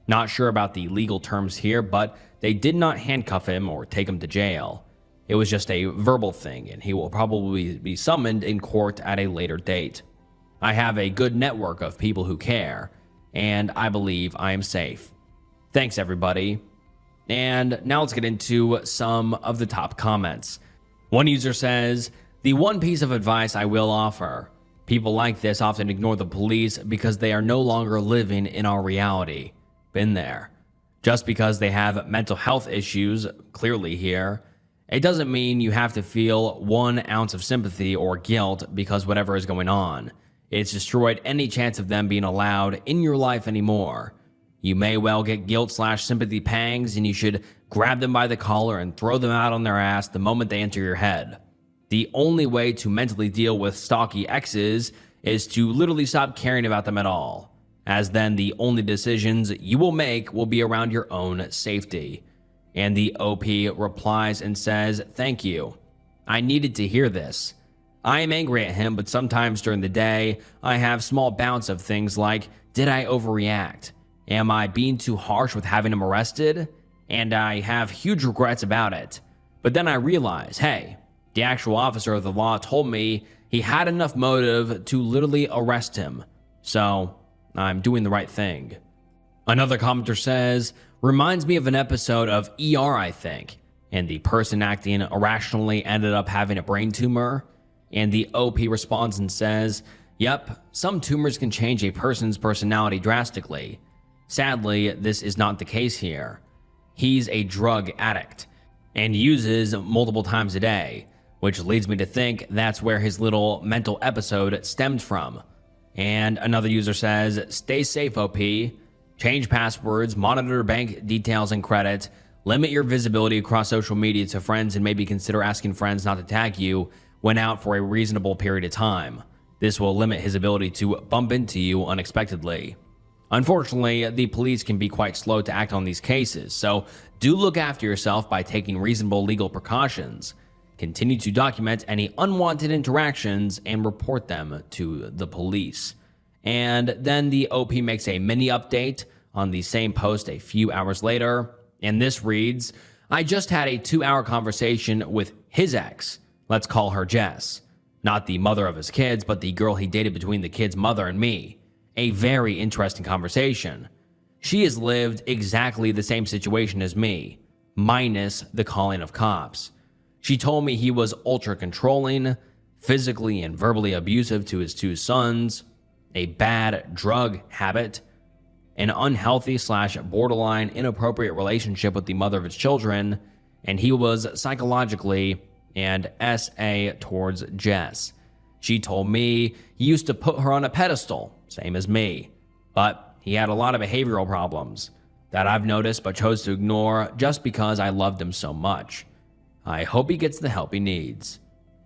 Not sure about the legal terms here, but they did not handcuff him or take him to jail. It was just a verbal thing, and he will probably be summoned in court at a later date. I have a good network of people who care, and I believe I am safe. Thanks, everybody. And now let's get into some of the top comments. One user says, the one piece of advice I will offer. People like this often ignore the police because they are no longer living in our reality. Been there. Just because they have mental health issues, clearly here, it doesn't mean you have to feel 1 ounce of sympathy or guilt because whatever is going on. It's destroyed any chance of them being allowed in your life anymore. You may well get guilt/sympathy pangs, and you should grab them by the collar and throw them out on their ass the moment they enter your head. The only way to mentally deal with stalky exes is to literally stop caring about them at all, as then the only decisions you will make will be around your own safety. And the OP replies and says, thank you. I needed to hear this. I am angry at him, but sometimes during the day, I have small bouts of things like, did I overreact? Am I being too harsh with having him arrested? And I have huge regrets about it. But then I realize, hey, the actual officer of the law told me he had enough motive to literally arrest him. So I'm doing the right thing. Another commenter says, reminds me of an episode of ER, I think. And the person acting irrationally ended up having a brain tumor. And the OP responds and says, yep, some tumors can change a person's personality drastically. Sadly, this is not the case here. He's a drug addict and uses multiple times a day, which leads me to think that's where his little mental episode stemmed from. And another user says, stay safe, OP. Change passwords, monitor bank details and credit, limit your visibility across social media to friends, and maybe consider asking friends not to tag you when out for a reasonable period of time. This will limit his ability to bump into you unexpectedly. Unfortunately, the police can be quite slow to act on these cases, so do look after yourself by taking reasonable legal precautions. Continue to document any unwanted interactions and report them to the police. And then the OP makes a mini update on the same post a few hours later, and this reads, I just had a 2-hour conversation with his ex. Let's call her Jess. Not the mother of his kids, but the girl he dated between the kid's mother and me. A very interesting conversation. She has lived exactly the same situation as me, minus the calling of cops. She told me he was ultra controlling, physically and verbally abusive to his 2 sons, a bad drug habit, an unhealthy / borderline inappropriate relationship with the mother of his children, and he was psychologically and SA towards Jess. She told me he used to put her on a pedestal, same as me, but he had a lot of behavioral problems that I've noticed but chose to ignore just because I loved him so much. I hope he gets the help he needs.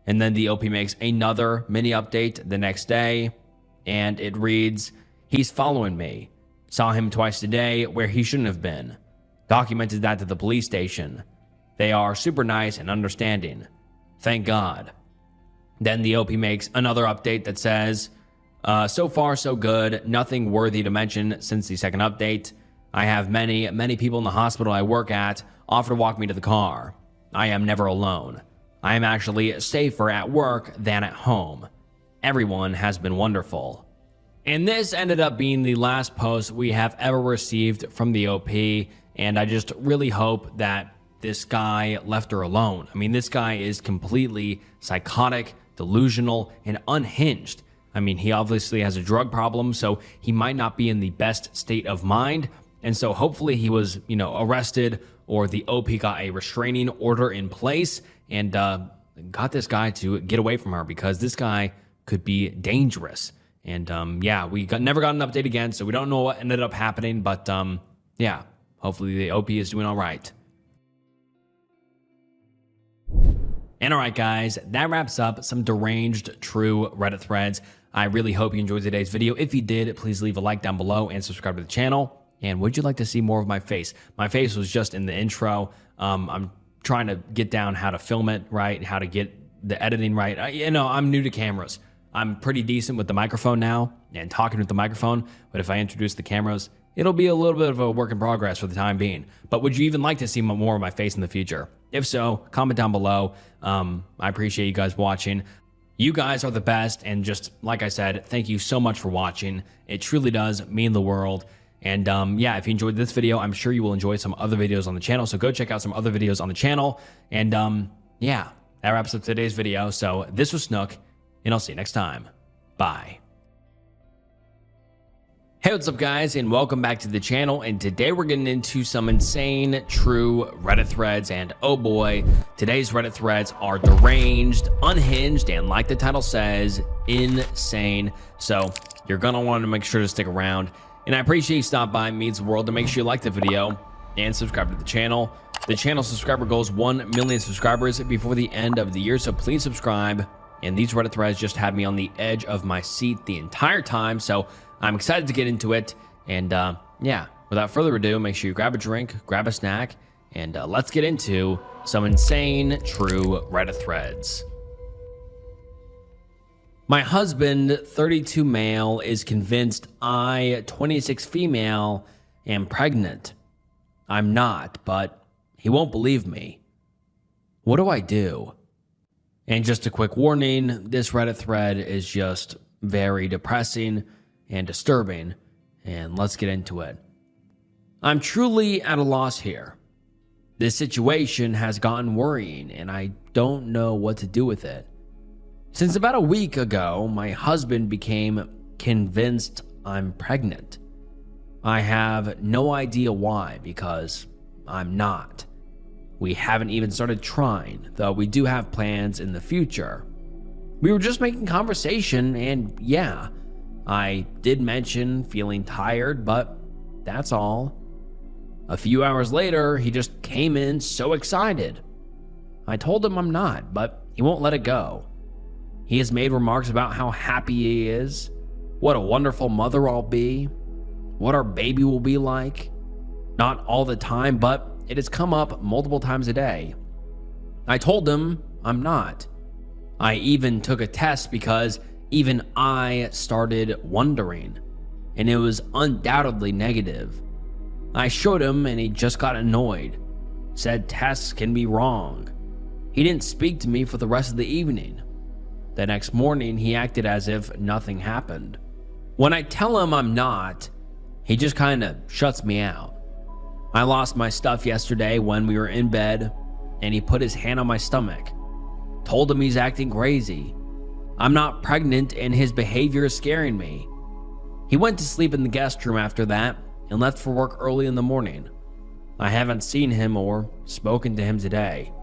And then the OP makes another mini update the next day, and it reads, he's following me. Saw him twice today where he shouldn't have been. Documented that to the police station. They are super nice and understanding. Thank God. Then the OP makes another update that says, so far so good, nothing worthy to mention since the second update. I have many people in the hospital I work at offer to walk me to the car. I am never alone. I am actually safer at work than at home. Everyone has been wonderful. And this ended up being the last post we have ever received from the OP, and I just really hope that this guy left her alone. I mean, this guy is completely psychotic, delusional, and unhinged. I mean, he obviously has a drug problem, so he might not be in the best state of mind. And so hopefully he was, arrested, or the OP got a restraining order in place and got this guy to get away from her, because this guy could be dangerous. And we never got an update again, so we don't know what ended up happening. But hopefully the OP is doing all right. And all right, guys, that wraps up some deranged true Reddit threads. I really hope you enjoyed today's video. If you did, please leave a like down below and subscribe to the channel. And would you like to see more of my face? My face was just in the intro. I'm trying to get down how to film it right, how to get the editing right. I'm new to cameras. I'm pretty decent with the microphone now and talking with the microphone, but if I introduce the cameras, it'll be a little bit of a work in progress for the time being. But would you even like to see more of my face in the future? If so, comment down below. I appreciate you guys watching. You guys are the best, and just like I said, thank you so much for watching. It truly does mean the world. And if you enjoyed this video, I'm sure you will enjoy some other videos on the channel. So go check out some other videos on the channel. And that wraps up today's video. So this was Snook, and I'll see you next time. Bye. Hey, what's up, guys, and welcome back to the channel. And today we're getting into some insane true Reddit threads. And oh boy, today's Reddit threads are deranged, unhinged, and like the title says, insane. So you're gonna want to make sure to stick around. And I appreciate you stopping by. It means the world. To make sure you like the video and subscribe to the channel. The channel subscriber goal is 1 million subscribers before the end of the year, so please subscribe. And these Reddit threads just had me on the edge of my seat the entire time, so I'm excited to get into it. And without further ado, make sure you grab a drink, grab a snack, and let's get into some insane true Reddit threads. My husband, 32 male, is convinced I, 26 female, am pregnant. I'm not, but he won't believe me. What do I do? And just a quick warning, this Reddit thread is just very depressing and disturbing, and let's get into it. I'm truly at a loss here. This situation has gotten worrying, and I don't know what to do with it. Since about a week ago, my husband became convinced I'm pregnant. I have no idea why, because I'm not. We haven't even started trying, though we do have plans in the future. We were just making conversation, and I did mention feeling tired, but that's all. A few hours later, he just came in so excited. I told him I'm not, but he won't let it go. He has made remarks about how happy he is, what a wonderful mother I'll be, what our baby will be like. Not all the time, but it has come up multiple times a day. I told him I'm not. I even took a test because even I started wondering, and it was undoubtedly negative. I showed him and he just got annoyed, said tests can be wrong. He didn't speak to me for the rest of the evening. The next morning, he acted as if nothing happened. When I tell him I'm not, he just kind of shuts me out. I lost my stuff yesterday when we were in bed, and he put his hand on my stomach. Told him he's acting crazy. I'm not pregnant and his behavior is scaring me. He went to sleep in the guest room after that and left for work early in the morning. I haven't seen him or spoken to him today.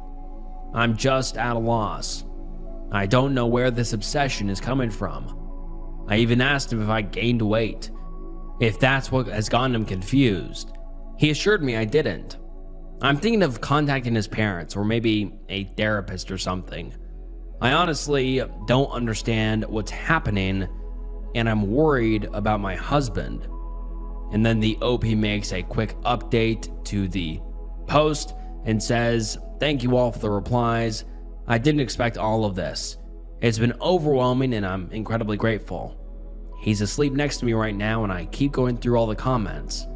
I'm just at a loss. I don't know where this obsession is coming from. I even asked him if I gained weight, if that's what has gotten him confused. He assured me I didn't. I'm thinking of contacting his parents or maybe a therapist or something. I honestly don't understand what's happening, and I'm worried about my husband. And then the OP makes a quick update to the post and says, "Thank you all for the replies. I didn't expect all of this. It's been overwhelming and I'm incredibly grateful. He's asleep next to me right now and I keep going through all the comments.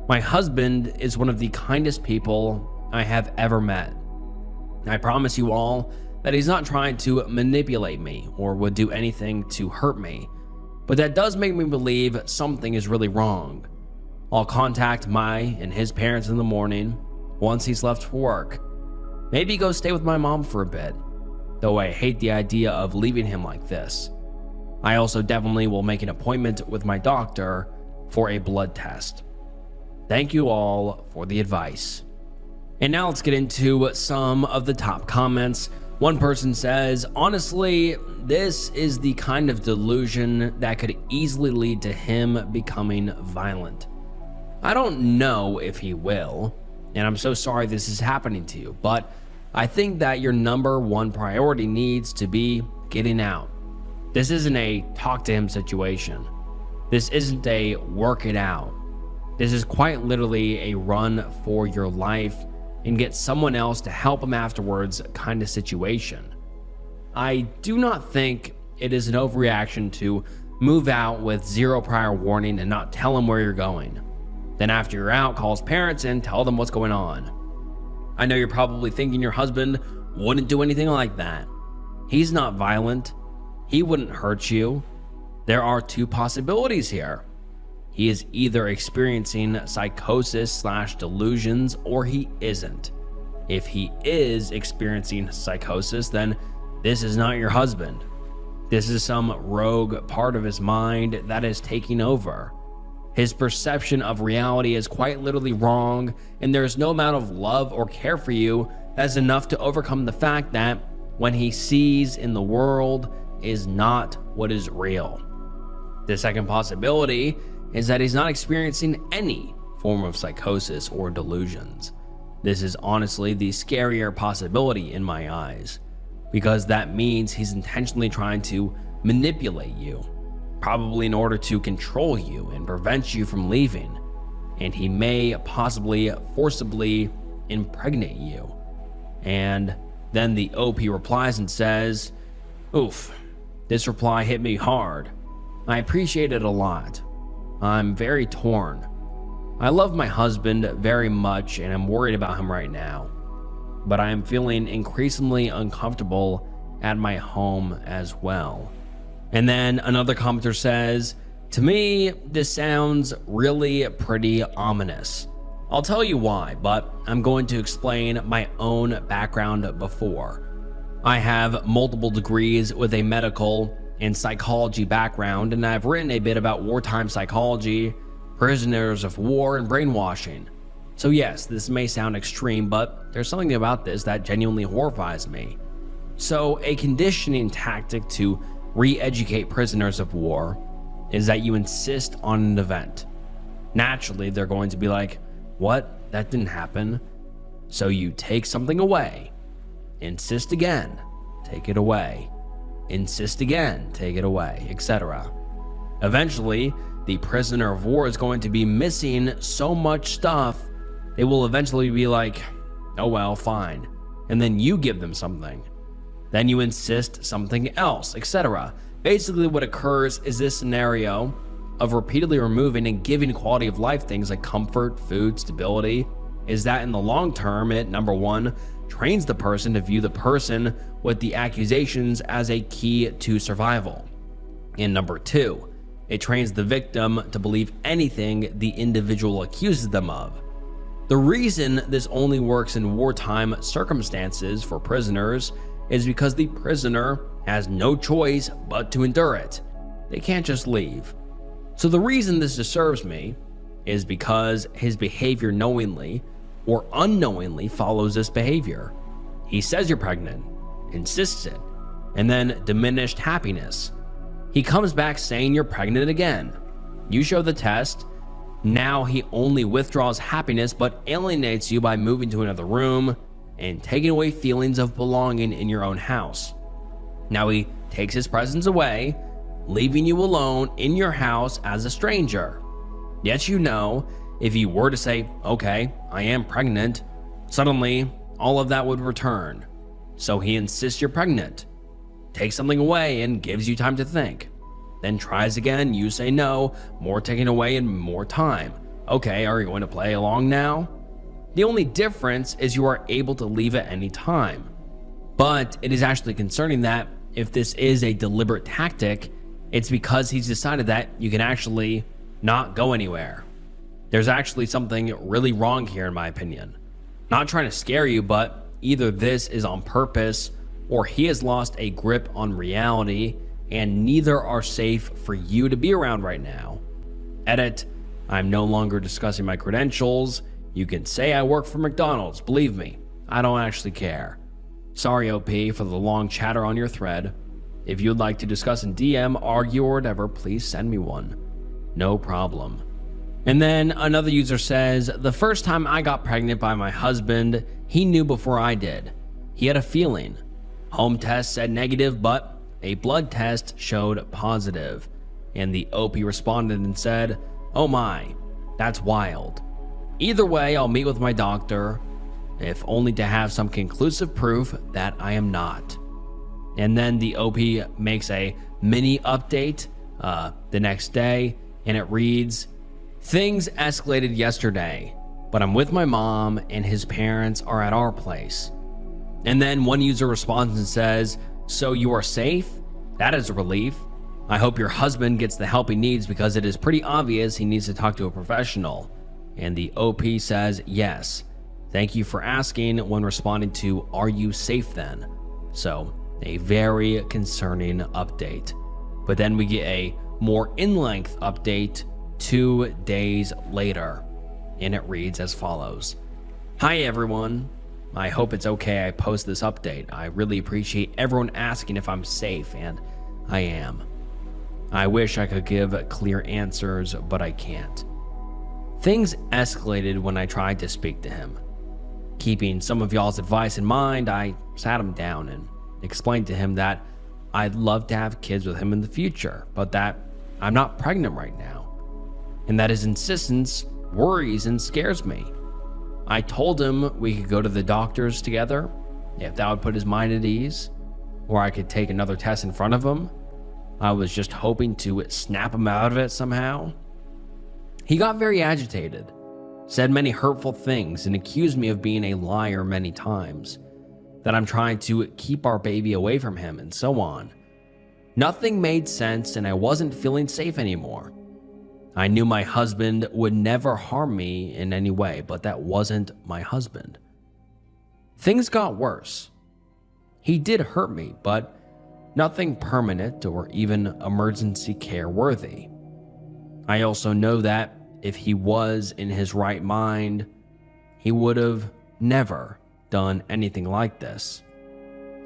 My husband is one of the kindest people I have ever met. I promise you all that he's not trying to manipulate me or would do anything to hurt me, but that does make me believe something is really wrong. I'll contact my and his parents in the morning once he's left for work. Maybe go stay with my mom for a bit, though I hate the idea of leaving him like this. I also definitely will make an appointment with my doctor for a blood test. Thank you all for the advice." And now let's get into some of the top comments. One person says, "Honestly, this is the kind of delusion that could easily lead to him becoming violent. I don't know if he will, and I'm so sorry this is happening to you, but I think that your number one priority needs to be getting out. This isn't a talk to him situation. This isn't a work it out. This is quite literally a run for your life and get someone else to help him afterwards kind of situation. I do not think it is an overreaction to move out with zero prior warning and not tell him where you're going. Then after you're out, call his parents and tell them what's going on. I know you're probably thinking your husband wouldn't do anything like that. He's not violent. He wouldn't hurt you. There are two possibilities here. He is either experiencing psychosis/delusions or he isn't. If he is experiencing psychosis, then this is not your husband. This is some rogue part of his mind that is taking over. His perception of reality is quite literally wrong, and there is no amount of love or care for you that's enough to overcome the fact that what he sees in the world is not what is real. The second possibility is that he's not experiencing any form of psychosis or delusions. This is honestly the scarier possibility in my eyes, because that means he's intentionally trying to manipulate you, probably in order to control you and prevent you from leaving, and he may possibly forcibly impregnate you. And then the OP replies and says, "Oof, this reply hit me hard. I appreciate it a lot. I'm very torn. I love my husband very much and I'm worried about him right now, but I am feeling increasingly uncomfortable at my home as well." And then another commenter says, "To me, this sounds really pretty ominous. I'll tell you why, but I'm going to explain my own background before. I have multiple degrees with a medical and psychology background, and I've written a bit about wartime psychology, prisoners of war, and brainwashing. So yes, this may sound extreme, but there's something about this that genuinely horrifies me. So a conditioning tactic to re-educate prisoners of war is that you insist on an event. Naturally, they're going to be like, what? That didn't happen. So you take something away, insist again, take it away, insist again, take it away, etc. Eventually, the prisoner of war is going to be missing so much stuff, they will eventually be like, oh well, fine. And then you give them something. Then you insist something else, etc. Basically what occurs is this scenario of repeatedly removing and giving quality of life things like comfort, food, stability, is that in the long term, it, number one, trains the person to view the person with the accusations as a key to survival. And number two, it trains the victim to believe anything the individual accuses them of. The reason this only works in wartime circumstances for prisoners is because the prisoner has no choice but to endure it. They can't just leave. So the reason this disturbs me is because his behavior knowingly or unknowingly follows this behavior. He says you're pregnant, insists it, and then diminished happiness. He comes back saying you're pregnant again. You show the test. Now he only withdraws happiness but alienates you by moving to another room and taking away feelings of belonging in your own house. Now he takes his presence away, leaving you alone in your house as a stranger. Yet you know, if you were to say, okay, I am pregnant, suddenly all of that would return. So he insists you're pregnant, takes something away and gives you time to think. Then tries again, you say no, more taking away and more time. Okay, are you going to play along now? The only difference is you are able to leave at any time. But it is actually concerning that if this is a deliberate tactic, it's because he's decided that you can actually not go anywhere. There's actually something really wrong here in my opinion. Not trying to scare you, but either this is on purpose or he has lost a grip on reality and neither are safe for you to be around right now. Edit, I'm no longer discussing my credentials. You can say I work for McDonald's, believe me, I don't actually care. Sorry OP for the long chatter on your thread. If you'd like to discuss in DM, argue or whatever, please send me one. No problem. And then another user says, the first time I got pregnant by my husband, he knew before I did. He had a feeling. Home test said negative, but a blood test showed positive. And the OP responded and said, oh my, that's wild. Either way, I'll meet with my doctor, if only to have some conclusive proof that I am not. And then the OP makes a mini update the next day, and it reads, things escalated yesterday, but I'm with my mom and his parents are at our place. And then one user responds and says, so you are safe? That is a relief. I hope your husband gets the help he needs because it is pretty obvious he needs to talk to a professional. And the OP says, yes. Thank you for asking when responding to, are you safe then? So, a very concerning update. But then we get a more in-length update 2 days later. And it reads as follows. Hi everyone. I hope it's okay I post this update. I really appreciate everyone asking if I'm safe, and I am. I wish I could give clear answers, but I can't. Things escalated when I tried to speak to him. Keeping some of y'all's advice in mind, I sat him down and explained to him that I'd love to have kids with him in the future, but that I'm not pregnant right now, and that his insistence worries and scares me. I told him we could go to the doctors together, if that would put his mind at ease, or I could take another test in front of him. I was just hoping to snap him out of it somehow. He got very agitated, said many hurtful things, and accused me of being a liar many times, that I'm trying to keep our baby away from him, and so on. Nothing made sense, and I wasn't feeling safe anymore. I knew my husband would never harm me in any way, but that wasn't my husband. Things got worse. He did hurt me, but nothing permanent or even emergency care worthy. I also know that if he was in his right mind, he would have never done anything like this.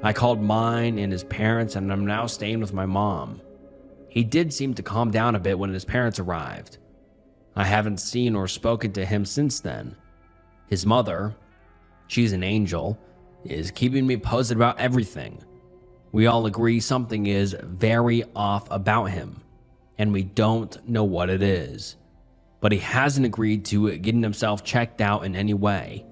I called mine and his parents, and I'm now staying with my mom. He did seem to calm down a bit when his parents arrived. I haven't seen or spoken to him since then. His mother, she's an angel, is keeping me posted about everything. We all agree something is very off about him, and we don't know what it is. But he hasn't agreed to getting himself checked out in any way.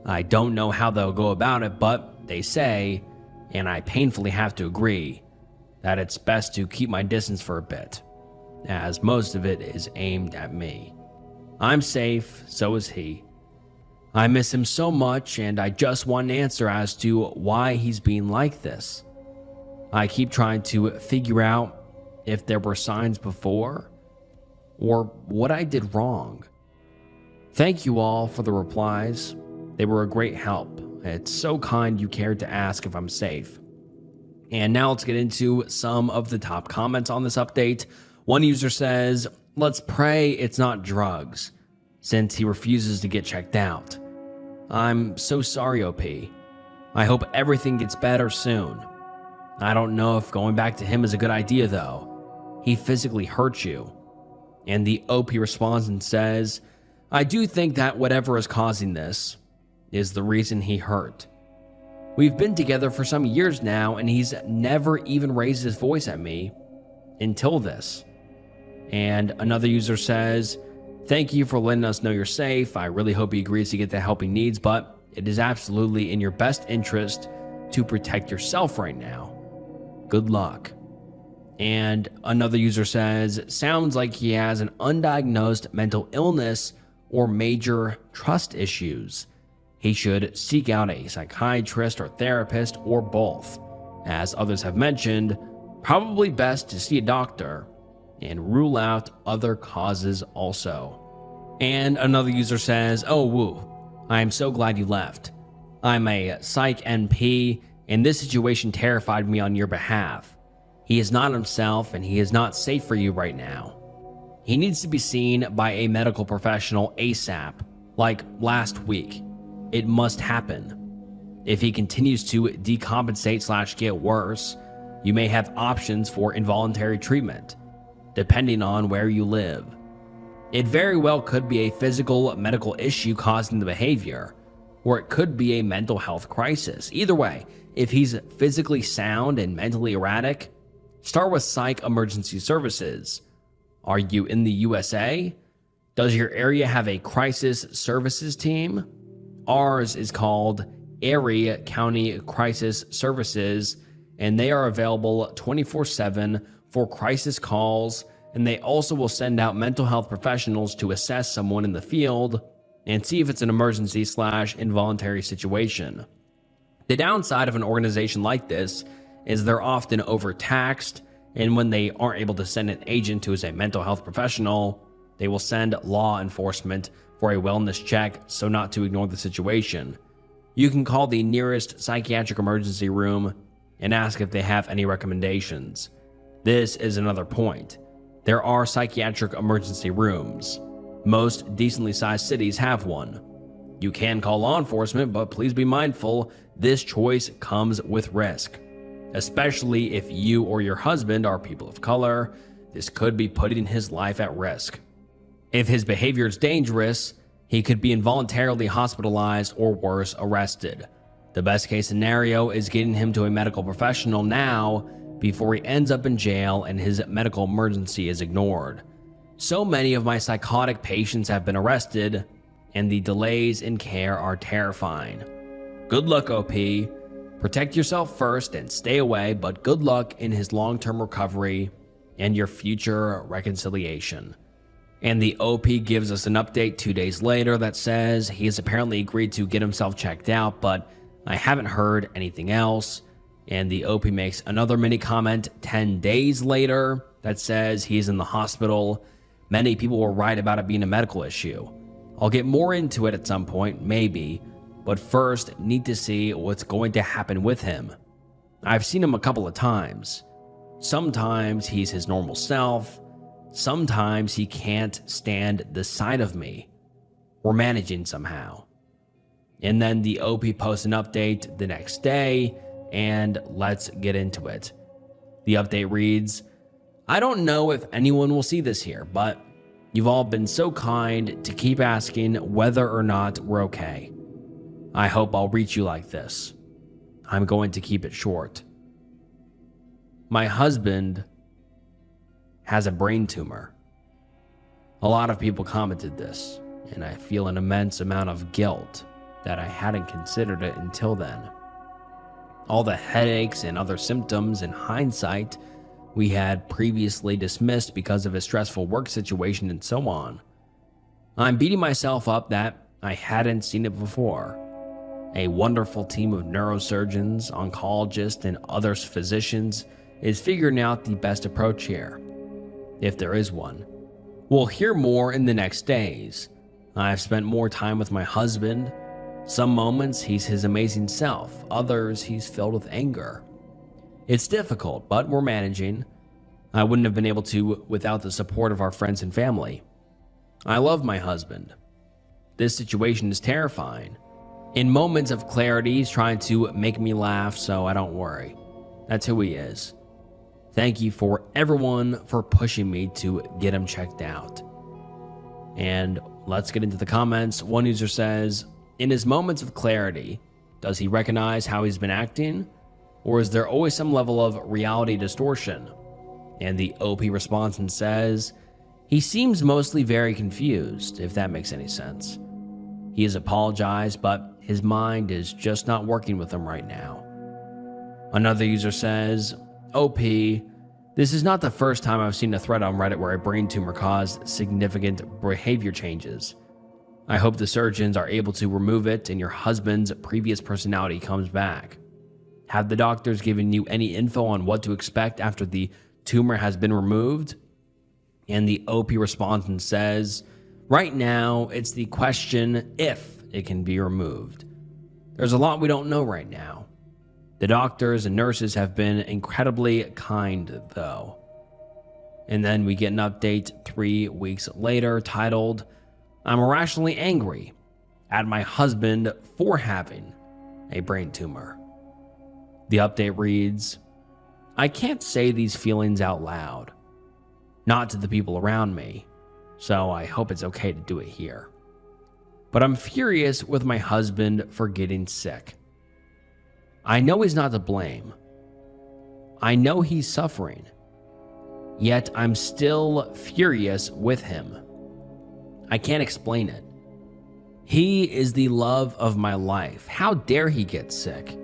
I don't know how they'll go about it, but they say, and I painfully have to agree, that it's best to keep my distance for a bit, as most of it is aimed at me. I'm safe, so is he. I miss him so much, and I just want an answer as to why he's being like this. I keep trying to figure out if there were signs before or what I did wrong. Thank you all for the replies. They were a great help. It's so kind you cared to ask if I'm safe. And now let's get into some of the top comments on this update. One user says, "Let's pray it's not drugs, since he refuses to get checked out. I'm so sorry, OP. I hope everything gets better soon. I don't know if going back to him is a good idea, though. He physically hurt you." And the OP responds and says, "I do think that whatever is causing this is the reason he hurt. We've been together for some years now, and he's never even raised his voice at me until this." And another user says, "Thank you for letting us know you're safe. I really hope he agrees to get the help he needs, but it is absolutely in your best interest to protect yourself right now. Good luck." And another user says, "Sounds like he has an undiagnosed mental illness or major trust issues. He should seek out a psychiatrist or therapist or both. As others have mentioned, probably best to see a doctor and rule out other causes also." And another user says, "Oh, woo, I am so glad you left. I'm a psych NP, and this situation terrified me on your behalf. He is not himself, and he is not safe for you right now. He needs to be seen by a medical professional ASAP, like last week. It must happen. If he continues to decompensate/get worse, you may have options for involuntary treatment, depending on where you live. It very well could be a physical medical issue causing the behavior, or it could be a mental health crisis. Either way, if he's physically sound and mentally erratic, start with psych emergency services. Are you in the USA? Does your area have a crisis services team? Ours is called Erie County Crisis Services, and they are available 24/7 for crisis calls, and they also will send out mental health professionals to assess someone in the field and see if it's an emergency/involuntary situation. The downside of an organization like this is they're often overtaxed, and when they aren't able to send an agent who is a mental health professional, they will send law enforcement for a wellness check so not to ignore the situation. You can call the nearest psychiatric emergency room and ask if they have any recommendations. This is another point. There are psychiatric emergency rooms. Most decently sized cities have one. You can call law enforcement, but please be mindful, this choice comes with risk. Especially if you or your husband are people of color, this could be putting his life at risk. If his behavior is dangerous, he could be involuntarily hospitalized or worse, arrested. The best case scenario is getting him to a medical professional now before he ends up in jail and his medical emergency is ignored. So many of my psychotic patients have been arrested, and the delays in care are terrifying. Good luck, OP. Protect yourself first and stay away, but good luck in his long-term recovery and your future reconciliation. And the OP gives us an update 2 days later that says he has apparently agreed to get himself checked out, but I haven't heard anything else. And the OP makes another mini comment 10 days later that says he's in the hospital. Many people will write about it being a medical issue. I'll get more into it at some point, maybe, but first need to see what's going to happen with him. I've seen him a couple of times. Sometimes he's his normal self. Sometimes he can't stand the sight of me. We're managing somehow. And then the OP posts an update the next day, and let's get into it. The update reads, "I don't know if anyone will see this here, but you've all been so kind to keep asking whether or not we're okay. I hope I'll reach you like this. I'm going to keep it short. My husband has a brain tumor." A lot of people commented this, and I feel an immense amount of guilt that I hadn't considered it until then. All the headaches and other symptoms in hindsight we had previously dismissed because of his stressful work situation and so on. I'm beating myself up that I hadn't seen it before. A wonderful team of neurosurgeons, oncologists, and other physicians is figuring out the best approach here, if there is one. We'll hear more in the next days. I've spent more time with my husband. Some moments he's his amazing self, others he's filled with anger. It's difficult, but we're managing. I wouldn't have been able to without the support of our friends and family. I love my husband. This situation is terrifying. In moments of clarity, he's trying to make me laugh, so I don't worry. That's who he is. Thank you for everyone for pushing me to get him checked out. And let's get into the comments. One user says, in his moments of clarity, does he recognize how he's been acting? Or is there always some level of reality distortion? And the OP responds and says, he seems mostly very confused, if that makes any sense. He has apologized, but his mind is just not working with him right now. Another user says, OP, this is not the first time I've seen a thread on Reddit where a brain tumor caused significant behavior changes. I hope the surgeons are able to remove it and your husband's previous personality comes back. Have the doctors given you any info on what to expect after the tumor has been removed? And the OP responds and says, right now, it's the question if it can be removed. There's a lot we don't know right now. The doctors and nurses have been incredibly kind, though. And then we get an update 3 weeks later titled, I'm irrationally angry at my husband for having a brain tumor. The update reads, I can't say these feelings out loud, not to the people around me, so I hope it's okay to do it here. But I'm furious with my husband for getting sick. I know he's not to blame. I know he's suffering. Yet I'm still furious with him. I can't explain it. He is the love of my life. How dare he get sick?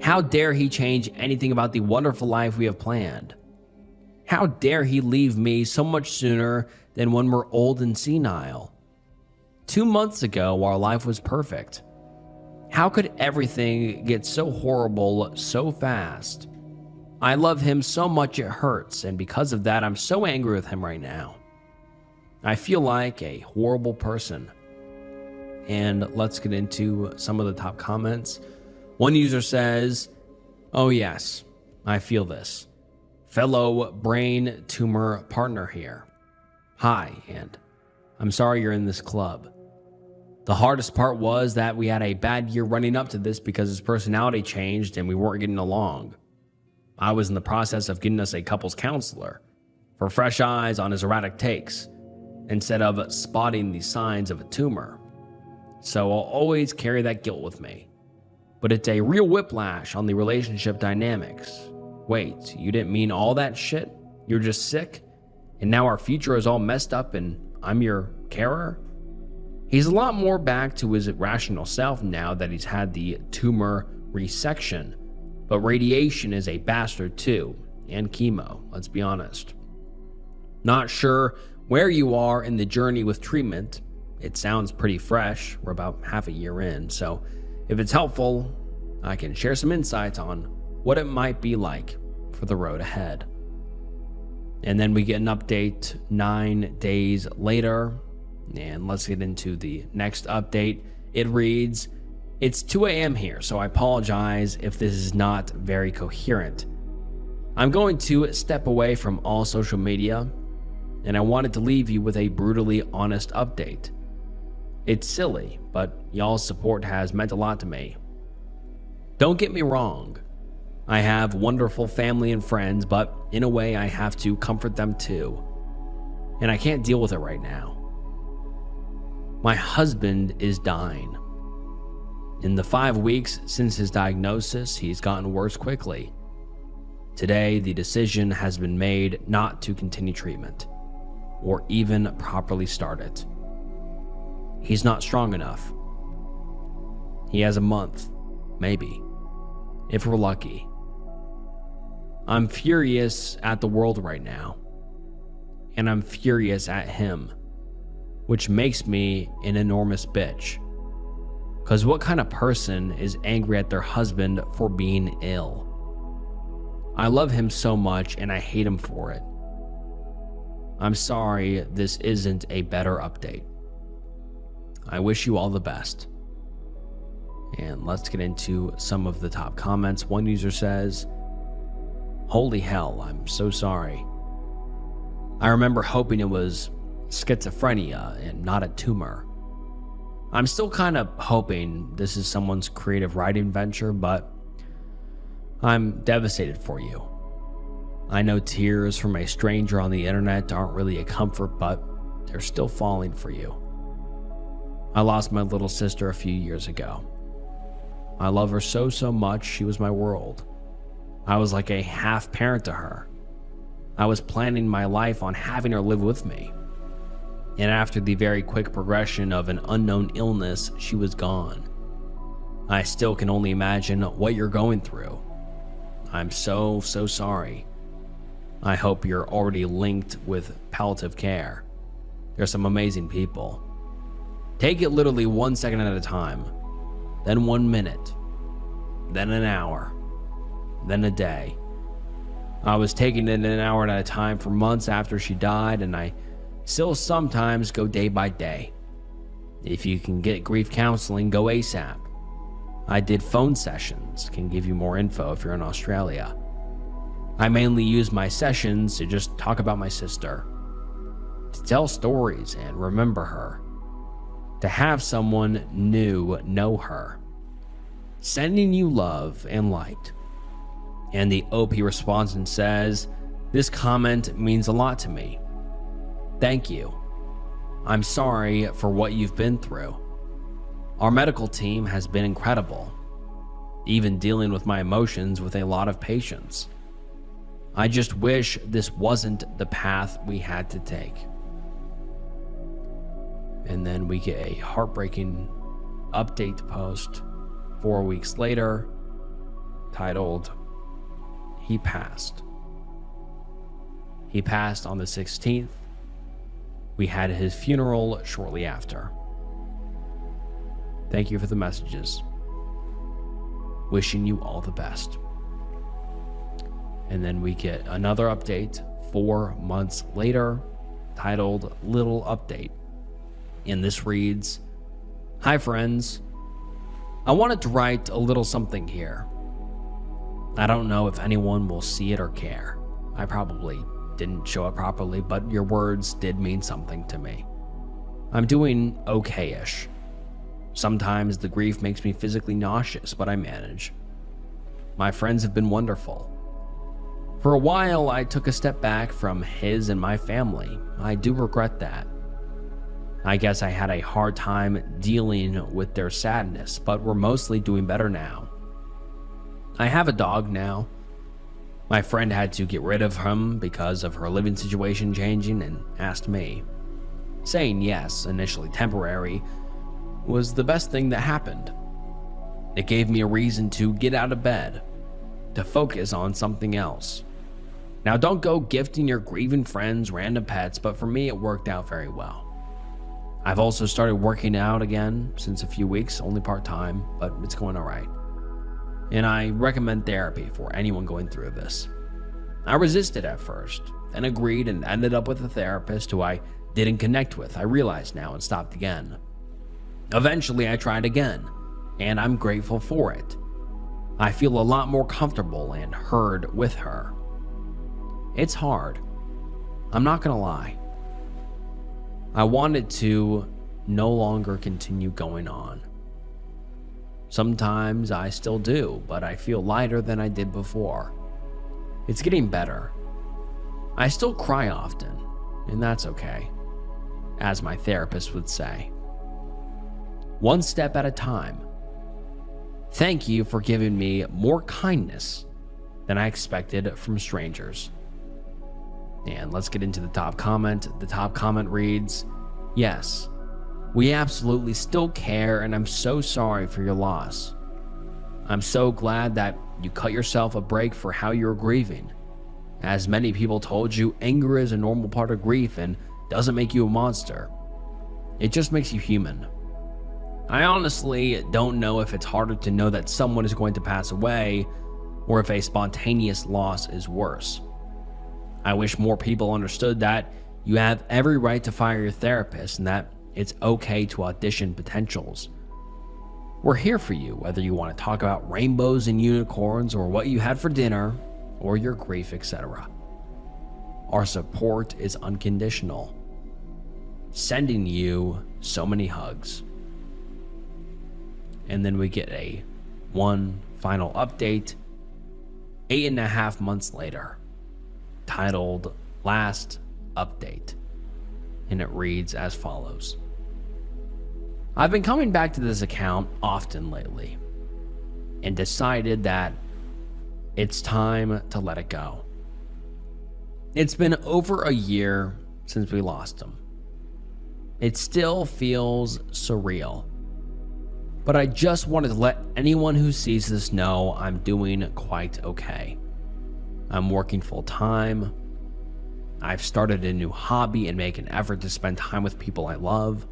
How dare he change anything about the wonderful life we have planned? How dare he leave me so much sooner than when we're old and senile? 2 months ago, our life was perfect. How could everything get so horrible so fast? I love him so much it hurts, and because of that, I'm so angry with him right now. I feel like a horrible person. And let's get into some of the top comments. One user says, oh yes, I feel this. Fellow brain tumor partner here. Hi, and I'm sorry you're in this club. The hardest part was that we had a bad year running up to this because his personality changed and we weren't getting along. I was in the process of getting us a couples counselor for fresh eyes on his erratic takes instead of spotting the signs of a tumor. So I'll always carry that guilt with me. But it's a real whiplash on the relationship dynamics. Wait, you didn't mean all that shit? You're just sick? And now our future is all messed up and I'm your carer? He's a lot more back to his rational self now that he's had the tumor resection. But radiation is a bastard too, and chemo, let's be honest. Not sure where you are in the journey with treatment. It sounds pretty fresh. We're about half a year in, so if it's helpful, I can share some insights on what it might be like for the road ahead. And then we get an update 9 days later, and let's get into the next update. It reads, it's 2 a.m. here, so I apologize if this is not very coherent. I'm going to step away from all social media, and I wanted to leave you with a brutally honest update. It's silly, but y'all's support has meant a lot to me. Don't get me wrong. I have wonderful family and friends, but in a way I have to comfort them too. And I can't deal with it right now. My husband is dying. In the 5 weeks since his diagnosis, he's gotten worse quickly. Today, the decision has been made not to continue treatment, or even properly start it. He's not strong enough. He has a month, maybe, if we're lucky. I'm furious at the world right now, and I'm furious at him. which makes me an enormous bitch. Because what kind of person is angry at their husband for being ill? I love him so much and I hate him for it. I'm sorry this isn't a better update. I wish you all the best. And let's get into some of the top comments. One user says, "Holy hell, I'm so sorry. I remember hoping it was schizophrenia and not a tumor. I'm still kind of hoping this is someone's creative writing venture, but I'm devastated for you. I know tears from a stranger on the internet aren't really a comfort, but they're still falling for you. I lost my little sister a few years ago. I love her so much. She was my world. I was like a half parent to her. I was planning my life on having her live with me. And after the very quick progression of an unknown illness, she was gone. I still can only imagine what you're going through. I'm so sorry. I hope you're already linked with palliative care. There's some amazing people. Take it literally 1 second at a time, then 1 minute, then an hour, then a day. I was taking it an hour at a time for months after she died, and I still sometimes go day by day. If you can get grief counseling, go ASAP. I did phone sessions, can give you more info if you're in Australia. I mainly use my sessions to just talk about my sister, to tell stories and remember her, to have someone new know her. Sending you love and light." And the OP responds and says, "This comment means a lot to me. Thank you. I'm sorry for what you've been through. Our medical team has been incredible, even dealing with my emotions with a lot of patience. I just wish this wasn't the path we had to take." And then we get a heartbreaking update post 4 weeks later titled, "He passed." He passed on the 16th. We had his funeral shortly after. Thank you for the messages. Wishing you all the best. And then we get another update 4 months later titled "Little Update." And this reads, "Hi friends. I wanted to write a little something here. I don't know if anyone will see it or care. I probably didn't show it properly, but your words did mean something to me. I'm doing okay-ish. Sometimes the grief makes me physically nauseous, but I manage. My friends have been wonderful. For a while, I took a step back from his and my family. I do regret that. I guess I had a hard time dealing with their sadness, but we're mostly doing better now. I have a dog now. My friend had to get rid of him because of her living situation changing and asked me. Saying yes, initially temporary, was the best thing that happened. It gave me a reason to get out of bed, to focus on something else. Now don't go gifting your grieving friends random pets, but for me it worked out very well. I've also started working out again since a few weeks, only part-time, but it's going all right. And I recommend therapy for anyone going through this. I resisted at first, then agreed and ended up with a therapist who I didn't connect with, I realize now, and stopped again. Eventually I tried again, and I'm grateful for it. I feel a lot more comfortable and heard with her. It's hard. I'm not gonna lie. I wanted to no longer continue going on. Sometimes I still do, but I feel lighter than I did before. It's getting better. I still cry often, and that's okay, as my therapist would say. One step at a time. Thank you for giving me more kindness than I expected from strangers. And let's get into the top comment. The top comment reads, "Yes, we absolutely still care, and I'm so sorry for your loss. I'm so glad that you cut yourself a break for how you're grieving. As many people told you, anger is a normal part of grief and doesn't make you a monster. It just makes you human. I honestly don't know if it's harder to know that someone is going to pass away or if a spontaneous loss is worse. I wish more people understood that you have every right to fire your therapist and that it's okay to audition potentials. We're here for you, whether you want to talk about rainbows and unicorns or what you had for dinner or your grief, etc. Our support is unconditional. Sending you so many hugs. And then we get one final update 8.5 months later, titled Last Update. And it reads as follows. I've been coming back to this account often lately and decided that it's time to let it go. It's been over a year since we lost him. It still feels surreal, but I just wanted to let anyone who sees this know I'm doing quite okay. I'm working full time. I've started a new hobby and make an effort to spend time with people I love.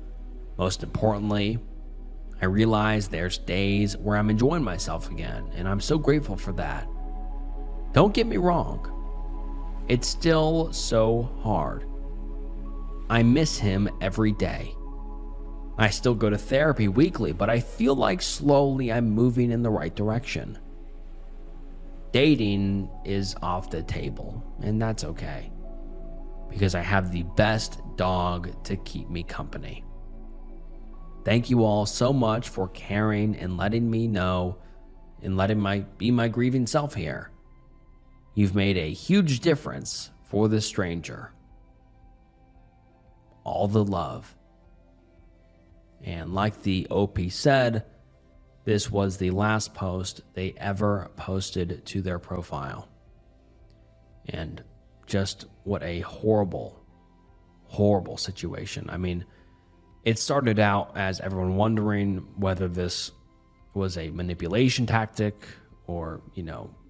Most importantly, I realize there's days where I'm enjoying myself again, and I'm so grateful for that. Don't get me wrong. It's still so hard. I miss him every day. I still go to therapy weekly, but I feel like slowly I'm moving in the right direction. Dating is off the table, and that's okay, because I have the best dog to keep me company. Thank you all so much for caring and letting me know and letting be my grieving self here. You've made a huge difference for this stranger. All the love. And like the OP said, this was the last post they ever posted to their profile. And just what a horrible, horrible situation. I mean, it started out as everyone wondering whether this was a manipulation tactic or,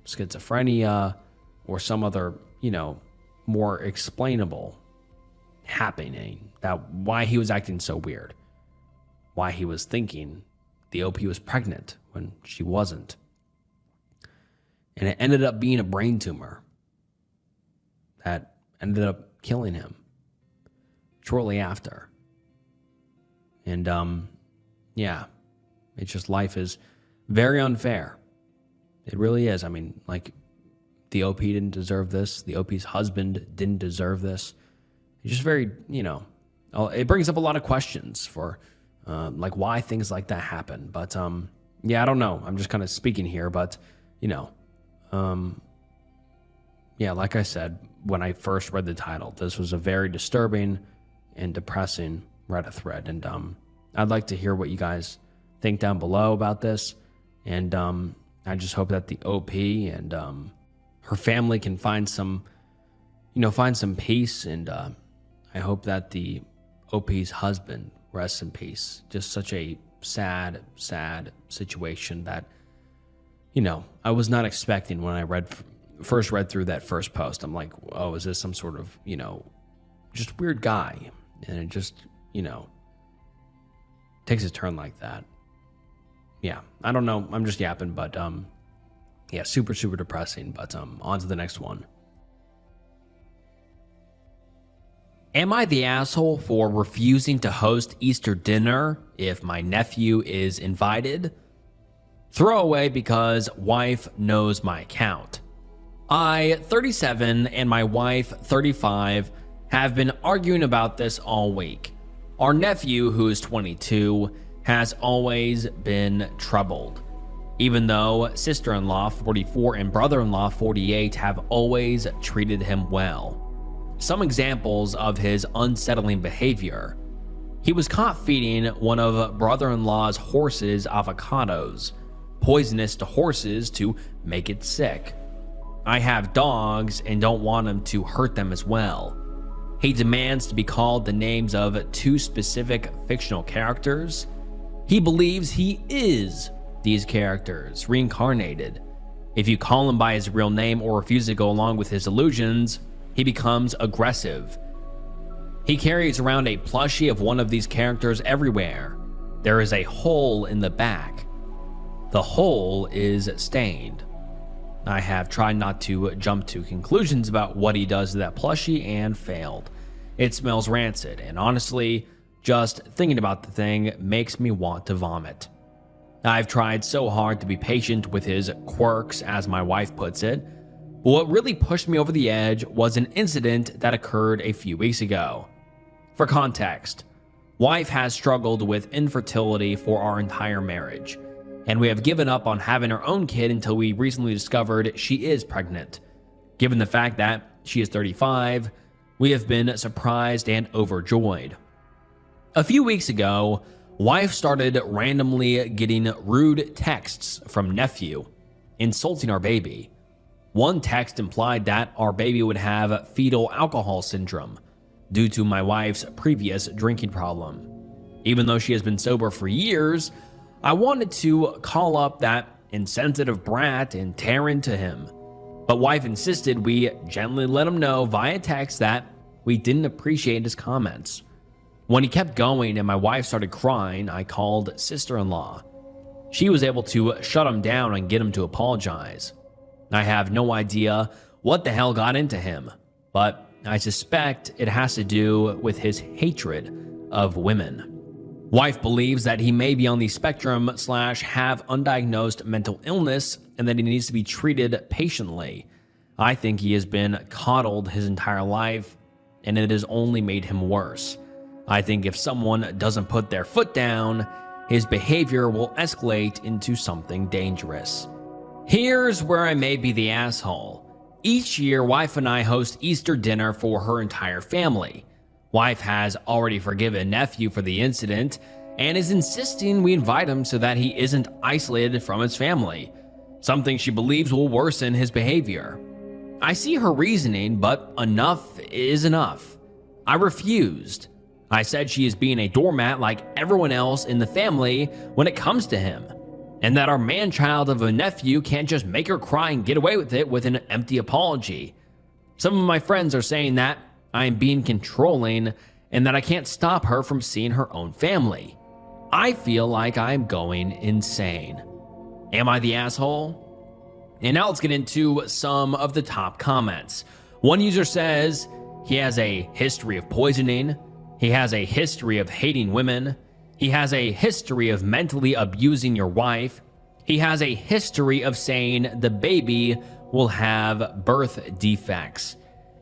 schizophrenia or some other, more explainable happening, that why he was acting so weird, why he was thinking the OP was pregnant when she wasn't. And it ended up being a brain tumor that ended up killing him shortly after. And it's just, life is very unfair. It really is. I mean, like, the OP didn't deserve this. The OP's husband didn't deserve this. It's just very, it brings up a lot of questions for, why things like that happen. But, I don't know. I'm just kind of speaking here, but, like I said, when I first read the title, this was a very disturbing and depressing Reddit thread. And, I'd like to hear what you guys think down below about this. And, I just hope that the OP and, her family can find some peace. And, I hope that the OP's husband rests in peace. Just such a sad, sad situation that, I was not expecting when I first read through that first post. I'm like, oh, is this some sort of, just weird guy? And it just, takes a turn like that. Yeah, I don't know. I'm just yapping, but, super, super depressing. But on to the next one. Am I the asshole for refusing to host Easter dinner if my nephew is invited? Throwaway because wife knows my account. I, 37, and my wife, 35, have been arguing about this all week. Our nephew, who is 22, has always been troubled, even though sister-in-law, 44, and brother-in-law, 48, have always treated him well. Some examples of his unsettling behavior. He was caught feeding one of brother-in-law's horses avocados, poisonous to horses to make it sick. I have dogs and don't want him to hurt them as well. He demands to be called the names of 2 specific fictional characters. He believes he is these characters, reincarnated. If you call him by his real name or refuse to go along with his illusions, he becomes aggressive. He carries around a plushie of one of these characters everywhere. There is a hole in the back. The hole is stained. I have tried not to jump to conclusions about what he does to that plushie and failed. It smells rancid, and honestly, just thinking about the thing makes me want to vomit. I've tried so hard to be patient with his quirks, as my wife puts it, but what really pushed me over the edge was an incident that occurred a few weeks ago. For context, wife has struggled with infertility for our entire marriage, and we have given up on having our own kid until we recently discovered she is pregnant. Given the fact that she is 35, we have been surprised and overjoyed. A few weeks ago, wife started randomly getting rude texts from nephew, insulting our baby. One text implied that our baby would have fetal alcohol syndrome due to my wife's previous drinking problem. Even though she has been sober for years, I wanted to call up that insensitive brat and tear into him. But wife insisted we gently let him know via text that we didn't appreciate his comments. When he kept going and my wife started crying, I called sister-in-law. She was able to shut him down and get him to apologize. I have no idea what the hell got into him, but I suspect it has to do with his hatred of women. Wife believes that he may be on the spectrum / have undiagnosed mental illness and that he needs to be treated patiently. I think he has been coddled his entire life and it has only made him worse. I think if someone doesn't put their foot down, his behavior will escalate into something dangerous. Here's where I may be the asshole. Each year, wife and I host Easter dinner for her entire family. Wife has already forgiven nephew for the incident and is insisting we invite him so that he isn't isolated from his family, something she believes will worsen his behavior. I see her reasoning, but enough is enough. I refused. I said she is being a doormat like everyone else in the family when it comes to him, and that our man-child of a nephew can't just make her cry and get away with it with an empty apology. Some of my friends are saying that I am being controlling and that I can't stop her from seeing her own family. I feel like I'm going insane. Am I the asshole? And now let's get into some of the top comments. One user says he has a history of poisoning. He has a history of hating women. He has a history of mentally abusing your wife. He has a history of saying the baby will have birth defects.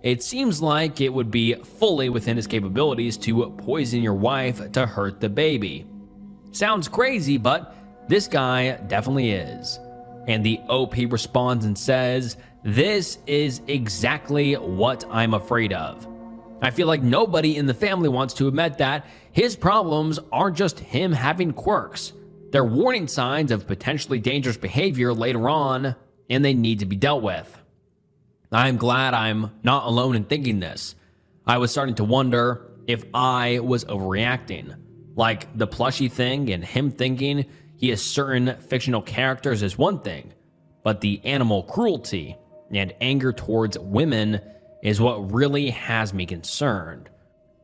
It seems like it would be fully within his capabilities to poison your wife to hurt the baby. Sounds crazy, but this guy definitely is. And the OP responds and says, "This is exactly what I'm afraid of." I feel like nobody in the family wants to admit that his problems aren't just him having quirks. They're warning signs of potentially dangerous behavior later on, and they need to be dealt with. I'm glad I'm not alone in thinking this. I was starting to wonder if I was overreacting. Like the plushie thing and him thinking he has certain fictional characters is one thing, but the animal cruelty and anger towards women is what really has me concerned.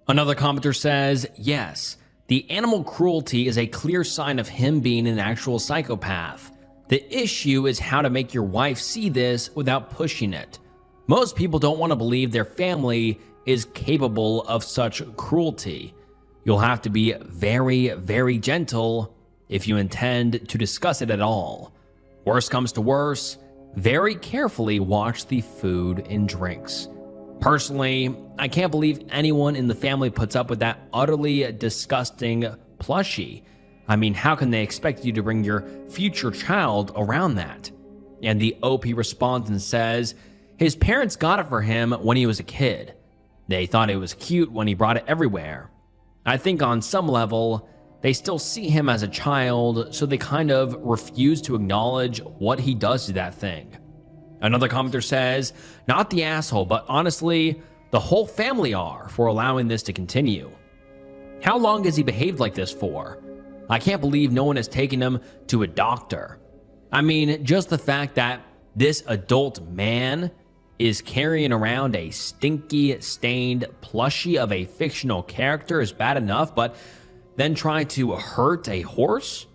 Another commenter says, yes, the animal cruelty is a clear sign of him being an actual psychopath. The issue is how to make your wife see this without pushing it. Most people don't want to believe their family is capable of such cruelty. You'll have to be very, very gentle if you intend to discuss it at all. Worst comes to worse, very carefully watch the food and drinks. Personally, I can't believe anyone in the family puts up with that utterly disgusting plushie. I mean, how can they expect you to bring your future child around that? And the OP responds and says, his parents got it for him when he was a kid. They thought it was cute when he brought it everywhere. I think on some level, they still see him as a child, so they kind of refuse to acknowledge what he does to that thing. Another commenter says, not the asshole, but honestly, the whole family are for allowing this to continue. How long has he behaved like this for? I can't believe no one has taken him to a doctor. I mean, just the fact that this adult man Is carrying around a stinky, stained plushie of a fictional character is bad enough, but then trying to hurt a horse?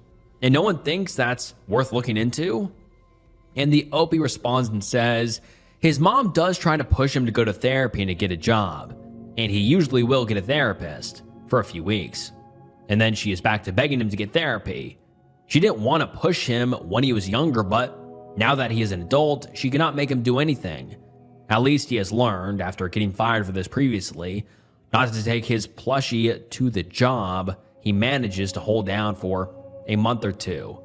And no one thinks that's worth looking into? And the OP responds and says, his mom does try to push him to go to therapy and to get a job, and he usually will get a therapist for a few weeks. And then she is back to begging him to get therapy. She didn't want to push him when he was younger, but now that he is an adult, she cannot make him do anything. At least he has learned, after getting fired for this previously, not to take his plushie to the job he manages to hold down for a month or two.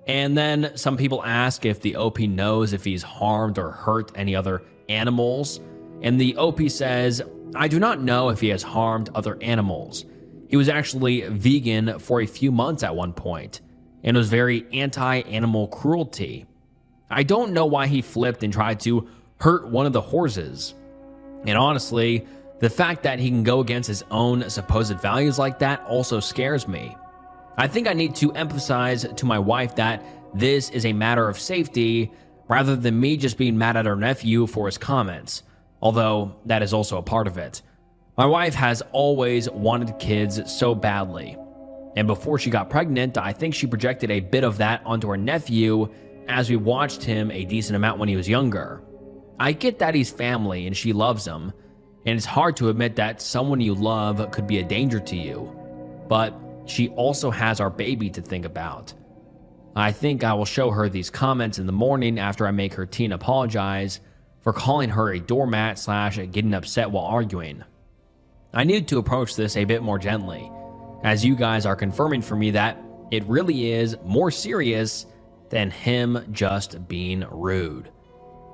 And then some people ask if the OP knows if he's harmed or hurt any other animals. And the OP says, I do not know if he has harmed other animals. He was actually vegan for a few months at one point and was very anti-animal cruelty. I don't know why he flipped and tried to hurt one of the horses. And honestly, the fact that he can go against his own supposed values like that also scares me. I think I need to emphasize to my wife that this is a matter of safety rather than me just being mad at our nephew for his comments, although that is also a part of it. My wife has always wanted kids so badly, and before she got pregnant, I think she projected a bit of that onto her nephew as we watched him a decent amount when he was younger. I get that he's family and she loves him, and it's hard to admit that someone you love could be a danger to you, but she also has our baby to think about. I think I will show her these comments in the morning after I make her teen apologize for calling her a doormat / getting upset while arguing. I need to approach this a bit more gently, as you guys are confirming for me that it really is more serious than him just being rude.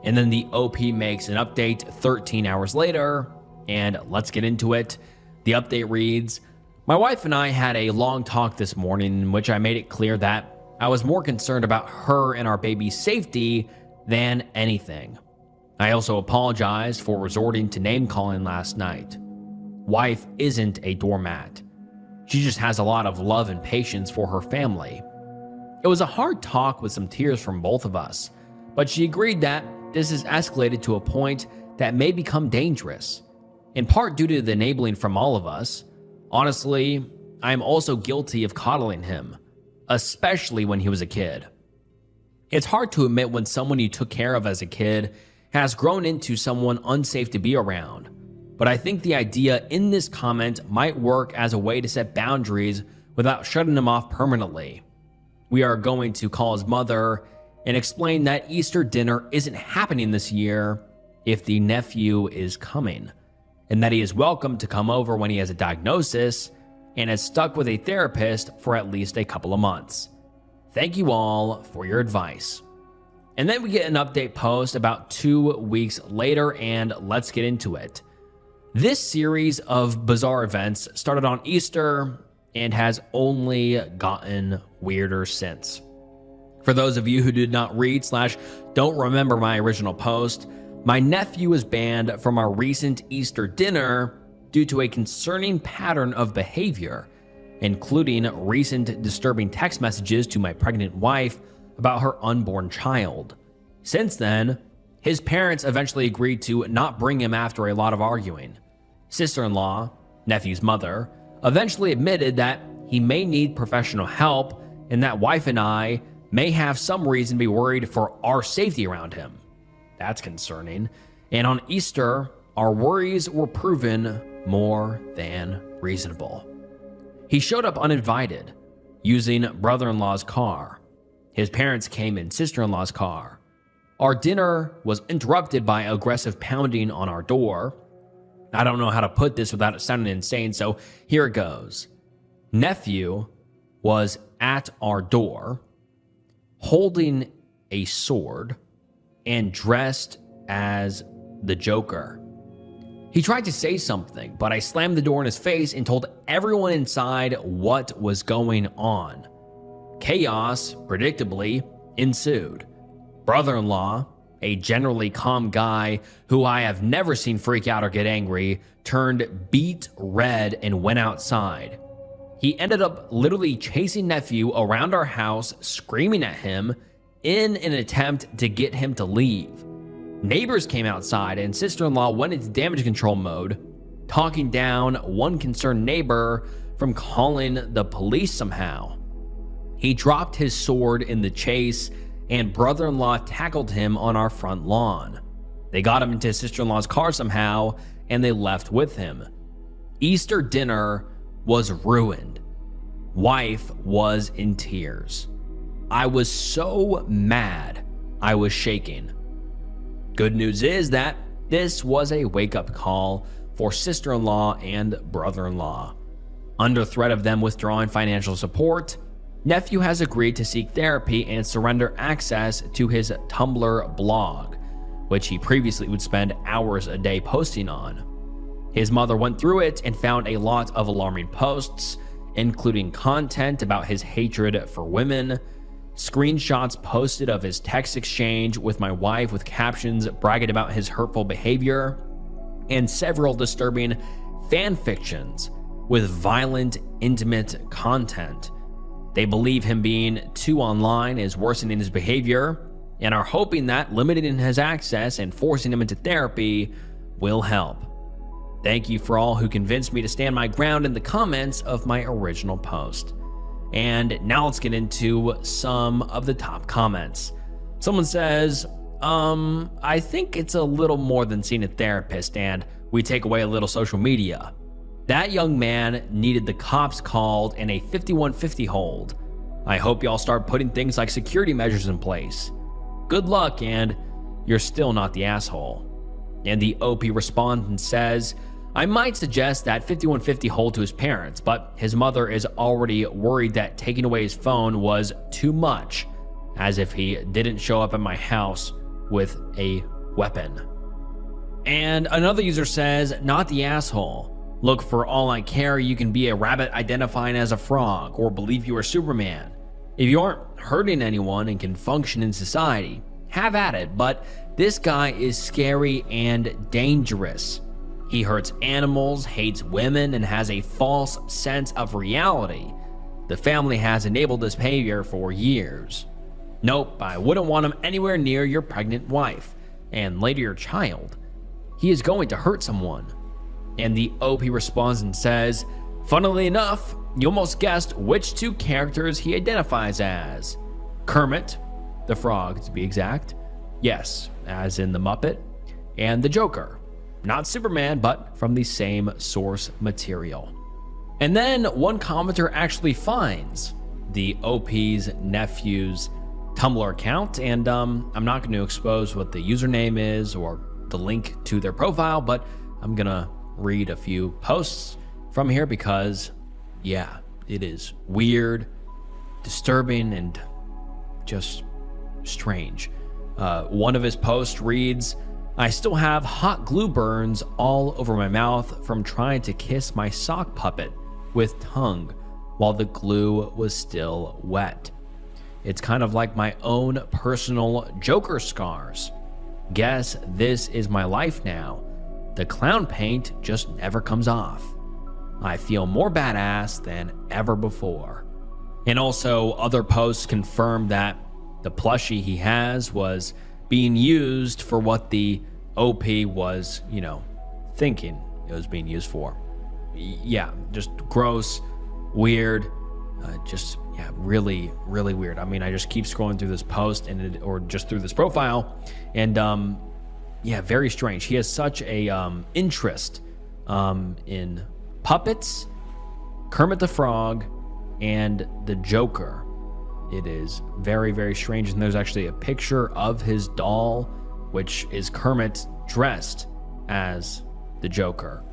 And then the OP makes an update 13 hours later, and let's get into it. The update reads, my wife and I had a long talk this morning in which I made it clear that I was more concerned about her and our baby's safety than anything. I also apologized for resorting to name calling last night. Wife isn't a doormat. She just has a lot of love and patience for her family. It was a hard talk with some tears from both of us, but she agreed that this has escalated to a point that may become dangerous, in part due to the enabling from all of us. Honestly, I am also guilty of coddling him, especially when he was a kid. It's hard to admit when someone you took care of as a kid has grown into someone unsafe to be around, but I think the idea in this comment might work as a way to set boundaries without shutting him off permanently. We are going to call his mother and explain that Easter dinner isn't happening this year if the nephew is coming, and that he is welcome to come over when he has a diagnosis and is stuck with a therapist for at least a couple of months. Thank you all for your advice. And then we get an update post about 2 weeks later, and let's get into it. This series of bizarre events started on Easter and has only gotten weirder since. For those of you who did not read / don't remember my original post, my nephew was banned from our recent Easter dinner due to a concerning pattern of behavior, including recent disturbing text messages to my pregnant wife about her unborn child. Since then, his parents eventually agreed to not bring him after a lot of arguing. Sister-in-law, nephew's mother, eventually admitted that he may need professional help and that wife and I may have some reason to be worried for our safety around him. That's concerning. And on Easter, our worries were proven more than reasonable. He showed up uninvited, using brother-in-law's car. His parents came in sister-in-law's car. Our dinner was interrupted by aggressive pounding on our door. I don't know how to put this without it sounding insane, so here it goes. Nephew was at our door, holding a sword and dressed as the Joker. He tried to say something, but I slammed the door in his face and told everyone inside what was going on. Chaos, predictably, ensued. Brother-in-law, a generally calm guy who I have never seen freak out or get angry, turned beet red and went outside. He ended up literally chasing nephew around our house, screaming at him in an attempt to get him to leave. Neighbors came outside and sister-in-law went into damage control mode, talking down one concerned neighbor from calling the police somehow. He dropped his sword in the chase and brother-in-law tackled him on our front lawn. They got him into his sister-in-law's car somehow and they left with him. Easter dinner was ruined. Wife was in tears. I was so mad, I was shaking. Good news is that this was a wake-up call for sister-in-law and brother-in-law. Under threat of them withdrawing financial support, nephew has agreed to seek therapy and surrender access to his Tumblr blog, which he previously would spend hours a day posting on. His mother went through it and found a lot of alarming posts, including content about his hatred for women, screenshots posted of his text exchange with my wife with captions bragging about his hurtful behavior, and several disturbing fan fictions with violent, intimate content. They believe him being too online is worsening his behavior and are hoping that limiting his access and forcing him into therapy will help. Thank you for all who convinced me to stand my ground in the comments of my original post. And now let's get into some of the top comments. Someone says, I think it's a little more than seeing a therapist and we take away a little social media. That young man needed the cops called and a 5150 hold. I hope y'all start putting things like security measures in place. Good luck, and you're still not the asshole. And the OP respondent says, I might suggest that 5150 hold to his parents, but his mother is already worried that taking away his phone was too much, as if he didn't show up at my house with a weapon. And another user says, not the asshole. Look, for all I care, you can be a rabbit identifying as a frog or believe you are Superman. If you aren't hurting anyone and can function in society, have at it, but this guy is scary and dangerous. He hurts animals, hates women, and has a false sense of reality. The family has enabled this behavior for years. Nope, I wouldn't want him anywhere near your pregnant wife, and later your child. He is going to hurt someone. And the OP responds and says, funnily enough, you almost guessed which two characters he identifies as. Kermit, the frog to be exact, yes, as in the Muppet, and the Joker. Not Superman, but from the same source material. And then one commenter actually finds the OP's nephew's Tumblr account, and I'm not going to expose what the username is or the link to their profile, but I'm going to read a few posts from here because, yeah, it is weird, disturbing, and just strange. One of his posts reads, I still have hot glue burns all over my mouth from trying to kiss my sock puppet with tongue while the glue was still wet. It's kind of like my own personal Joker scars. Guess this is my life now. The clown paint just never comes off. I feel more badass than ever before. And also, other posts confirm that the plushie he has was being used for what the OP was, thinking it was being used for. Yeah, just gross, weird, really, really weird. I mean, I just keep scrolling through this post or just through this profile, and very strange. He has such a interest in puppets, Kermit the Frog, and the Joker. It is very, very strange. And there's actually a picture of his doll, which is Kermit dressed as the Joker.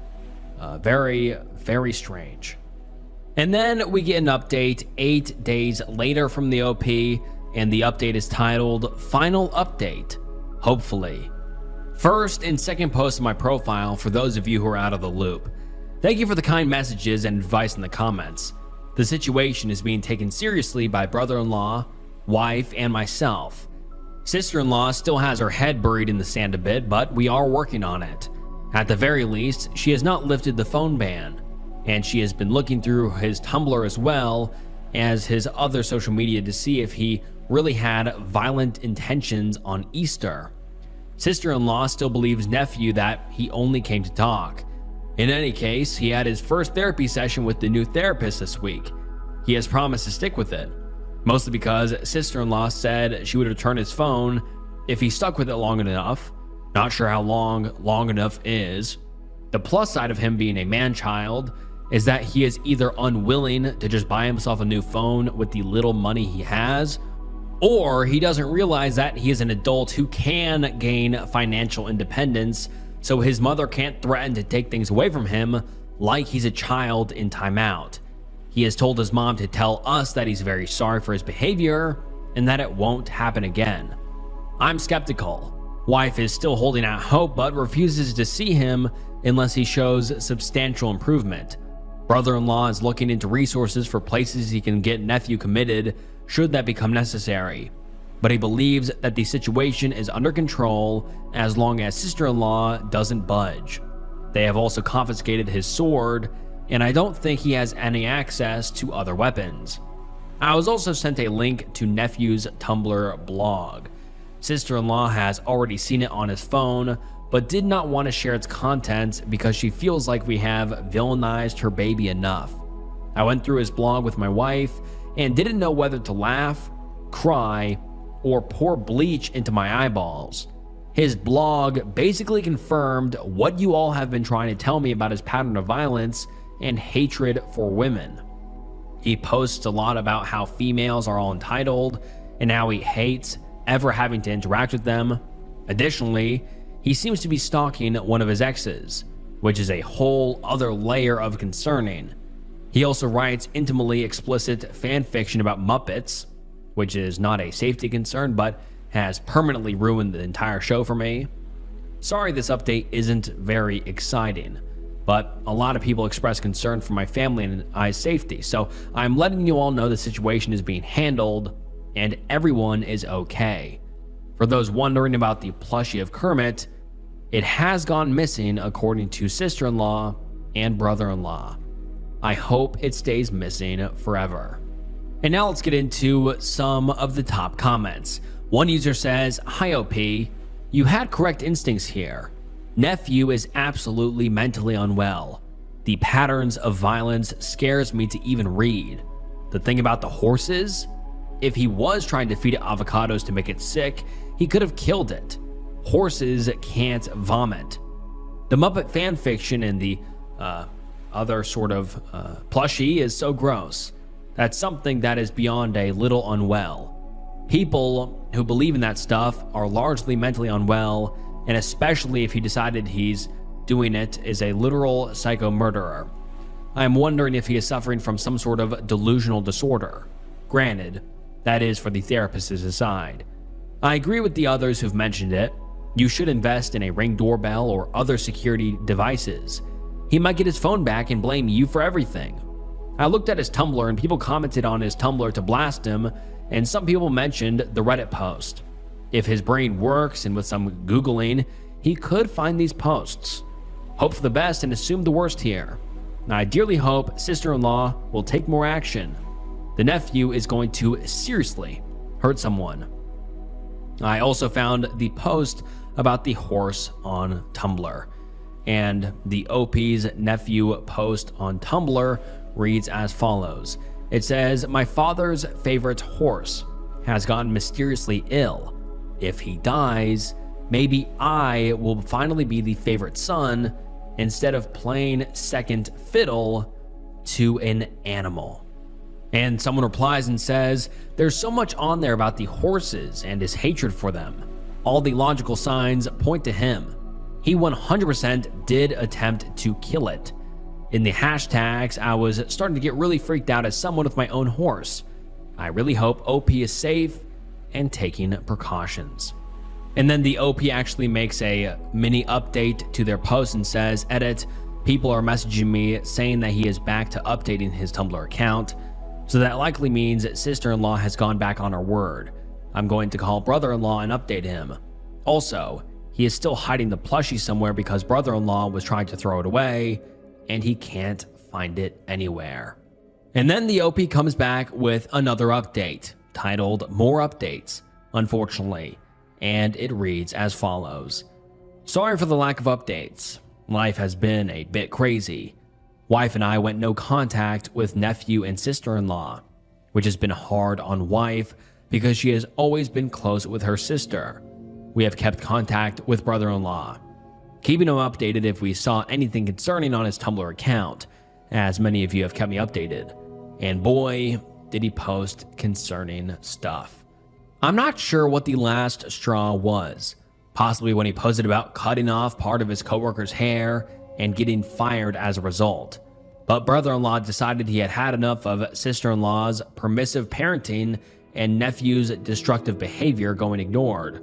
Very, very strange. And then we get an update 8 days later from the OP, and the update is titled Final Update, hopefully. First and second post of my profile for those of you who are out of the loop. Thank you for the kind messages and advice in the comments. The situation is being taken seriously by brother-in-law, wife, and myself. Sister-in-law still has her head buried in the sand a bit, but we are working on it. At the very least, she has not lifted the phone ban, and she has been looking through his Tumblr as well as his other social media to see if he really had violent intentions on Easter. Sister-in-law still believes nephew that he only came to talk. In any case, he had his first therapy session with the new therapist this week. He has promised to stick with it, mostly because sister-in-law said she would return his phone if he stuck with it long enough. Not sure how long enough is. The plus side of him being a man-child is that he is either unwilling to just buy himself a new phone with the little money he has, or he doesn't realize that he is an adult who can gain financial independence, so his mother can't threaten to take things away from him like he's a child in timeout. He has told his mom to tell us that he's very sorry for his behavior and that it won't happen again. I'm skeptical. Wife is still holding out hope but refuses to see him unless he shows substantial improvement. Brother-in-law is looking into resources for places he can get nephew committed should that become necessary, but he believes that the situation is under control as long as sister-in-law doesn't budge. They have also confiscated his sword, and I don't think he has any access to other weapons. I was also sent a link to nephew's Tumblr blog. Sister-in-law has already seen it on his phone, but did not want to share its contents because she feels like we have villainized her baby enough. I went through his blog with my wife and didn't know whether to laugh, cry, or pour bleach into my eyeballs. His blog basically confirmed what you all have been trying to tell me about his pattern of violence and hatred for women. He posts a lot about how females are all entitled and how he hates ever having to interact with them. Additionally, he seems to be stalking one of his exes, which is a whole other layer of concerning. He also writes intimately explicit fan fiction about Muppets, which is not a safety concern but has permanently ruined the entire show for me. Sorry this update isn't very exciting, but a lot of people express concern for my family and I's safety, so I'm letting you all know the situation is being handled and everyone is okay. For those wondering about the plushie of Kermit, it has gone missing according to sister-in-law and brother-in-law. I hope it stays missing forever. And now let's get into some of the top comments. One user says, "Hi OP, you had correct instincts here. Nephew is absolutely mentally unwell. The patterns of violence scares me to even read. The thing about the horses, if he was trying to feed it avocados to make it sick, he could have killed it. Horses can't vomit. The Muppet fanfiction and the other sort of plushie is so gross. That's something that is beyond a little unwell. People who believe in that stuff are largely mentally unwell, and especially if he decided he's doing it is a literal psycho murderer. I am wondering if he is suffering from some sort of delusional disorder. Granted, that is for the therapist to decide. I agree with the others who've mentioned it. You should invest in a Ring doorbell or other security devices. He might get his phone back and blame you for everything. I looked at his Tumblr and people commented on his Tumblr to blast him, and some people mentioned the Reddit post. If his brain works and with some Googling, he could find these posts. Hope for the best and assume the worst here. I dearly hope sister-in-law will take more action. The nephew is going to seriously hurt someone." I also found the post about the horse on Tumblr, and the OP's nephew post on Tumblr reads as follows. It says, "My father's favorite horse has gotten mysteriously ill. If he dies, maybe I will finally be the favorite son instead of playing second fiddle to an animal." And someone replies and says, "There's so much on there about the horses and his hatred for them. All the logical signs point to him. He 100% did attempt to kill it. In the hashtags, I was starting to get really freaked out as someone with my own horse. I really hope OP is safe and taking precautions." And then the OP actually makes a mini update to their post and says, "Edit, people are messaging me saying that he is back to updating his Tumblr account. So that likely means sister-in-law has gone back on her word. I'm going to call brother-in-law and update him. Also, he is still hiding the plushie somewhere because brother-in-law was trying to throw it away and he can't find it anywhere." And then the OP comes back with another update titled "More Updates," unfortunately. and it reads as follows. Sorry for the lack of updates. Life has been a bit crazy. Wife and I went no contact with nephew and sister-in-law, which has been hard on wife because she has always been close with her sister. We have kept contact with brother-in-law, keeping him updated if we saw anything concerning on his Tumblr account, as many of you have kept me updated. And boy, did he post concerning stuff. I'm not sure what the last straw was. Possibly when he posted about cutting off part of his coworker's hair and getting fired as a result. But brother-in-law decided he had had enough of sister-in-law's permissive parenting and nephew's destructive behavior going ignored.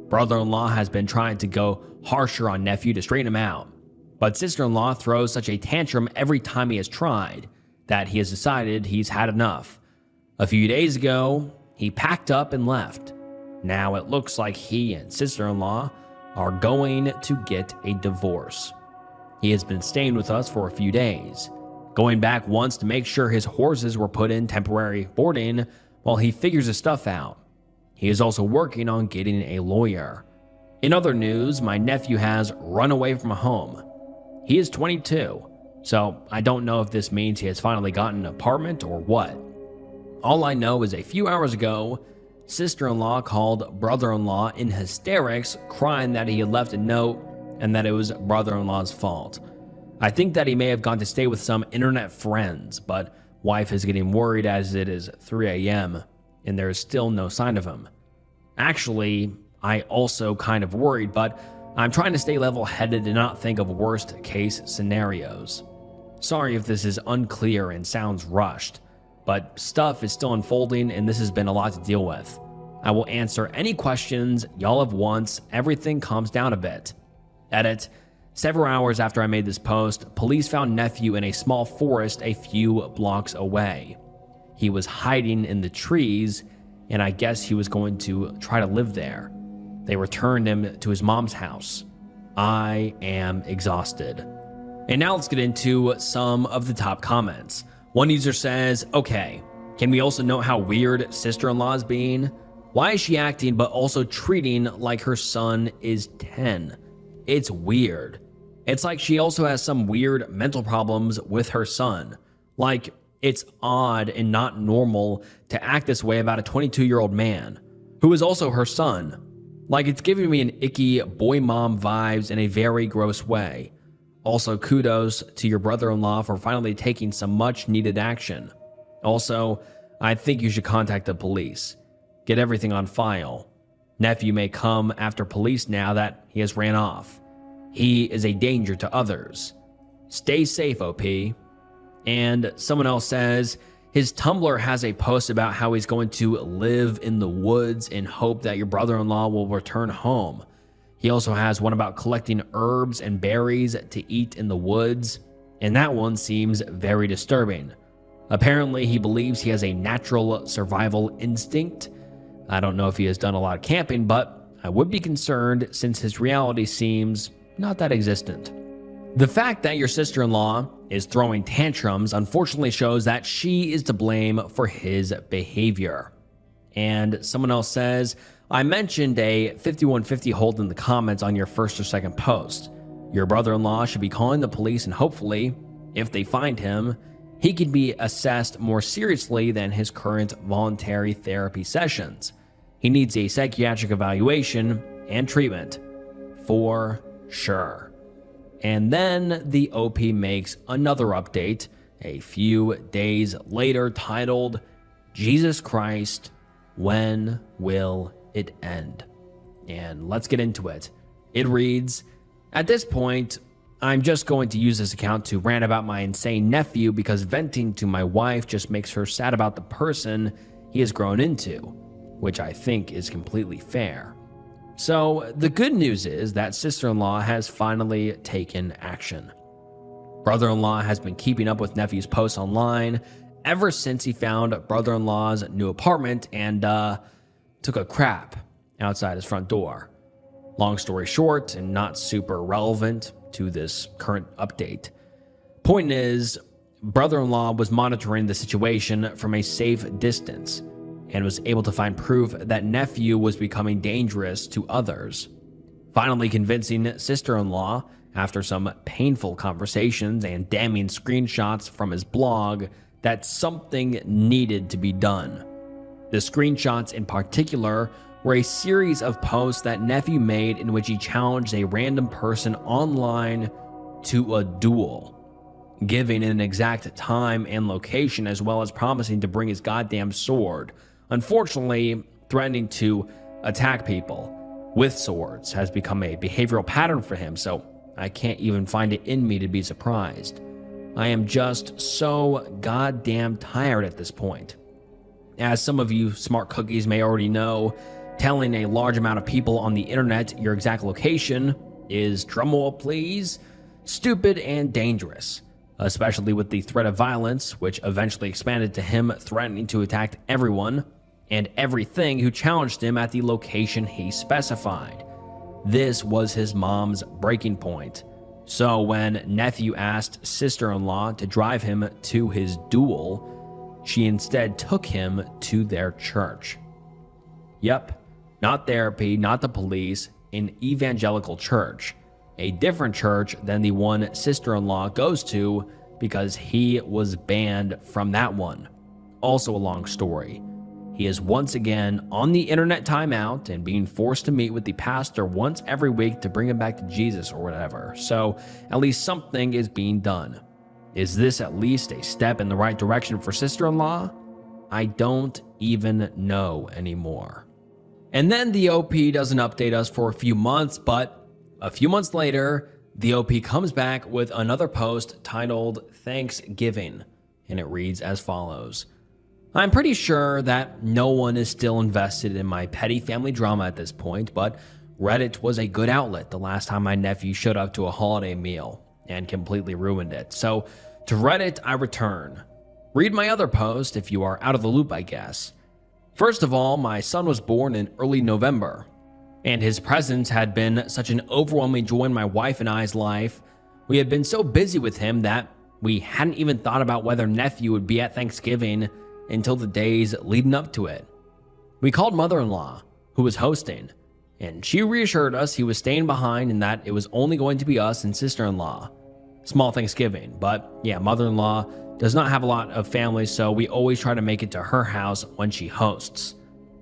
Brother-in-law has been trying to go harsher on nephew to straighten him out, but sister-in-law throws such a tantrum every time he has tried that he has decided he's had enough. A few days ago, he packed up and left. Now it looks like he and sister-in-law are going to get a divorce. He has been staying with us for a few days, going back once to make sure his horses were put in temporary boarding while he figures his stuff out. He is also working on getting a lawyer. In other news, my nephew has run away from home. He is 22, so I don't know if this means he has finally gotten an apartment or what. All I know is a few hours ago, sister-in-law called brother-in-law in hysterics, crying that he had left a note and that it was brother-in-law's fault. I think that he may have gone to stay with some internet friends, but wife is getting worried as it is 3 a.m. and there is still no sign of him. Actually, I also kind of worried, but I'm trying to stay level-headed and not think of worst-case scenarios. Sorry if this is unclear and sounds rushed, but stuff is still unfolding and this has been a lot to deal with. I will answer any questions y'all have once everything calms down a bit. Edit. Several hours after I made this post, police found nephew in a small forest a few blocks away. He was hiding in the trees, and I guess he was going to try to live there. They returned him to his mom's house. I am exhausted. And now let's get into some of the top comments. One user says, okay, can we also note how weird sister-in-law is being? Why is she acting but also treating like her son is 10? It's weird. It's like she also has some weird mental problems with her son. Like, it's odd and not normal to act this way about a 22-year-old man, who is also her son. Like, it's giving me an icky boy mom vibes in a very gross way. Also, kudos to your brother-in-law for finally taking some much needed action. Also, I think you should contact the police. Get everything on file. Nephew may come after police now that he has ran off. He is a danger to others. Stay safe, OP. And someone else says, his Tumblr has a post about how he's going to live in the woods and hope that your brother-in-law will return home. He also has one about collecting herbs and berries to eat in the woods, and that one seems very disturbing. Apparently, he believes he has a natural survival instinct. I don't know if he has done a lot of camping, but I would be concerned since his reality seems not that existent. The fact that your sister-in-law is throwing tantrums unfortunately shows that she is to blame for his behavior. And someone else says, I mentioned a 5150 hold in the comments on your first or second post. Your brother-in-law should be calling the police and hopefully, if they find him, he can be assessed more seriously than his current voluntary therapy sessions. He needs a psychiatric evaluation and treatment, for sure. And then the OP makes another update a few days later titled, Jesus Christ, when will it end? And let's get into it. It reads, at this point, I'm just going to use this account to rant about my insane nephew because venting to my wife just makes her sad about the person he has grown into, which I think is completely fair. So the good news is that sister-in-law has finally taken action. Brother-in-law has been keeping up with nephew's posts online ever since he found brother-in-law's new apartment and took a crap outside his front door. Long story short, and not super relevant to this current update, point is, brother-in-law was monitoring the situation from a safe distance. and was able to find proof that nephew was becoming dangerous to others. Finally convincing sister-in-law, after some painful conversations and damning screenshots from his blog, that something needed to be done. The screenshots in particular were a series of posts that nephew made in which he challenged a random person online to a duel, giving an exact time and location as well as promising to bring his goddamn sword. Unfortunately, threatening to attack people with swords has become a behavioral pattern for him, so I can't even find it in me to be surprised. I am just so goddamn tired at this point. As some of you smart cookies may already know, telling a large amount of people on the internet your exact location is, drumroll please, stupid and dangerous, especially with the threat of violence, which eventually expanded to him threatening to attack everyone and everything who challenged him at the location he specified. This was his mom's breaking point. So when nephew asked sister-in-law to drive him to his duel, she instead took him to their church. Yep, not therapy, not the police, an evangelical church. A different church than the one sister-in-law goes to because he was banned from that one. Also a long story. He is once again on the internet timeout and being forced to meet with the pastor once every week to bring him back to Jesus or whatever. So at least something is being done. Is this at least a step in the right direction for sister-in-law? I don't even know anymore. And then the OP doesn't update us for a few months, but a few months later, the OP comes back with another post titled Thanksgiving, and it reads as follows. I'm pretty sure that no one is still invested in my petty family drama at this point, but Reddit was a good outlet the last time my nephew showed up to a holiday meal and completely ruined it. So to Reddit, I return. Read my other post if you are out of the loop, I guess. First of all, my son was born in early November, and his presence had been such an overwhelming joy in my wife and I's life. We had been so busy with him that we hadn't even thought about whether nephew would be at Thanksgiving until the days leading up to it. We called mother-in-law, who was hosting, and she reassured us he was staying behind and that it was only going to be us and sister-in-law. Small Thanksgiving, but yeah, mother-in-law does not have a lot of family, so we always try to make it to her house when she hosts.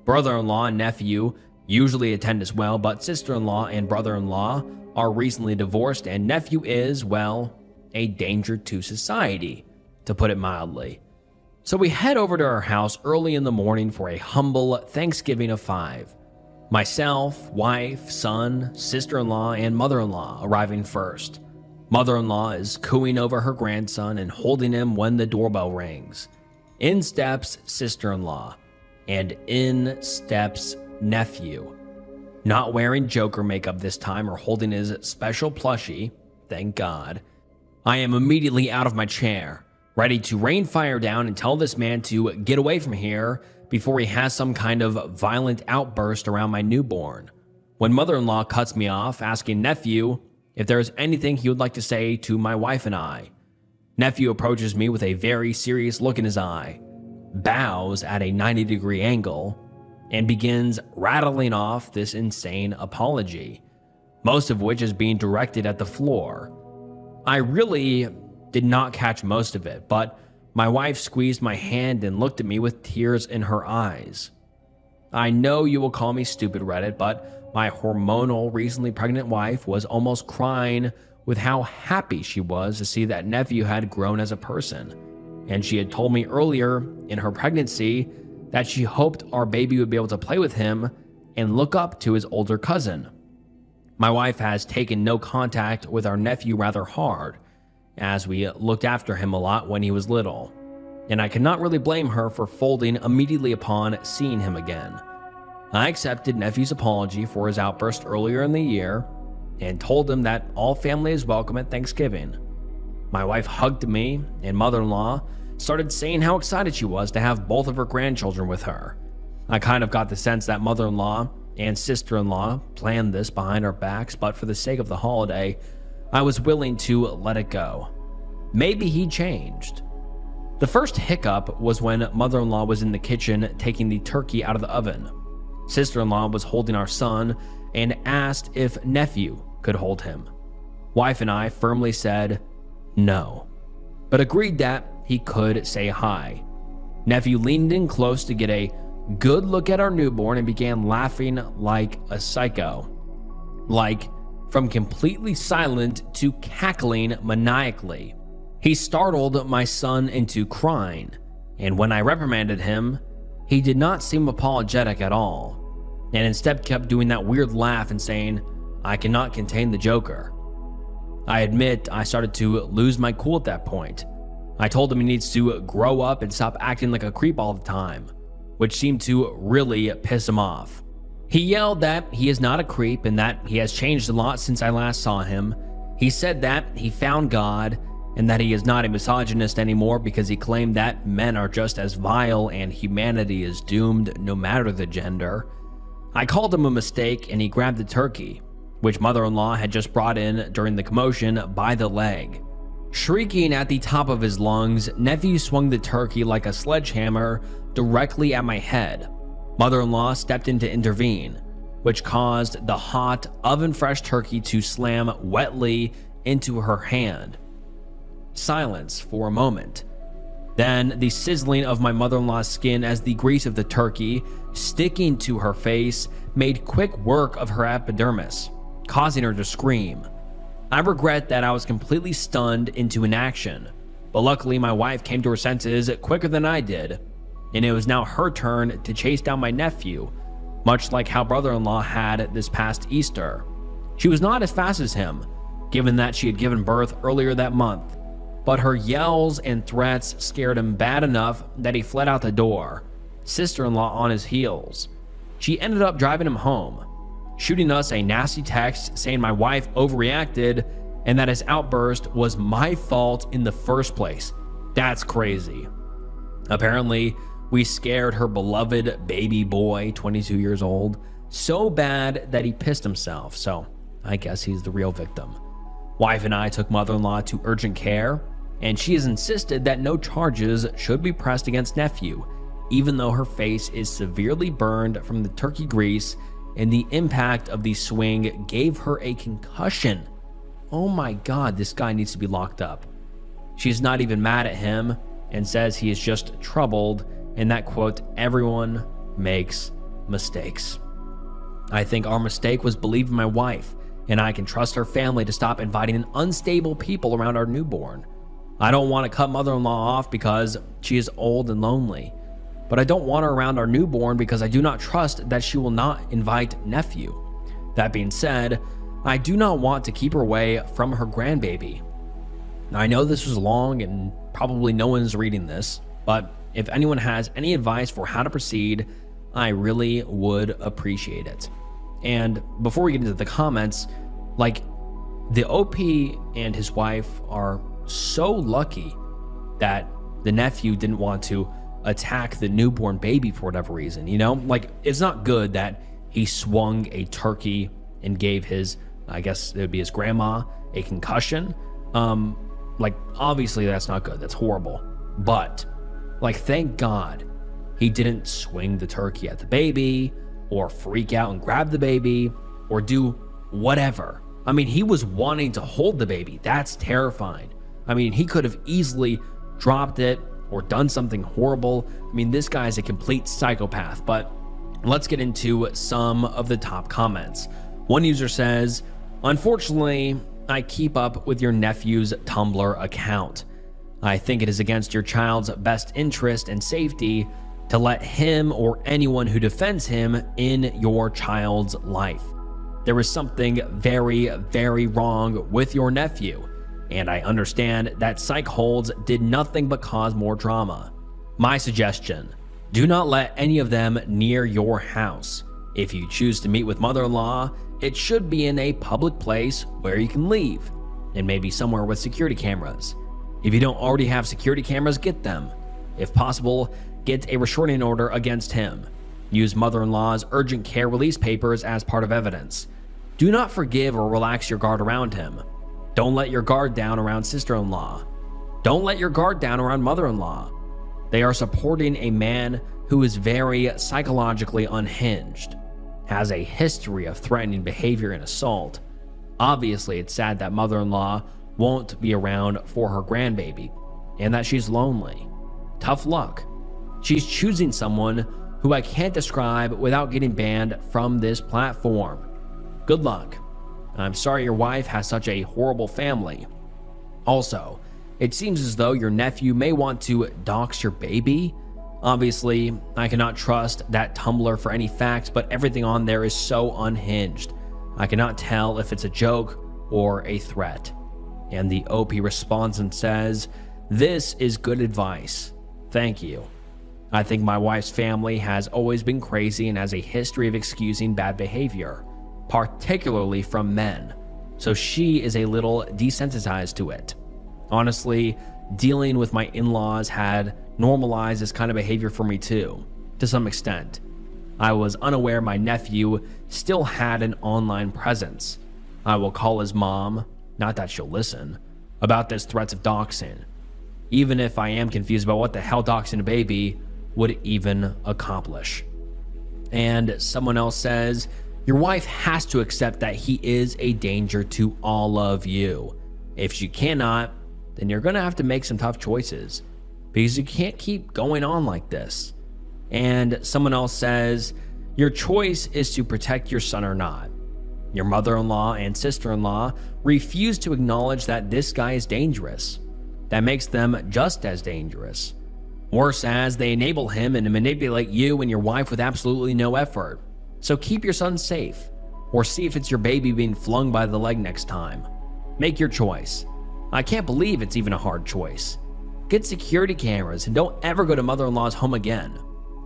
Brother-in-law and nephew usually attend as well, but sister-in-law and brother-in-law are recently divorced, and nephew is, well, a danger to society, to put it mildly. So we head over to her house early in the morning for a humble Thanksgiving of 5. Myself, wife, son, sister-in-law, and mother-in-law arriving first. Mother-in-law is cooing over her grandson and holding him when the doorbell rings. In steps sister-in-law, and in steps nephew. Not wearing Joker makeup this time or holding his special plushie, thank God. I am immediately out of my chair, ready to rain fire down and tell this man to get away from here before he has some kind of violent outburst around my newborn. When mother-in-law cuts me off, asking nephew if there is anything he would like to say to my wife and I. Nephew approaches me with a very serious look in his eye, bows at a 90-degree angle, and begins rattling off this insane apology, most of which is being directed at the floor. I really did not catch most of it, but my wife squeezed my hand and looked at me with tears in her eyes. I know you will call me stupid, Reddit, but my hormonal, recently pregnant wife was almost crying with how happy she was to see that nephew had grown as a person. And she had told me earlier in her pregnancy that she hoped our baby would be able to play with him and look up to his older cousin. My wife has taken no contact with our nephew rather hard, as we looked after him a lot when he was little, and I cannot really blame her for folding immediately upon seeing him again. I accepted nephew's apology for his outburst earlier in the year and told him that all family is welcome at Thanksgiving. My wife hugged me, and mother-in-law started saying how excited she was to have both of her grandchildren with her. I kind of got the sense that mother-in-law and sister-in-law planned this behind our backs, but for the sake of the holiday, I was willing to let it go. Maybe he changed. The first hiccup was when mother-in-law was in the kitchen taking the turkey out of the oven. Sister-in-law was holding our son and asked if nephew could hold him. Wife and I firmly said no, but agreed that he could say hi. Nephew leaned in close to get a good look at our newborn and began laughing like a psycho. Like, from completely silent to cackling maniacally. He startled my son into crying, and when I reprimanded him, he did not seem apologetic at all, and instead kept doing that weird laugh and saying, "I cannot contain the joker." I admit I started to lose my cool at that point. I told him he needs to grow up and stop acting like a creep all the time, which seemed to really piss him off. He yelled that he is not a creep and that he has changed a lot since I last saw him. He said that he found God and that he is not a misogynist anymore because he claimed that men are just as vile and humanity is doomed no matter the gender. I called him a mistake and he grabbed the turkey, which mother-in-law had just brought in during the commotion, by the leg. Shrieking at the top of his lungs, nephew swung the turkey like a sledgehammer directly at my head. Mother-in-law stepped in to intervene, which caused the hot, oven-fresh turkey to slam wetly into her hand. Silence for a moment. Then the sizzling of my mother-in-law's skin as the grease of the turkey, sticking to her face, made quick work of her epidermis, causing her to scream. I regret that I was completely stunned into inaction, but luckily my wife came to her senses quicker than I did, and it was now her turn to chase down my nephew, much like how brother-in-law had this past Easter. She was not as fast as him, given that she had given birth earlier that month, but her yells and threats scared him bad enough that he fled out the door, sister-in-law on his heels. She ended up driving him home, shooting us a nasty text saying my wife overreacted and that his outburst was my fault in the first place. That's crazy. Apparently, we scared her beloved baby boy, 22 years old, so bad that he pissed himself, so I guess he's the real victim. Wife and I took mother-in-law to urgent care, and she has insisted that no charges should be pressed against nephew, even though her face is severely burned from the turkey grease and the impact of the swing gave her a concussion. Oh my God, this guy needs to be locked up. She's not even mad at him and says he is just troubled and that, quote, everyone makes mistakes. I think our mistake was believing my wife, and I can trust her family to stop inviting unstable people around our newborn. I don't want to cut mother-in-law off because she is old and lonely, but I don't want her around our newborn because I do not trust that she will not invite nephew. That being said, I do not want to keep her away from her grandbaby. I know this was long and probably no one's reading this, but if anyone has any advice for how to proceed, I really would appreciate it. And before we get into the comments, like, the OP and his wife are so lucky that the nephew didn't want to attack the newborn baby for whatever reason, you know? Like, it's not good that he swung a turkey and gave his, I guess it would be his grandma, a concussion. Like, obviously that's not good. That's horrible. But, like, thank God he didn't swing the turkey at the baby or freak out and grab the baby or do whatever. I mean, he was wanting to hold the baby. That's terrifying. I mean, he could have easily dropped it or done something horrible. I mean, this guy is a complete psychopath. But let's get into some of the top comments. One user says, unfortunately, I keep up with your nephew's Tumblr account. I think it is against your child's best interest and safety to let him or anyone who defends him in your child's life. There is something very, very wrong with your nephew, and I understand that psych holds did nothing but cause more drama. My suggestion, do not let any of them near your house. If you choose to meet with mother-in-law, it should be in a public place where you can leave, and maybe somewhere with security cameras. If you don't already have security cameras, get them. If possible, get a restraining order against him. Use mother-in-law's urgent care release papers as part of evidence. Do not forgive or relax your guard around him. Don't let your guard down around sister-in-law. Don't let your guard down around mother-in-law. They are supporting a man who is very psychologically unhinged, has a history of threatening behavior and assault. Obviously, it's sad that mother-in-law won't be around for her grandbaby and that she's lonely. Tough luck. She's choosing someone who I can't describe without getting banned from this platform. Good luck. I'm sorry your wife has such a horrible family. Also, it seems as though your nephew may want to dox your baby. Obviously, I cannot trust that Tumblr for any facts, but everything on there is so unhinged. I cannot tell if it's a joke or a threat. And the OP responds and says, "This is good advice. Thank you. I think my wife's family has always been crazy and has a history of excusing bad behavior, particularly from men. So she is a little desensitized to it. Honestly, dealing with my in-laws had normalized this kind of behavior for me too, to some extent. I was unaware my nephew still had an online presence. I will call his mom, not that she'll listen, about this threats of doxing, even if I am confused about what the hell doxing a baby would even accomplish." And someone else says, "Your wife has to accept that he is a danger to all of you. If she cannot, then you're going to have to make some tough choices because you can't keep going on like this." And someone else says, "Your choice is to protect your son or not. Your mother-in-law and sister-in-law refuse to acknowledge that this guy is dangerous. That makes them just as dangerous. Worse, as they enable him and manipulate you and your wife with absolutely no effort. So keep your son safe, or see if it's your baby being flung by the leg next time. Make your choice. I can't believe it's even a hard choice. Get security cameras and don't ever go to mother-in-law's home again.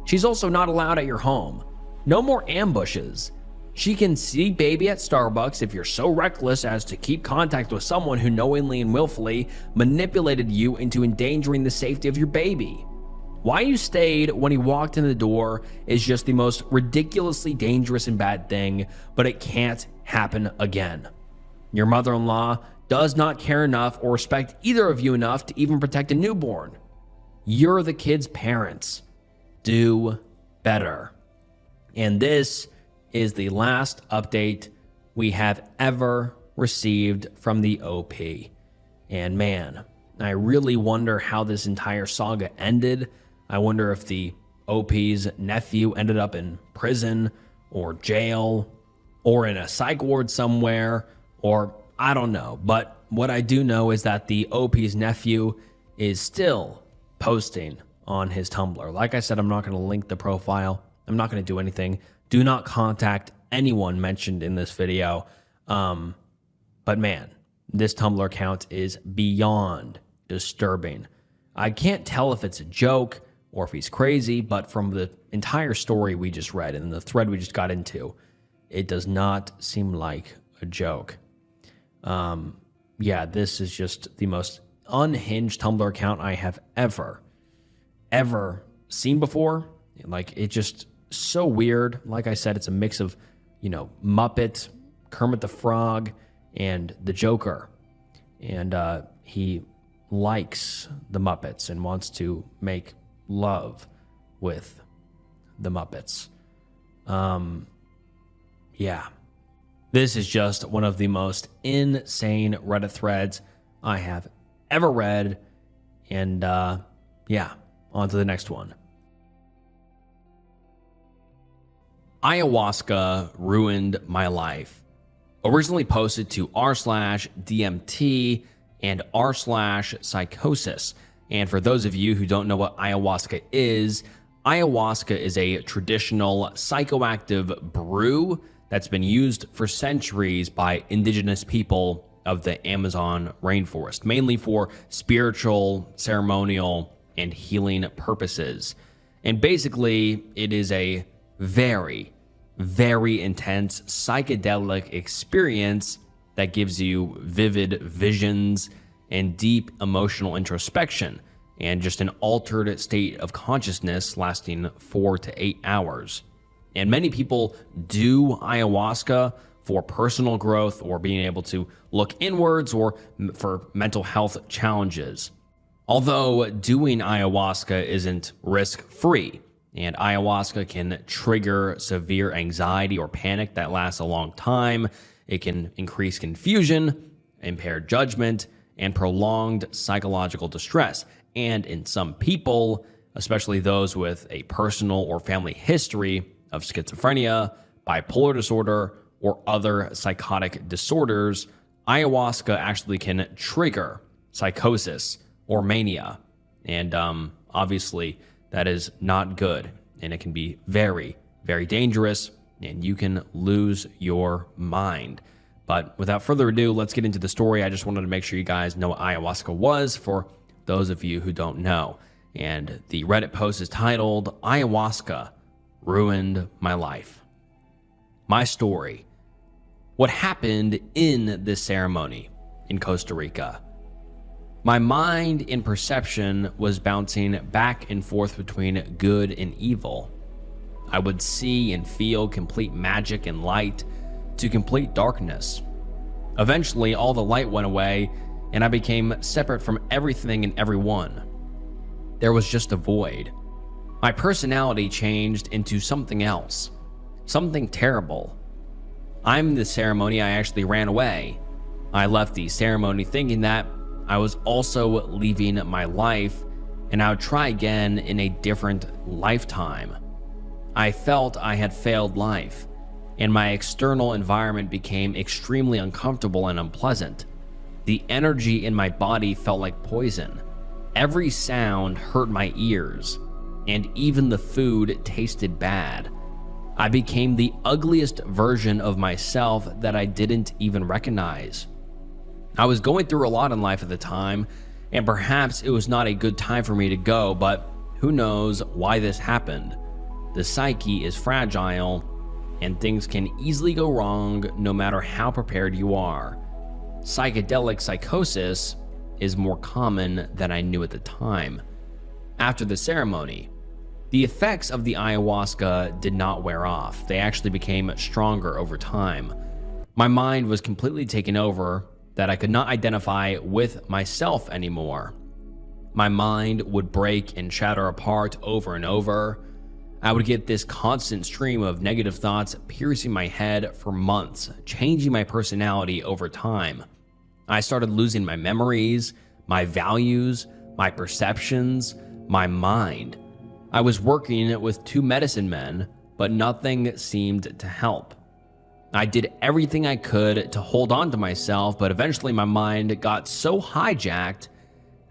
She's also not allowed at your home. No more ambushes. She can see baby at Starbucks if you're so reckless as to keep contact with someone who knowingly and willfully manipulated you into endangering the safety of your baby. Why you stayed when he walked in the door is just the most ridiculously dangerous and bad thing, but it can't happen again. Your mother-in-law does not care enough or respect either of you enough to even protect a newborn. You're the kid's parents. Do better." And this is the last update we have ever received from the OP. And man, I really wonder how this entire saga ended. I wonder if the OP's nephew ended up in prison or jail or in a psych ward somewhere, or I don't know. But what I do know is that the OP's nephew is still posting on his Tumblr. Like I said, I'm not going to link the profile. I'm not going to do anything. Do not contact anyone mentioned in this video. But man, this Tumblr account is beyond disturbing. I can't tell if it's a joke or if he's crazy, but from the entire story we just read and the thread we just got into, it does not seem like a joke. Yeah, this is just the most unhinged Tumblr account I have ever seen before. Like, it just so weird. Like I said, it's a mix of, Muppet, Kermit the Frog, and the Joker. And he likes the Muppets and wants to make love with the Muppets. Yeah. This is just one of the most insane Reddit threads I have ever read. And yeah, on to the next one. Ayahuasca ruined my life. Originally posted to r/DMT and r/psychosis. And for those of you who don't know what ayahuasca is a traditional psychoactive brew that's been used for centuries by indigenous people of the Amazon rainforest, mainly for spiritual, ceremonial, and healing purposes. And basically, it is a very, very intense psychedelic experience that gives you vivid visions and deep emotional introspection and just an altered state of consciousness lasting 4 to 8 hours. And many people do ayahuasca for personal growth or being able to look inwards or for mental health challenges. Although doing ayahuasca isn't risk-free, and ayahuasca can trigger severe anxiety or panic that lasts a long time, it can increase confusion, impaired judgment, and prolonged psychological distress. And in some people, especially those with a personal or family history of schizophrenia, bipolar disorder, or other psychotic disorders, ayahuasca actually can trigger psychosis or mania. And obviously, that is not good. And it can be very, very dangerous, and you can lose your mind. But without further ado, let's get into the story. I just wanted to make sure you guys know what ayahuasca was for those of you who don't know. And the Reddit post is titled, "Ayahuasca Ruined My Life." My story. What happened in this ceremony in Costa Rica? My mind and perception was bouncing back and forth between good and evil. I would see and feel complete magic and light to complete darkness. Eventually, all the light went away, and I became separate from everything and everyone. There was just a void. My personality changed into something else, something terrible. In the ceremony, I actually ran away. I left the ceremony thinking that I was also leaving my life, and I would try again in a different lifetime. I felt I had failed life, and my external environment became extremely uncomfortable and unpleasant. The energy in my body felt like poison. Every sound hurt my ears, and even the food tasted bad. I became the ugliest version of myself that I didn't even recognize. I was going through a lot in life at the time, and perhaps it was not a good time for me to go, but who knows why this happened. The psyche is fragile, and things can easily go wrong no matter how prepared you are. Psychedelic psychosis is more common than I knew at the time. After the ceremony, the effects of the ayahuasca did not wear off. They actually became stronger over time. My mind was completely taken over, that I could not identify with myself anymore. My mind would break and shatter apart over and over. I would get this constant stream of negative thoughts piercing my head for months, changing my personality over time. I started losing my memories, my values, my perceptions, my mind. I was working with 2 medicine men, but nothing seemed to help. I did everything I could to hold on to myself, but eventually my mind got so hijacked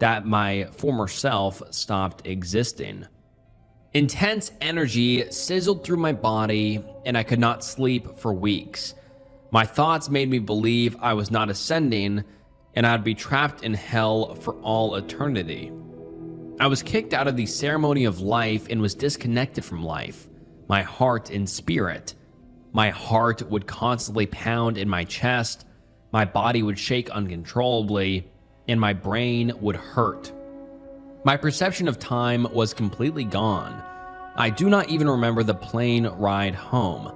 that my former self stopped existing. Intense energy sizzled through my body, and I could not sleep for weeks. My thoughts made me believe I was not ascending, and I'd be trapped in hell for all eternity. I was kicked out of the ceremony of life and was disconnected from life, my heart and spirit. My heart would constantly pound in my chest, my body would shake uncontrollably, and my brain would hurt. My perception of time was completely gone. I do not even remember the plane ride home.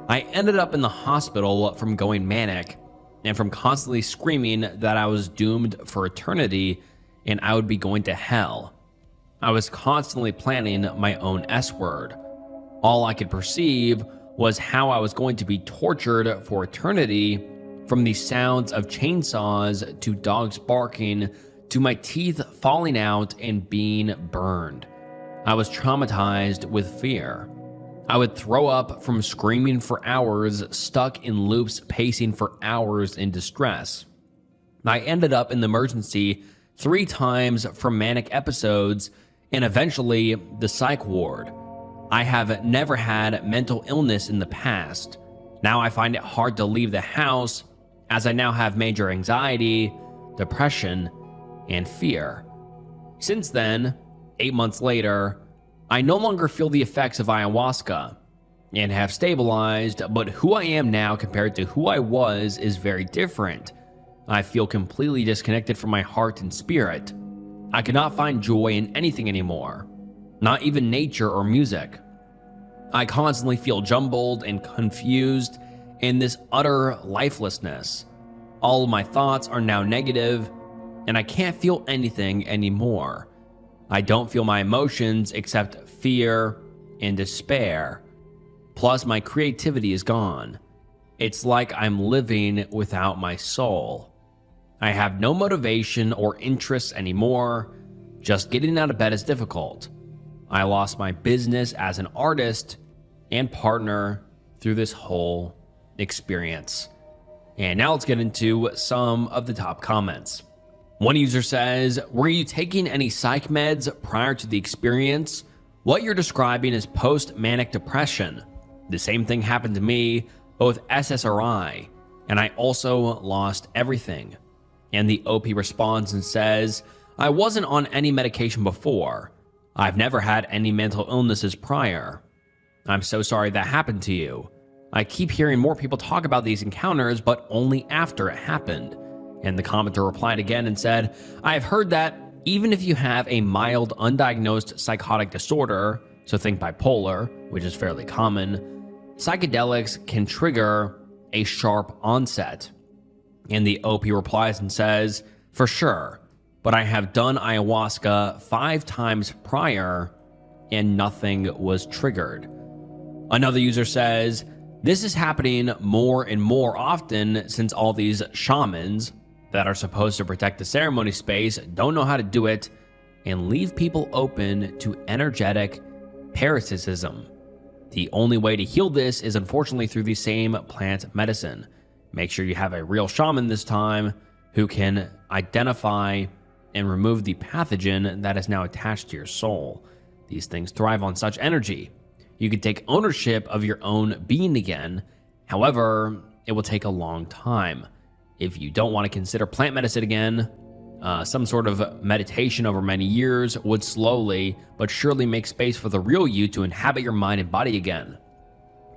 I ended up in the hospital from going manic and from constantly screaming that I was doomed for eternity and I would be going to hell. I was constantly planning my own S-word. All I could perceive was how I was going to be tortured for eternity, from the sounds of chainsaws to dogs barking to my teeth falling out and being burned. I was traumatized with fear. I would throw up from screaming for hours, stuck in loops, pacing for hours in distress. I ended up in the emergency 3 times for manic episodes and eventually the psych ward. I have never had mental illness in the past. Now I find it hard to leave the house as I now have major anxiety, depression, and fear. Since then, 8 months later, I no longer feel the effects of ayahuasca and have stabilized, but who I am now compared to who I was is very different. I feel completely disconnected from my heart and spirit. I cannot find joy in anything anymore, not even nature or music. I constantly feel jumbled and confused in this utter lifelessness. All of my thoughts are now negative, and I can't feel anything anymore. I don't feel my emotions except fear and despair. Plus, my creativity is gone. It's like I'm living without my soul. I have no motivation or interest anymore. Just getting out of bed is difficult. I lost my business as an artist and partner through this whole experience. And now let's get into some of the top comments. One user says, were you taking any psych meds prior to the experience? What you're describing is post-manic depression. The same thing happened to me, but with SSRI, and I also lost everything. And the OP responds and says, I wasn't on any medication before. I've never had any mental illnesses prior. I'm so sorry that happened to you. I keep hearing more people talk about these encounters, but only after it happened. And the commenter replied again and said, I have heard that even if you have a mild undiagnosed psychotic disorder, so think bipolar, which is fairly common, psychedelics can trigger a sharp onset. And the OP replies and says, for sure, but I have done ayahuasca 5 times prior and nothing was triggered. Another user says, this is happening more and more often since all these shamans that are supposed to protect the ceremony space don't know how to do it and leave people open to energetic parasitism. The only way to heal this is unfortunately through the same plant medicine. Make sure you have a real shaman this time who can identify and remove the pathogen that is now attached to your soul. These things thrive on such energy. You can take ownership of your own being again. However, it will take a long time. If you don't want to consider plant medicine again, some sort of meditation over many years would slowly but surely make space for the real you to inhabit your mind and body again.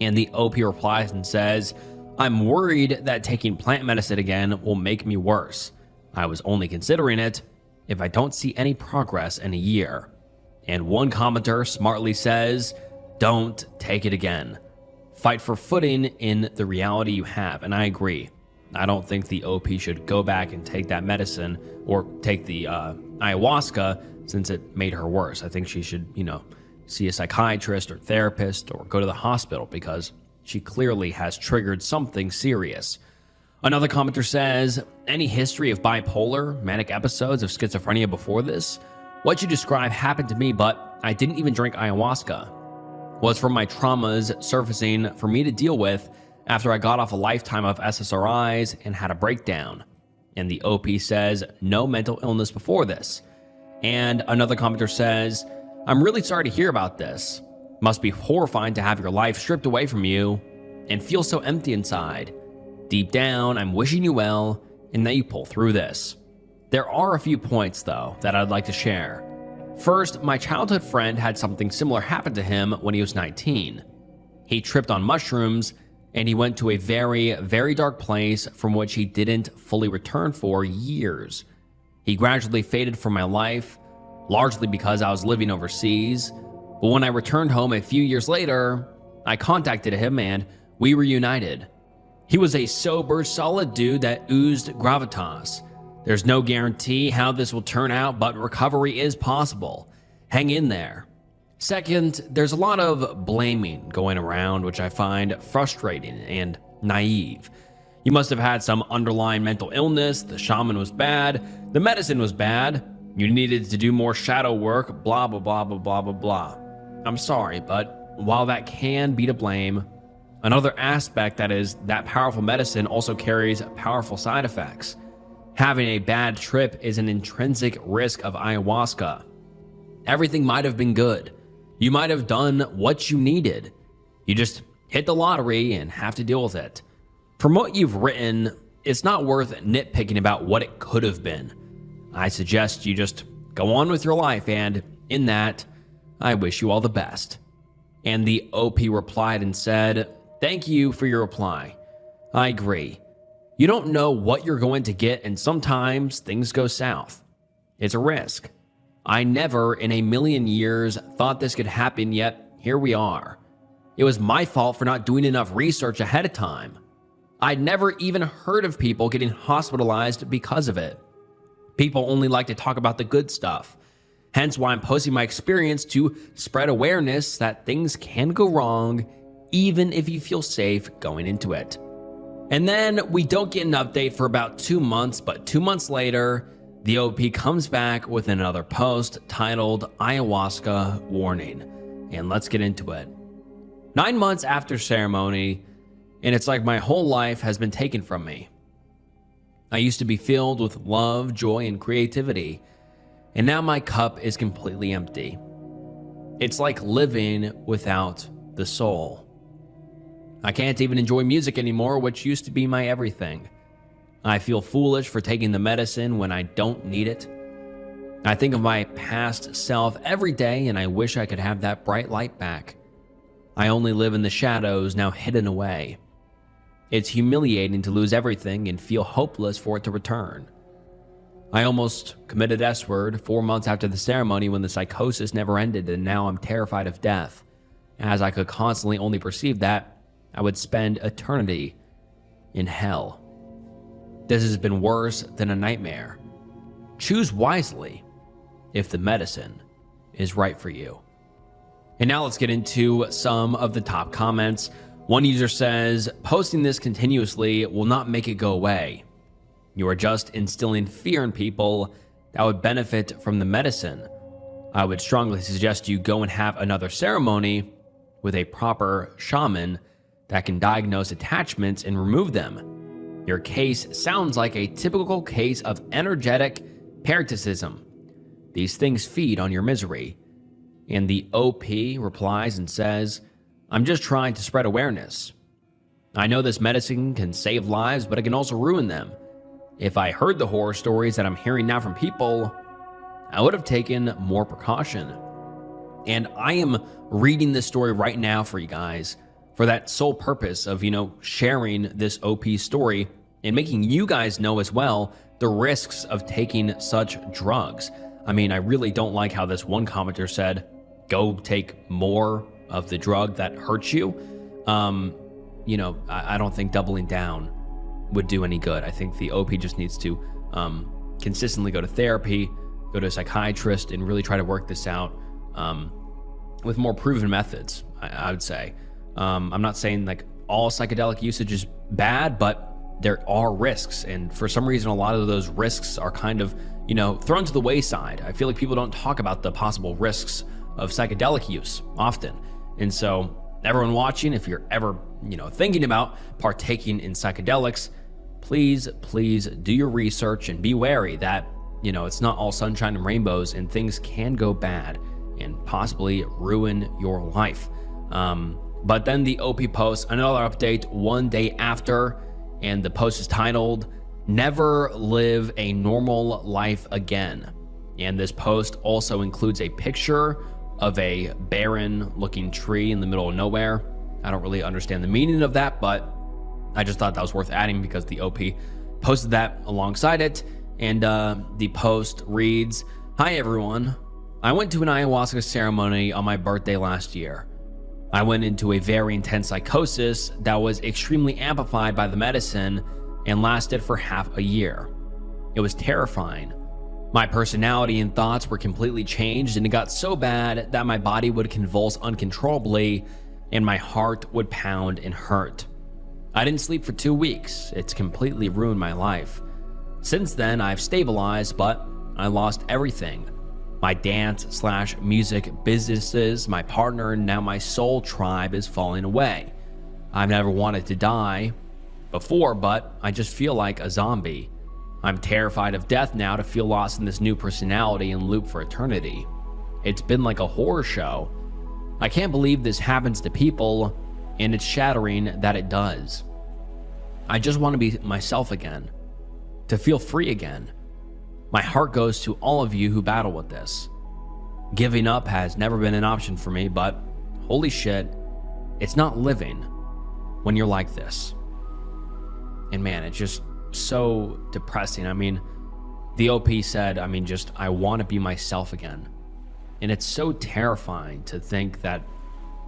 And the OP replies and says, I'm worried that taking plant medicine again will make me worse. I was only considering it if I don't see any progress in a year. And one commenter smartly says, don't take it again. Fight for footing in the reality you have. And I agree. I don't think the OP should go back and take that medicine or take the ayahuasca since it made her worse. I think she should, see a psychiatrist or therapist or go to the hospital because she clearly has triggered something serious. Another commenter says, any history of bipolar, manic episodes of schizophrenia before this? What you describe happened to me, but I didn't even drink ayahuasca. Was from my traumas surfacing for me to deal with after I got off a lifetime of SSRIs and had a breakdown. And the OP says, no mental illness before this. And another commenter says, I'm really sorry to hear about this. Must be horrifying to have your life stripped away from you and feel so empty inside. Deep down, I'm wishing you well and that you pull through this. There are a few points, though, that I'd like to share. First, my childhood friend had something similar happen to him when he was 19. He tripped on mushrooms and he went to a very, very dark place from which he didn't fully return for years. He gradually faded from my life, largely because I was living overseas. But when I returned home a few years later, I contacted him and we reunited. He was a sober, solid dude that oozed gravitas. There's no guarantee how this will turn out, but recovery is possible. Hang in there. Second, there's a lot of blaming going around, which I find frustrating and naive. You must have had some underlying mental illness, the shaman was bad, the medicine was bad, you needed to do more shadow work, blah, blah, blah, blah, blah, blah, blah. I'm sorry, but while that can be to blame, another aspect that is that powerful medicine also carries powerful side effects. Having a bad trip is an intrinsic risk of ayahuasca. Everything might have been good. You might have done what you needed. You just hit the lottery and have to deal with it. From what you've written, it's not worth nitpicking about what it could have been. I suggest you just go on with your life, and in that, I wish you all the best. And the OP replied and said, thank you for your reply. I agree. You don't know what you're going to get, and sometimes things go south. It's a risk. I never in a million years thought this could happen, yet here we are. It was my fault for not doing enough research ahead of time. I'd never even heard of people getting hospitalized because of it. People only like to talk about the good stuff. Hence why I'm posting my experience to spread awareness that things can go wrong even if you feel safe going into it. And then we don't get an update for about 2 months, but 2 months later, the OP comes back with another post titled Ayahuasca Warning. And let's get into it. 9 months after ceremony, and it's like my whole life has been taken from me. I used to be filled with love, joy, and creativity, and now my cup is completely empty. It's like living without the soul. I can't even enjoy music anymore, which used to be my everything. I feel foolish for taking the medicine when I don't need it. I think of my past self every day, and I wish I could have that bright light back. I only live in the shadows, now hidden away. It's humiliating to lose everything and feel hopeless for it to return. I almost committed S-word 4 months after the ceremony when the psychosis never ended, and now I'm terrified of death, as I could constantly only perceive that I would spend eternity in hell. This has been worse than a nightmare. Choose wisely if the medicine is right for you. And now let's get into some of the top comments. One user says, posting this continuously will not make it go away. You are just instilling fear in people that would benefit from the medicine. I would strongly suggest you go and have another ceremony with a proper shaman that can diagnose attachments and remove them. Your case sounds like a typical case of energetic parasitism. These things feed on your misery. And the OP replies and says, I'm just trying to spread awareness. I know this medicine can save lives, but it can also ruin them. If I heard the horror stories that I'm hearing now from people, I would have taken more precaution. And I am reading this story right now for you guys for that sole purpose of, sharing this OP story and making you guys know as well the risks of taking such drugs. I mean, I really don't like how this one commenter said, go take more of the drug that hurts you. I don't think doubling down would do any good. I think the OP just needs to consistently go to therapy, go to a psychiatrist, and really try to work this out with more proven methods, I would say. I'm not saying like all psychedelic usage is bad, but there are risks. And for some reason, a lot of those risks are kind of, thrown to the wayside. I feel like people don't talk about the possible risks of psychedelic use often. And so everyone watching, if you're ever, thinking about partaking in psychedelics, please do your research and be wary that, it's not all sunshine and rainbows and things can go bad and possibly ruin your life. But then the OP posts another update 1 day after, and the post is titled, Never Live a Normal Life Again. And this post also includes a picture of a barren looking tree in the middle of nowhere. I don't really understand the meaning of that, but I just thought that was worth adding because the OP posted that alongside it. And the post reads, Hi everyone. I went to an ayahuasca ceremony on my birthday last year. I went into a very intense psychosis that was extremely amplified by the medicine and lasted for half a year. It was terrifying. My personality and thoughts were completely changed, and it got so bad that my body would convulse uncontrollably and my heart would pound and hurt. I didn't sleep for 2 weeks. It's completely ruined my life. Since then, I've stabilized, but I lost everything. My dance/music businesses, my partner, and now my soul tribe is falling away. I've never wanted to die before, but I just feel like a zombie. I'm terrified of death now to feel lost in this new personality and loop for eternity. It's been like a horror show. I can't believe this happens to people, and it's shattering that it does. I just want to be myself again, to feel free again. My heart goes to all of you who battle with this. Giving up has never been an option for me, but holy shit, it's not living when you're like this. And man, it's just so depressing. I mean, the OP said, I want to be myself again. And it's so terrifying to think that,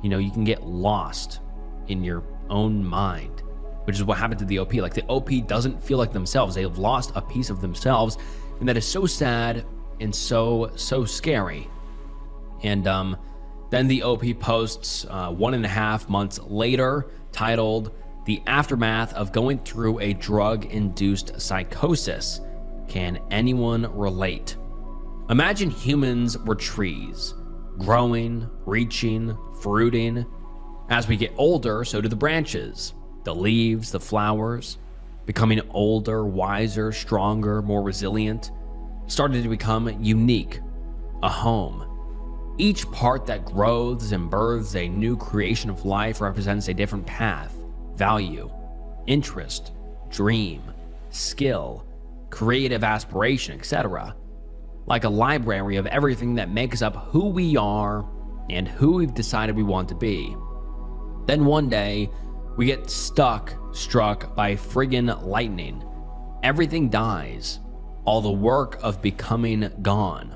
you can get lost in your own mind, which is what happened to the OP. Like the OP doesn't feel like themselves. They have lost a piece of themselves and that is so sad and so scary. And then the OP posts 1.5 months later, titled "The Aftermath of Going Through a Drug-Induced Psychosis. Can anyone relate?" Imagine humans were trees, growing, reaching, fruiting. As we get older, so do the branches, the leaves, the flowers, becoming older, wiser, stronger, more resilient, started to become unique, a home. Each part that grows and births a new creation of life represents a different path, value, interest, dream, skill, creative aspiration, etc. Like a library of everything that makes up who we are and who we've decided we want to be. Then one day, we get struck by friggin' lightning. Everything dies. All the work of becoming gone.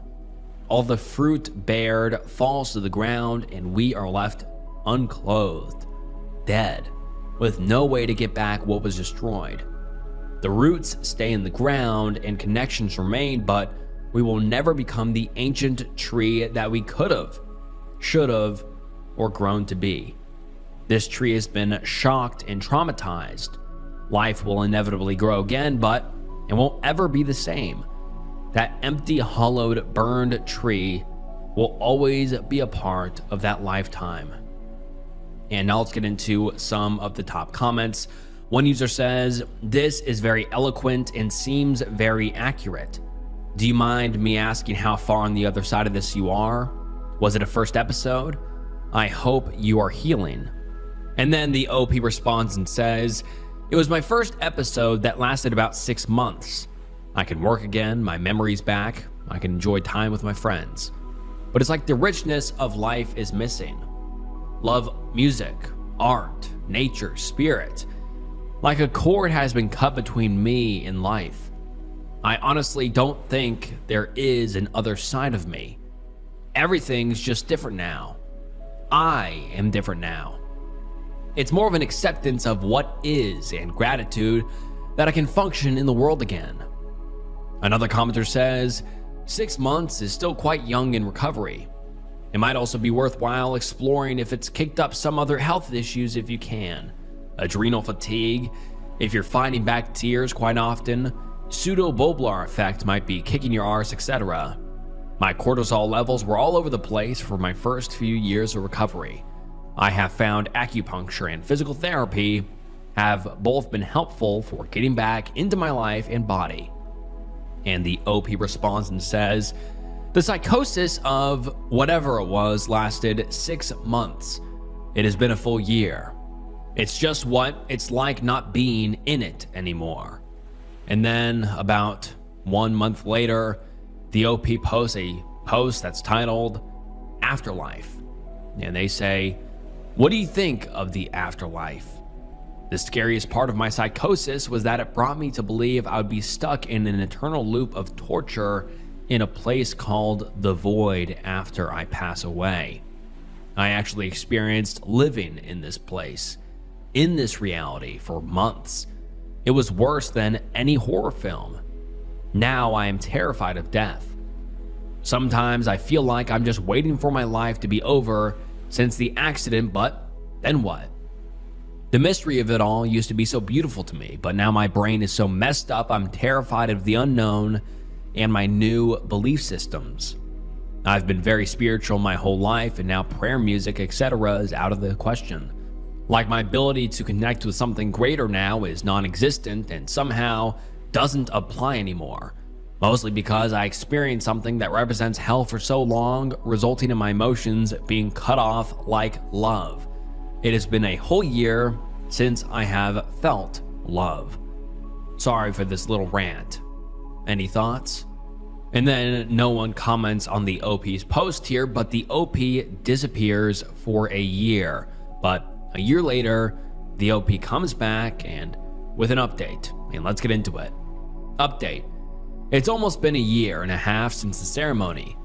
All the fruit bared falls to the ground, and we are left unclothed, dead, with no way to get back what was destroyed. The roots stay in the ground and connections remain, but we will never become the ancient tree that we could have, should have, or grown to be. This tree has been shocked and traumatized. Life will inevitably grow again, but it won't ever be the same. That empty, hollowed, burned tree will always be a part of that lifetime. And now let's get into some of the top comments. One user says, "This is very eloquent and seems very accurate. Do you mind me asking how far on the other side of this you are? Was it a first episode? I hope you are healing." And then the OP responds and says, "It was my first episode that lasted about 6 months. I can work again, my memory's back, I can enjoy time with my friends. But it's like the richness of life is missing. Love music, art, nature, spirit. Like a cord has been cut between me and life. I honestly don't think there is an other side of me. Everything's just different now. I am different now. It's more of an acceptance of what is and gratitude that I can function in the world again." Another commenter says, 6 months is still quite young in recovery. It might also be worthwhile exploring if it's kicked up some other health issues if you can. Adrenal fatigue, if you're finding back tears quite often, pseudo-bulbar effect might be kicking your arse, etc. My cortisol levels were all over the place for my first few years of recovery. I have found acupuncture and physical therapy have both been helpful for getting back into my life and body." And the OP responds and says, "The psychosis of whatever it was lasted 6 months. It has been a full year. It's just what it's like not being in it anymore." And then about 1 month later, the OP posts a post that's titled "Afterlife." And they say, "What do you think of the afterlife? The scariest part of my psychosis was that it brought me to believe I would be stuck in an eternal loop of torture in a place called the void after I pass away. I actually experienced living in this place, in this reality, for months. It was worse than any horror film. Now I am terrified of death. Sometimes I feel like I'm just waiting for my life to be over since the accident, but then what? The mystery of it all used to be so beautiful to me, but now my brain is so messed up I'm terrified of the unknown and my new belief systems. I've been very spiritual my whole life, and now prayer music, etc. is out of the question. Like my ability to connect with something greater now is non-existent and somehow doesn't apply anymore. Mostly because I experienced something that represents hell for so long, resulting in my emotions being cut off like love. It has been a whole year since I have felt love. Sorry for this little rant. Any thoughts?" And then no one comments on the OP's post here, but the OP disappears for a year. But a year later, the OP comes back and with an update, and let's get into it. Update. It's almost been a year and a half since the ceremony.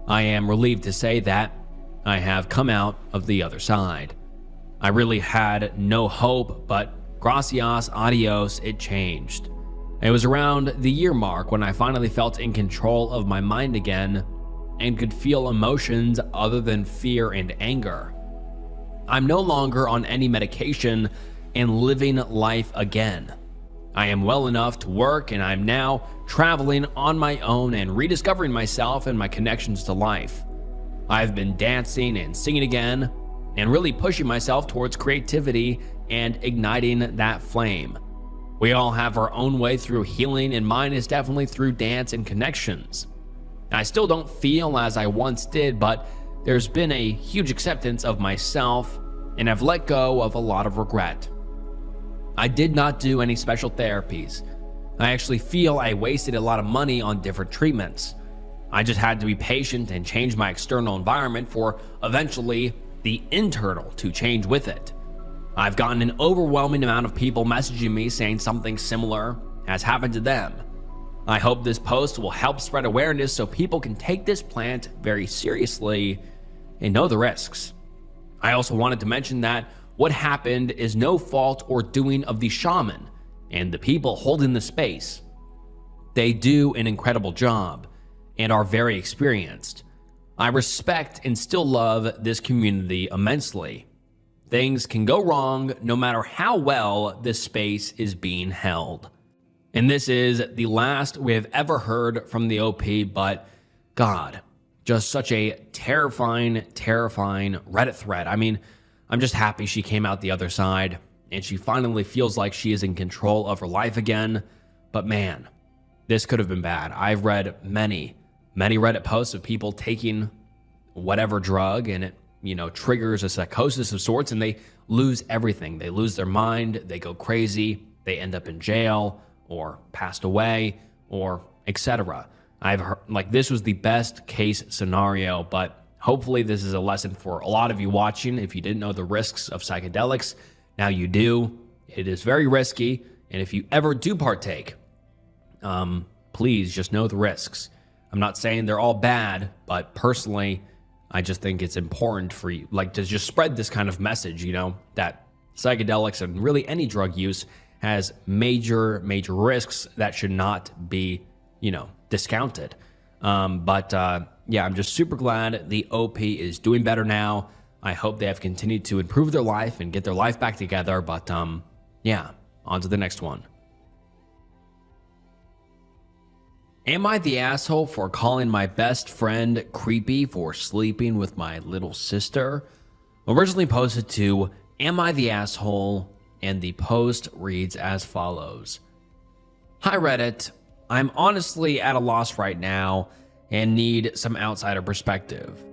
I am relieved to say that I have come out of the other side. I really had no hope, but gracias a Dios, it changed. It was around the year mark when I finally felt in control of my mind again and could feel emotions other than fear and anger. I'm no longer on any medication and living life again. I am well enough to work, and I'm now traveling on my own and rediscovering myself and my connections to life. I've been dancing and singing again and really pushing myself towards creativity and igniting that flame. We all have our own way through healing, and mine is definitely through dance and connections. I still don't feel as I once did, but there's been a huge acceptance of myself, and I've let go of a lot of regret. I did not do any special therapies. I actually feel I wasted a lot of money on different treatments. I just had to be patient and change my external environment for eventually the internal to change with it. I've gotten an overwhelming amount of people messaging me saying something similar has happened to them. I hope this post will help spread awareness so people can take this plant very seriously and know the risks. I also wanted to mention that what happened is no fault or doing of the shaman and the people holding the space. They do an incredible job and are very experienced. I respect and still love this community immensely. Things can go wrong no matter how well this space is being held. And this is the last we have ever heard from the OP, but God, just such a terrifying Reddit thread. I mean, I'm just happy she came out the other side and she finally feels like she is in control of her life again. But man, this could have been bad. I've read many Reddit posts of people taking whatever drug and it, triggers a psychosis of sorts, and they lose everything. They lose their mind, they go crazy, they end up in jail or passed away or etc. I've heard this was the best case scenario, but hopefully this is a lesson for a lot of you watching. If you didn't know the risks of psychedelics, now you do. It is very risky, and if you ever do partake, please just know the risks. I'm not saying they're all bad, but personally, I just think it's important for you, to just spread this kind of message, that psychedelics and really any drug use has major risks that should not be, discounted. Yeah, I'm just super glad the OP is doing better now. I hope they have continued to improve their life and get their life back together. But yeah, on to the next one. Am I the asshole for calling my best friend creepy for sleeping with my little sister? Originally posted to Am I the Asshole? And the post reads as follows. Hi Reddit, I'm honestly at a loss right now and need some outsider perspective.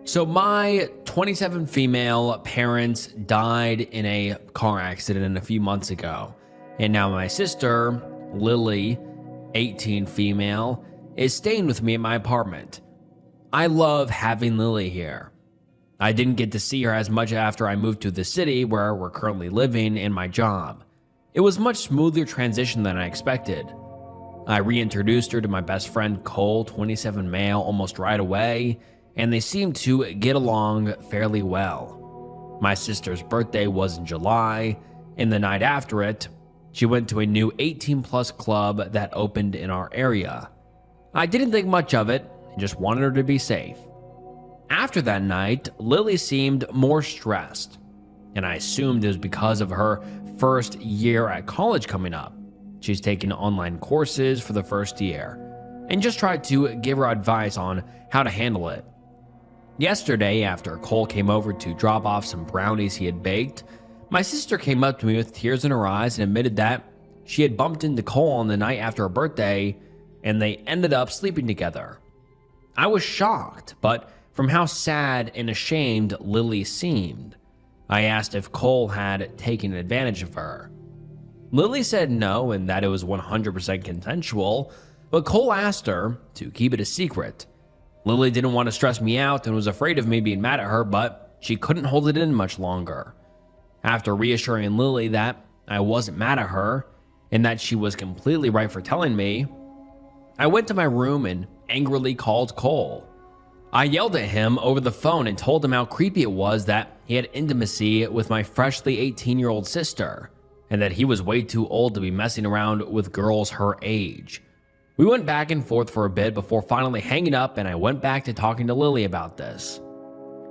So my 27 female parents died in a car accident a few months ago. And now my sister, Lily, 18 female, is staying with me at my apartment. I love having Lily here. I didn't get to see her as much after I moved to the city where we're currently living and my job. It was a much smoother transition than I expected. I reintroduced her to my best friend Cole, 27 male, almost right away, and they seemed to get along fairly well. My sister's birthday was in July, and the night after it, she went to a new 18-plus club that opened in our area. I didn't think much of it, and just wanted her to be safe. After that night, Lily seemed more stressed, and I assumed it was because of her first year at college coming up. She's taken online courses for the first year, and just tried to give her advice on how to handle it. Yesterday, after Cole came over to drop off some brownies he had baked, my sister came up to me with tears in her eyes and admitted that she had bumped into Cole on the night after her birthday, and they ended up sleeping together. I was shocked, but from how sad and ashamed Lily seemed, I asked if Cole had taken advantage of her. Lily said no and that it was 100% consensual, but Cole asked her to keep it a secret. Lily didn't want to stress me out and was afraid of me being mad at her, but she couldn't hold it in much longer. After reassuring Lily that I wasn't mad at her and that she was completely right for telling me, I went to my room and angrily called Cole. I yelled at him over the phone and told him how creepy it was that he had intimacy with my freshly 18-year-old sister, and that he was way too old to be messing around with girls her age. We went back and forth for a bit before finally hanging up, and I went back to talking to Lily about this.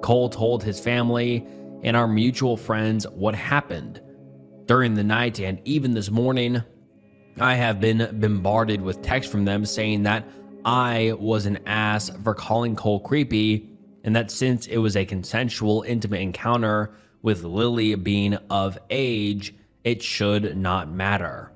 Cole told his family and our mutual friends what happened. During the night and even this morning, I have been bombarded with texts from them saying that I was an ass for calling Cole creepy, and that since it was a consensual, intimate encounter with Lily being of age, it should not matter.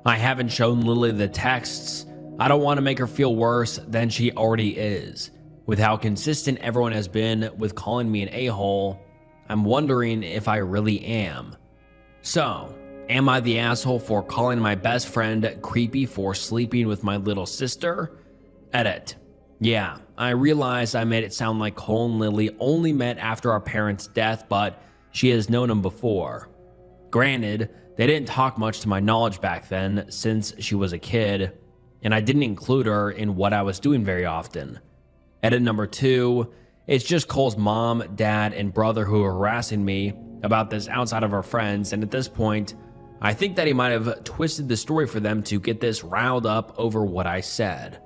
I haven't shown Lily the texts. I don't want to make her feel worse than she already is. With how consistent everyone has been with calling me an a-hole, I'm wondering if I really am. So, am I the asshole for calling my best friend creepy for sleeping with my little sister? Edit. Yeah, I realize I made it sound like Cole and Lily only met after our parents' death, but she has known them before. Granted, they didn't talk much to my knowledge back then since she was a kid, and I didn't include her in what I was doing very often. Edit number 2, it's just Cole's mom, dad, and brother who are harassing me about this outside of our friends, and at this point, I think that he might have twisted the story for them to get this riled up over what I said.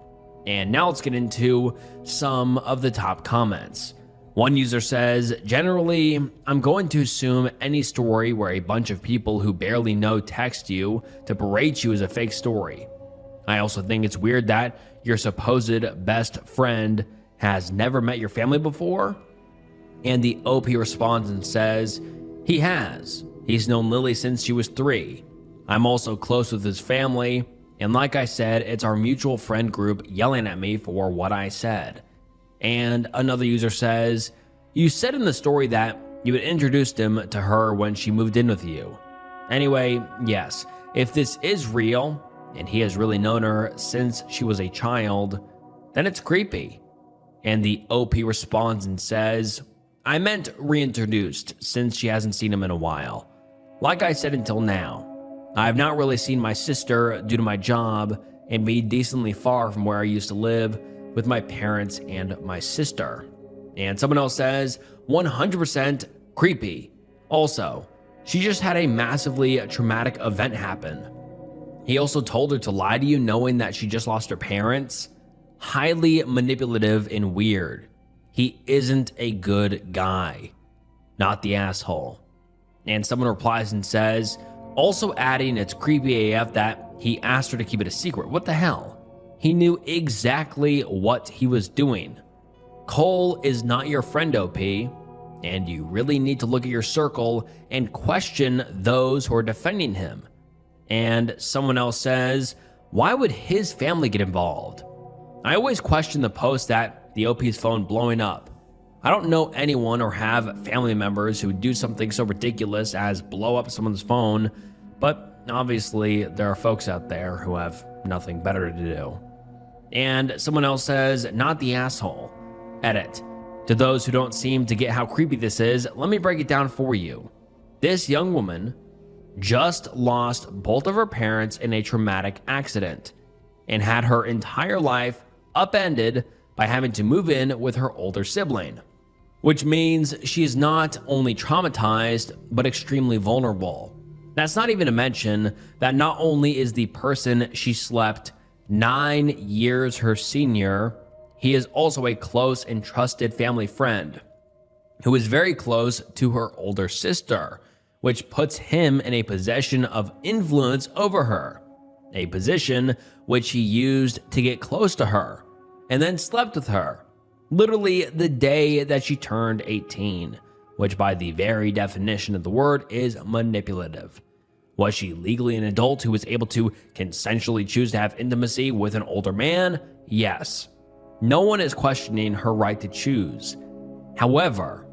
And now let's get into some of the top comments. One user says, generally, I'm going to assume any story where a bunch of people who barely know text you to berate you is a fake story. I also think it's weird that your supposed best friend has never met your family before. And the OP responds and says, he has. He's known Lily since she was 3. I'm also close with his family, and like I said, it's our mutual friend group yelling at me for what I said. And another user says, you said in the story that you had introduced him to her when she moved in with you. Anyway, yes, if this is real, and he has really known her since she was a child, then it's creepy. And the OP responds and says, I meant reintroduced since she hasn't seen him in a while. Like I said until now, I have not really seen my sister due to my job and be decently far from where I used to live with my parents and my sister. And someone else says, 100% creepy. Also, she just had a massively traumatic event happen. He also told her to lie to you knowing that she just lost her parents. Highly manipulative and weird. He isn't a good guy. Not the asshole. And someone replies and says, also adding it's creepy AF that he asked her to keep it a secret. What the hell? He knew exactly what he was doing. Cole is not your friend, OP, and you really need to look at your circle and question those who are defending him. And someone else says, why would his family get involved? I always question the post that the OP's phone blowing up. I don't know anyone or have family members who do something so ridiculous as blow up someone's phone, but obviously there are folks out there who have nothing better to do. And someone else says, not the asshole. Edit. To those who don't seem to get how creepy this is, let me break it down for you. This young woman just lost both of her parents in a traumatic accident and had her entire life upended by having to move in with her older sibling, which means she is not only traumatized, but extremely vulnerable. That's not even to mention that not only is the person she slept 9 years her senior, he is also a close and trusted family friend who is very close to her older sister, which puts him in a position of influence over her, a position which he used to get close to her and then slept with her, literally the day that she turned 18, which by the very definition of the word is manipulative. Was she legally an adult who was able to consensually choose to have intimacy with an older man? Yes. No one is questioning her right to choose. However,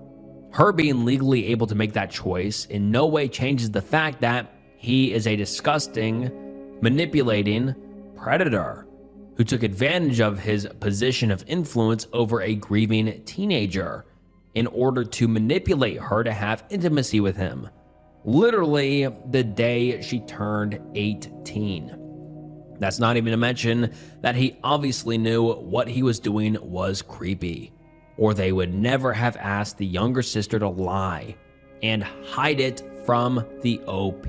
her being legally able to make that choice in no way changes the fact that he is a disgusting, manipulating predator who took advantage of his position of influence over a grieving teenager in order to manipulate her to have intimacy with him, literally the day she turned 18. That's not even to mention that he obviously knew what he was doing was creepy, or they would never have asked the younger sister to lie and hide it from the OP.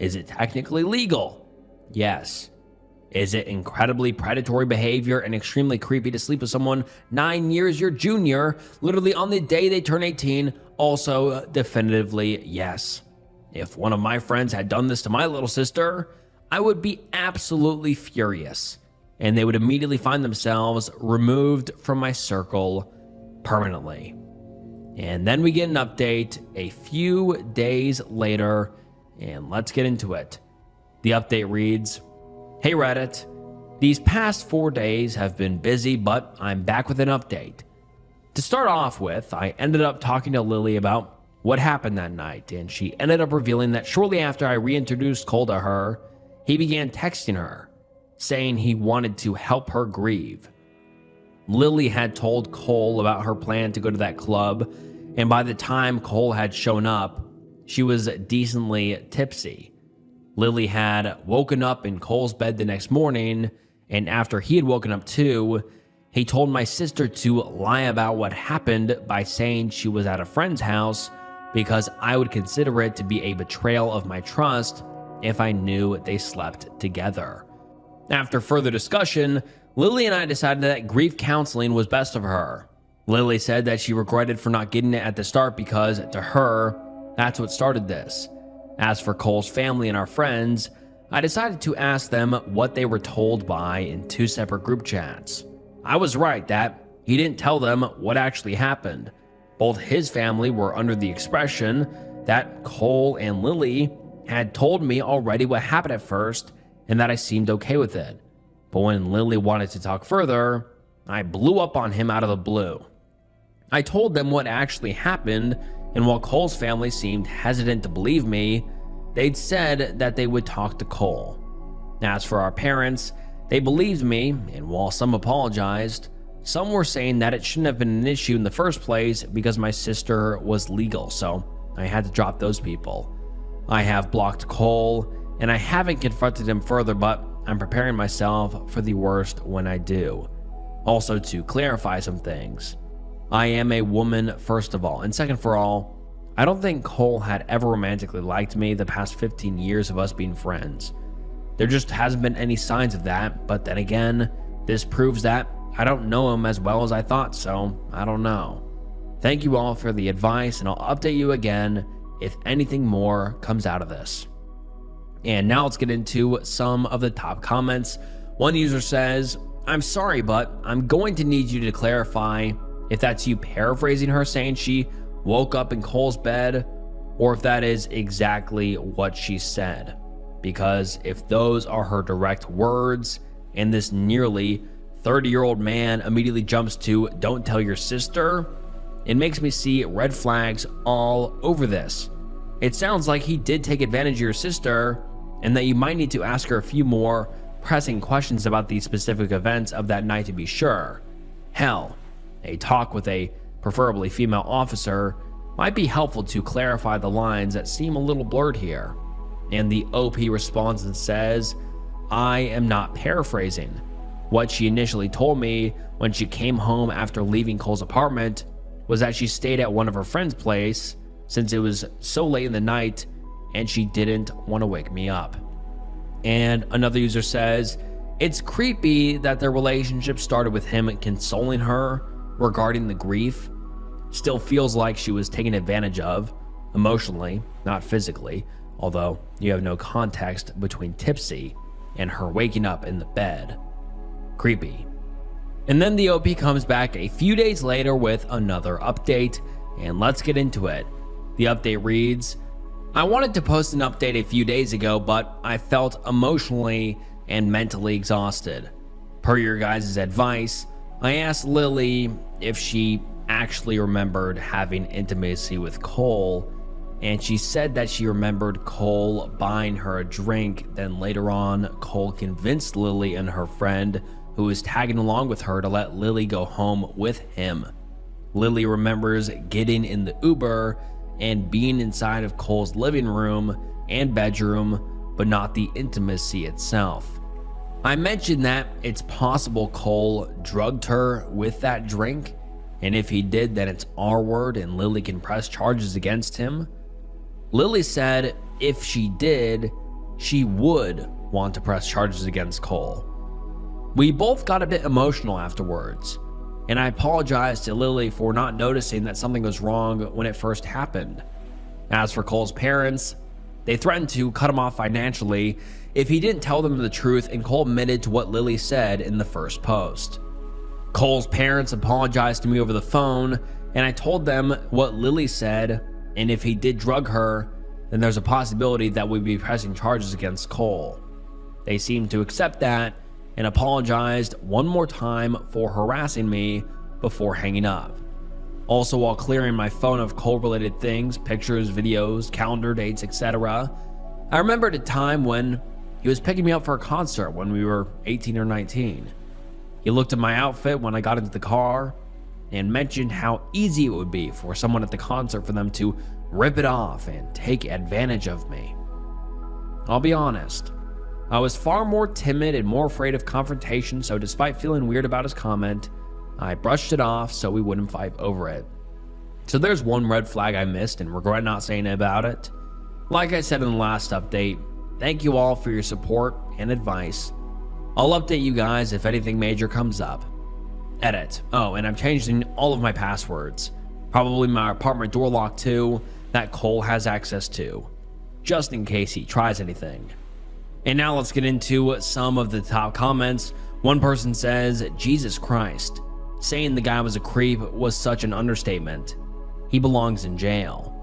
Is it technically legal? Yes. Is it incredibly predatory behavior and extremely creepy to sleep with someone 9 years your junior, literally on the day they turn 18? Also, definitively yes. If one of my friends had done this to my little sister, I would be absolutely furious, and they would immediately find themselves removed from my circle permanently. And then we get an update a few days later, and let's get into it. The update reads, "Hey Reddit, these past 4 days have been busy, but I'm back with an update. To start off with, I ended up talking to Lily about what happened that night, and she ended up revealing that shortly after I reintroduced Cole to her, he began texting her, saying he wanted to help her grieve. Lily had told Cole about her plan to go to that club, and by the time Cole had shown up, she was decently tipsy. Lily had woken up in Cole's bed the next morning, and after he had woken up too, he told my sister to lie about what happened by saying she was at a friend's house because I would consider it to be a betrayal of my trust if I knew they slept together. After further discussion, Lily and I decided that grief counseling was best for her. Lily said that she regretted for not getting it at the start because, to her, that's what started this. As for Cole's family and our friends, I decided to ask them what they were told by in 2 separate group chats. I was right that he didn't tell them what actually happened. Both his family were under the expression that Cole and Lily had told me already what happened at first and that I seemed okay with it. But when Lily wanted to talk further, I blew up on him out of the blue. I told them what actually happened, and while Cole's family seemed hesitant to believe me, they'd said that they would talk to Cole. As for our parents, they believed me, and while some apologized, some were saying that it shouldn't have been an issue in the first place because my sister was legal, so I had to drop those people. I have blocked Cole, and I haven't confronted him further, but I'm preparing myself for the worst when I do. Also, to clarify some things, I am a woman first of all, and second for all, I don't think Cole had ever romantically liked me the past 15 years of us being friends. There just hasn't been any signs of that, but then again, this proves that I don't know him as well as I thought, so I don't know. Thank you all for the advice, and I'll update you again if anything more comes out of this." And now let's get into some of the top comments. One user says, "I'm sorry, but I'm going to need you to clarify if that's you paraphrasing her saying she woke up in Cole's bed, or if that is exactly what she said. Because if those are her direct words, and this nearly 30-year-old man immediately jumps to 'don't tell your sister,' it makes me see red flags all over this. It sounds like he did take advantage of your sister, and that you might need to ask her a few more pressing questions about the specific events of that night to be sure. Hell, a talk with a preferably female officer might be helpful to clarify the lines that seem a little blurred here." And the OP responds and says, "I am not paraphrasing. What she initially told me when she came home after leaving Cole's apartment was that she stayed at one of her friend's place since it was so late in the night and she didn't want to wake me up." And another user says, "It's creepy that their relationship started with him consoling her regarding the grief. Still feels like she was taken advantage of, emotionally, not physically, although you have no context between tipsy and her waking up in the bed. Creepy." And then the OP comes back a few days later with another update, and let's get into it. The update reads, "I wanted to post an update a few days ago, but I felt emotionally and mentally exhausted. Per your guys' advice, I asked Lily if she actually remembered having intimacy with Cole, and she said that she remembered Cole buying her a drink. Then later on, Cole convinced Lily and her friend, who was tagging along with her, to let Lily go home with him. Lily remembers getting in the Uber and being inside of Cole's living room and bedroom, but not the intimacy itself. I mentioned that it's possible Cole drugged her with that drink, and if he did, then it's our word and Lily can press charges against him. Lily said if she did, she would want to press charges against Cole. We both got a bit emotional afterwards, and I apologized to Lily for not noticing that something was wrong when it first happened. As for Cole's parents, they threatened to cut him off financially if he didn't tell them the truth, and Cole admitted to what Lily said in the first post. Cole's parents apologized to me over the phone, and I told them what Lily said, and if he did drug her, then there's a possibility that we'd be pressing charges against Cole. They seemed to accept that and apologized one more time for harassing me before hanging up. Also, while clearing my phone of Cole-related things, pictures, videos, calendar dates, etc., I remembered a time when he was picking me up for a concert when we were 18 or 19. He looked at my outfit when I got into the car and mentioned how easy it would be for someone at the concert for them to rip it off and take advantage of me. I'll be honest, I was far more timid and more afraid of confrontation, so despite feeling weird about his comment, I brushed it off so we wouldn't fight over it. So there's one red flag I missed and regret not saying about it. Like I said in the last update, thank you all for your support and advice. I'll update you guys if anything major comes up. Edit. Oh, and I'm changing all of my passwords. Probably my apartment door lock too, that Cole has access to, just in case he tries anything. And now let's get into some of the top comments. One person says, Jesus Christ, saying the guy was a creep was such an understatement. He belongs in jail.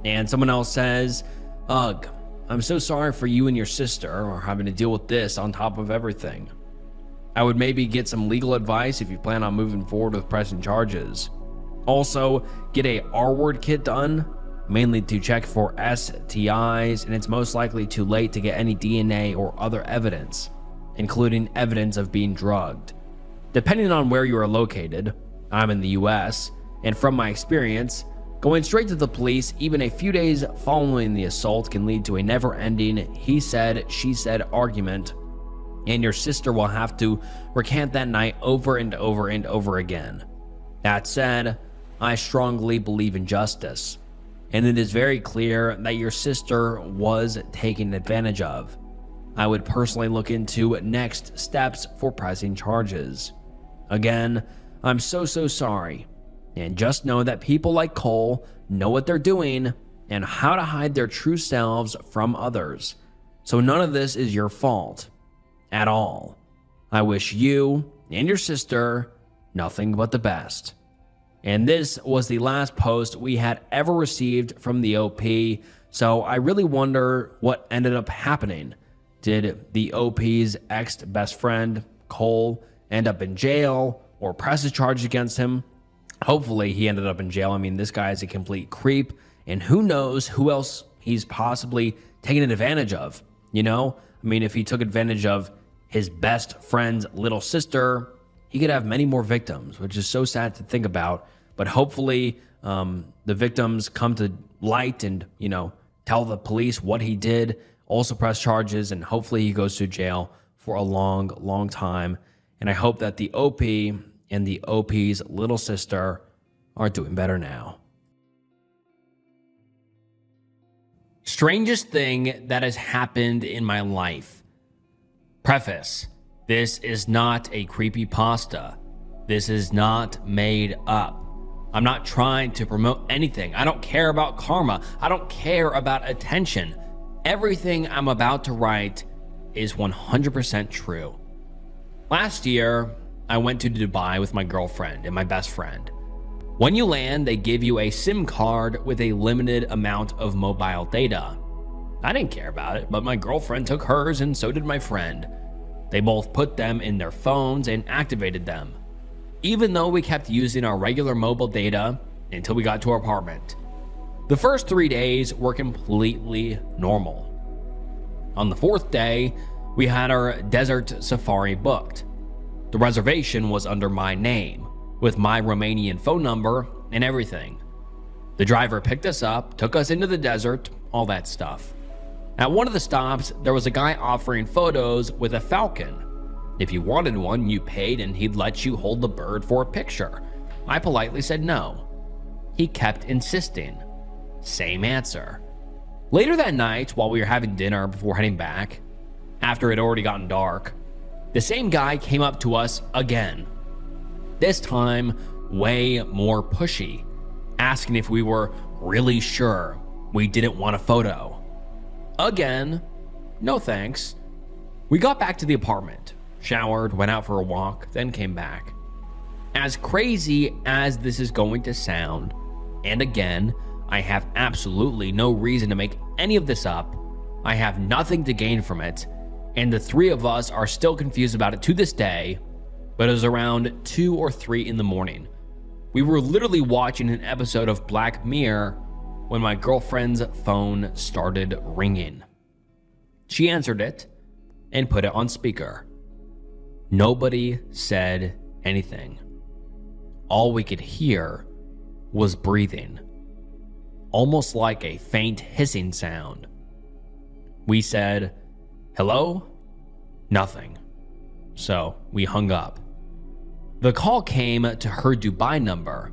And someone else says, ugh, I'm so sorry for you and your sister are having to deal with this on top of everything. I would maybe get some legal advice if you plan on moving forward with pressing charges. Also, get a R-word kit done, mainly to check for STIs, and it's most likely too late to get any DNA or other evidence, including evidence of being drugged. Depending on where you are located, I'm in the US, and from my experience, going straight to the police even a few days following the assault can lead to a never-ending he said, she said argument, and your sister will have to recant that night over and over and over again. That said, I strongly believe in justice, and it is very clear that your sister was taken advantage of. I would personally look into next steps for pressing charges. Again, I'm so sorry, and just know that people like Cole know what they're doing and how to hide their true selves from others. So none of this is your fault at all. I wish you and your sister nothing but the best. And this was the last post we had ever received from the OP, so I really wonder what ended up happening. Did the OP's ex-best friend, Cole, end up in jail or press a charge against him? Hopefully he ended up in jail. I mean, this guy is a complete creep, and who knows who else he's possibly taken advantage of, you know? I mean, if he took advantage of his best friend's little sister, he could have many more victims, which is so sad to think about. But hopefully the victims come to light and, you know, tell the police what he did, also press charges, and hopefully he goes to jail for a long time. And I hope that the OP and the OP's little sister are doing better now. Strangest thing that has happened in my life. Preface: this is not a creepypasta. This is not made up. I'm not trying to promote anything. I don't care about karma. I don't care about attention. Everything I'm about to write is 100% true. Last year, I went to Dubai with my girlfriend and my best friend. When you land, they give you a SIM card with a limited amount of mobile data. I didn't care about it, but my girlfriend took hers and so did my friend. They both put them in their phones and activated them, even though we kept using our regular mobile data until we got to our apartment. The first 3 days were completely normal. On the 4th day, we had our desert safari booked. The reservation was under my name, with my Romanian phone number and everything. The driver picked us up, took us into the desert, all that stuff. At one of the stops, there was a guy offering photos with a falcon. If you wanted one, you paid and he'd let you hold the bird for a picture. I politely said no. He kept insisting. Same answer. Later that night, while we were having dinner before heading back, after it had already gotten dark, the same guy came up to us again. This time, way more pushy, asking if we were really sure we didn't want a photo. Again, no thanks. We got back to the apartment, showered, went out for a walk, then came back. As crazy as this is going to sound, and again, I have absolutely no reason to make any of this up, I have nothing to gain from it, and the three of us are still confused about it to this day, but it was around 2 or 3 in the morning. We were literally watching an episode of Black Mirror when my girlfriend's phone started ringing. She answered it and put it on speaker. Nobody said anything. All we could hear was breathing, almost like a faint hissing sound. We said, "Hello?" Nothing. So we hung up. The call came to her Dubai number,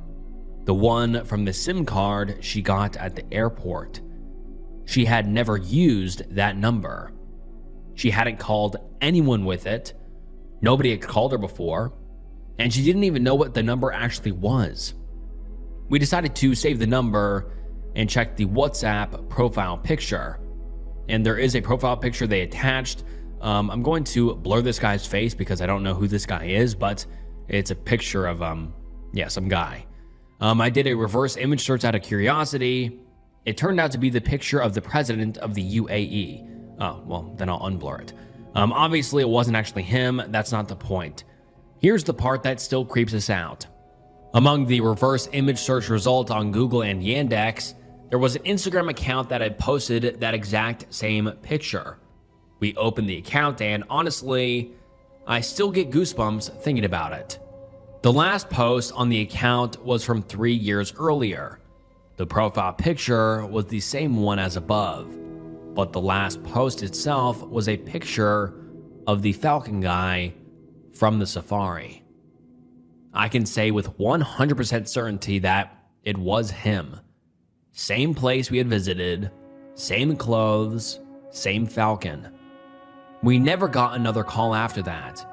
the one from the SIM card she got at the airport. She had never used that number. She hadn't called anyone with it. Nobody had called her before, and she didn't even know what the number actually was. We decided to save the number and check the WhatsApp profile picture. And there is a profile picture they attached. I'm going to blur this guy's face because I don't know who this guy is, but it's a picture of, some guy. I did a reverse image search out of curiosity. It turned out to be the picture of the president of the UAE. Oh, well, then I'll unblur it. Obviously, it wasn't actually him. That's not the point. Here's the part that still creeps us out. Among the reverse image search results on Google and Yandex, there was an Instagram account that had posted that exact same picture. We opened the account and honestly, I still get goosebumps thinking about it. The last post on the account was from 3 years earlier. The profile picture was the same one as above, but the last post itself was a picture of the Falcon guy from the safari. I can say with 100% certainty that it was him. Same place we had visited, same clothes, same Falcon. We never got another call after that,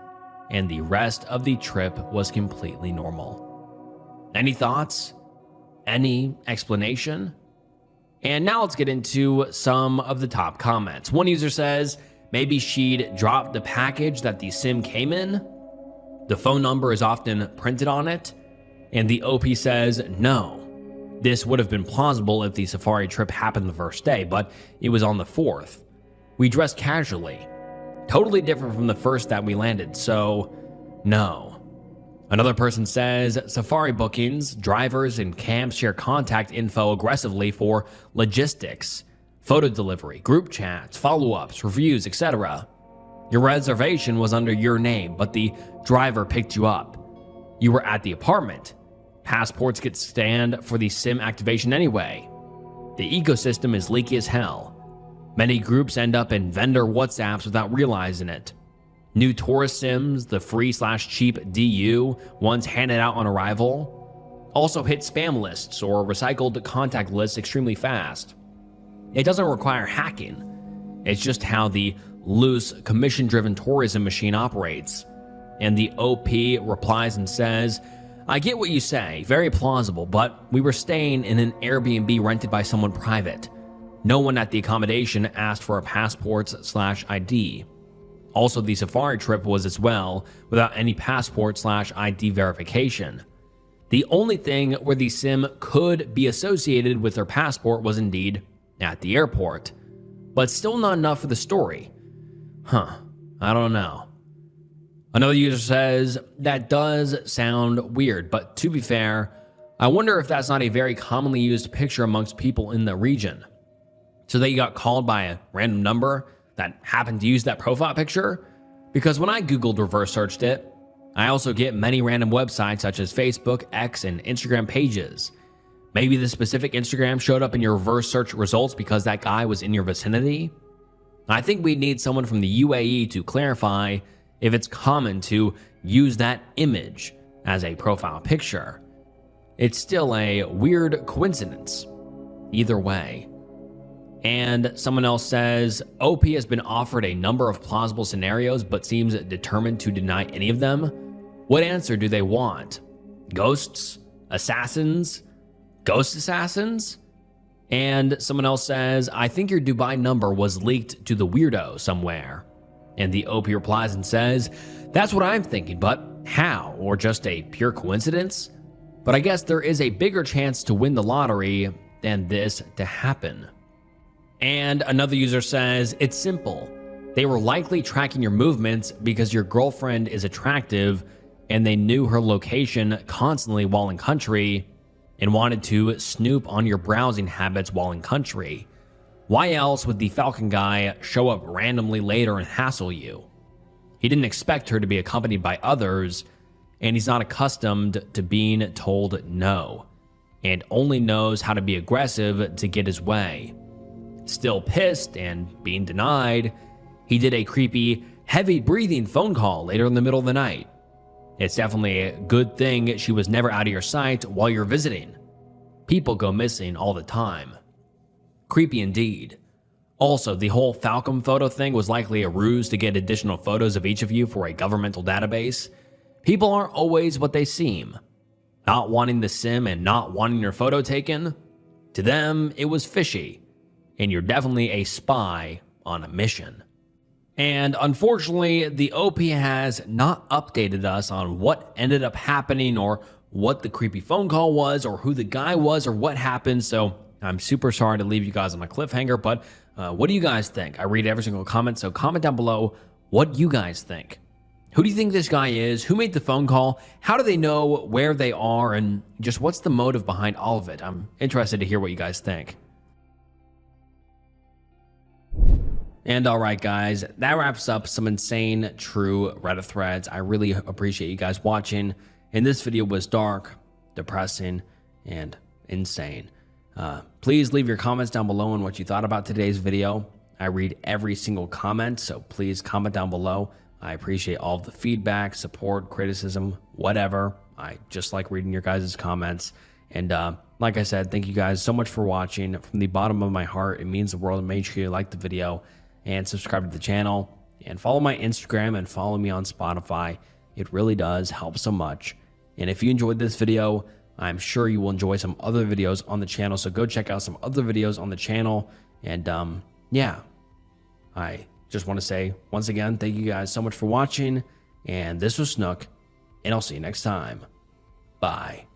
and the rest of the trip was completely normal. Any thoughts? Any explanation? And now let's get into some of the top comments. One user says, maybe she'd dropped the package that the SIM came in. The phone number is often printed on it. And the OP says, no. This would have been plausible if the safari trip happened the first day, but it was on the 4th. We dressed casually. Totally different from the first that we landed, so no. Another person says, safari bookings, drivers, and camps share contact info aggressively for logistics, photo delivery, group chats, follow-ups, reviews, etc. Your reservation was under your name, but the driver picked you up. You were at the apartment. Passports get scanned for the SIM activation anyway. The ecosystem is leaky as hell. Many groups end up in vendor WhatsApps without realizing it. New tourist SIMs, the free/cheap DU, ones handed out on arrival, also hit spam lists or recycled contact lists extremely fast. It doesn't require hacking. It's just how the loose, commission-driven tourism machine operates. And the OP replies and says, I get what you say, very plausible, but we were staying in an Airbnb rented by someone private. No one at the accommodation asked for a passports/ID. Also, the safari trip was as well, without any passport/ID verification. The only thing where the SIM could be associated with their passport was indeed at the airport. But still not enough for the story. I don't know. Another user says, that does sound weird, but to be fair, I wonder if that's not a very commonly used picture amongst people in the region. So that you got called by a random number that happened to use that profile picture? Because when I Googled reverse searched it, I also get many random websites such as Facebook, X, and Instagram pages. Maybe the specific Instagram showed up in your reverse search results because that guy was in your vicinity? I think we need someone from the UAE to clarify if it's common to use that image as a profile picture. It's still a weird coincidence. Either way. And someone else says, OP has been offered a number of plausible scenarios, but seems determined to deny any of them. What answer do they want? Ghosts? Assassins? Ghost assassins? And someone else says, I think your Dubai number was leaked to the weirdo somewhere. And the OP replies and says, that's what I'm thinking, but how? Or just a pure coincidence? But I guess there is a bigger chance to win the lottery than this to happen. And another user says, it's simple. They were likely tracking your movements because your girlfriend is attractive and they knew her location constantly while in country and wanted to snoop on your browsing habits while in country. Why else would the Falcon guy show up randomly later and hassle you? He didn't expect her to be accompanied by others, and he's not accustomed to being told no, and only knows how to be aggressive to get his way. Still pissed and being denied, he did a creepy, heavy breathing phone call later in the middle of the night. It's definitely a good thing she was never out of your sight while you're visiting. People go missing all the time. Creepy indeed. Also, the whole Falcon photo thing was likely a ruse to get additional photos of each of you for a governmental database. People aren't always what they seem. Not wanting the sim and not wanting your photo taken, to them, it was fishy. And you're definitely a spy on a mission. And unfortunately, the OP has not updated us on what ended up happening or what the creepy phone call was or who the guy was or what happened. So I'm super sorry to leave you guys on a cliffhanger, but what do you guys think? I read every single comment, so comment down below what you guys think. Who do you think this guy is? Who made the phone call? How do they know where they are? And just what's the motive behind all of it? I'm interested to hear what you guys think. And all right, guys, that wraps up some insane true Reddit threads. I really appreciate you guys watching. And this video was dark, depressing, and insane. Please leave your comments down below on what you thought about today's video. I read every single comment, so please comment down below. I appreciate all of the feedback, support, criticism, whatever. I just like reading your guys' comments. And like I said, thank you guys so much for watching. From the bottom of my heart, it means the world. Make sure you like the video and subscribe to the channel and follow my Instagram and follow me on Spotify. It really does help so much. And if you enjoyed this video, I'm sure you will enjoy some other videos on the channel. So go check out some other videos on the channel. And yeah, I just want to say once again, thank you guys so much for watching. And this was Snook, and I'll see you next time. Bye.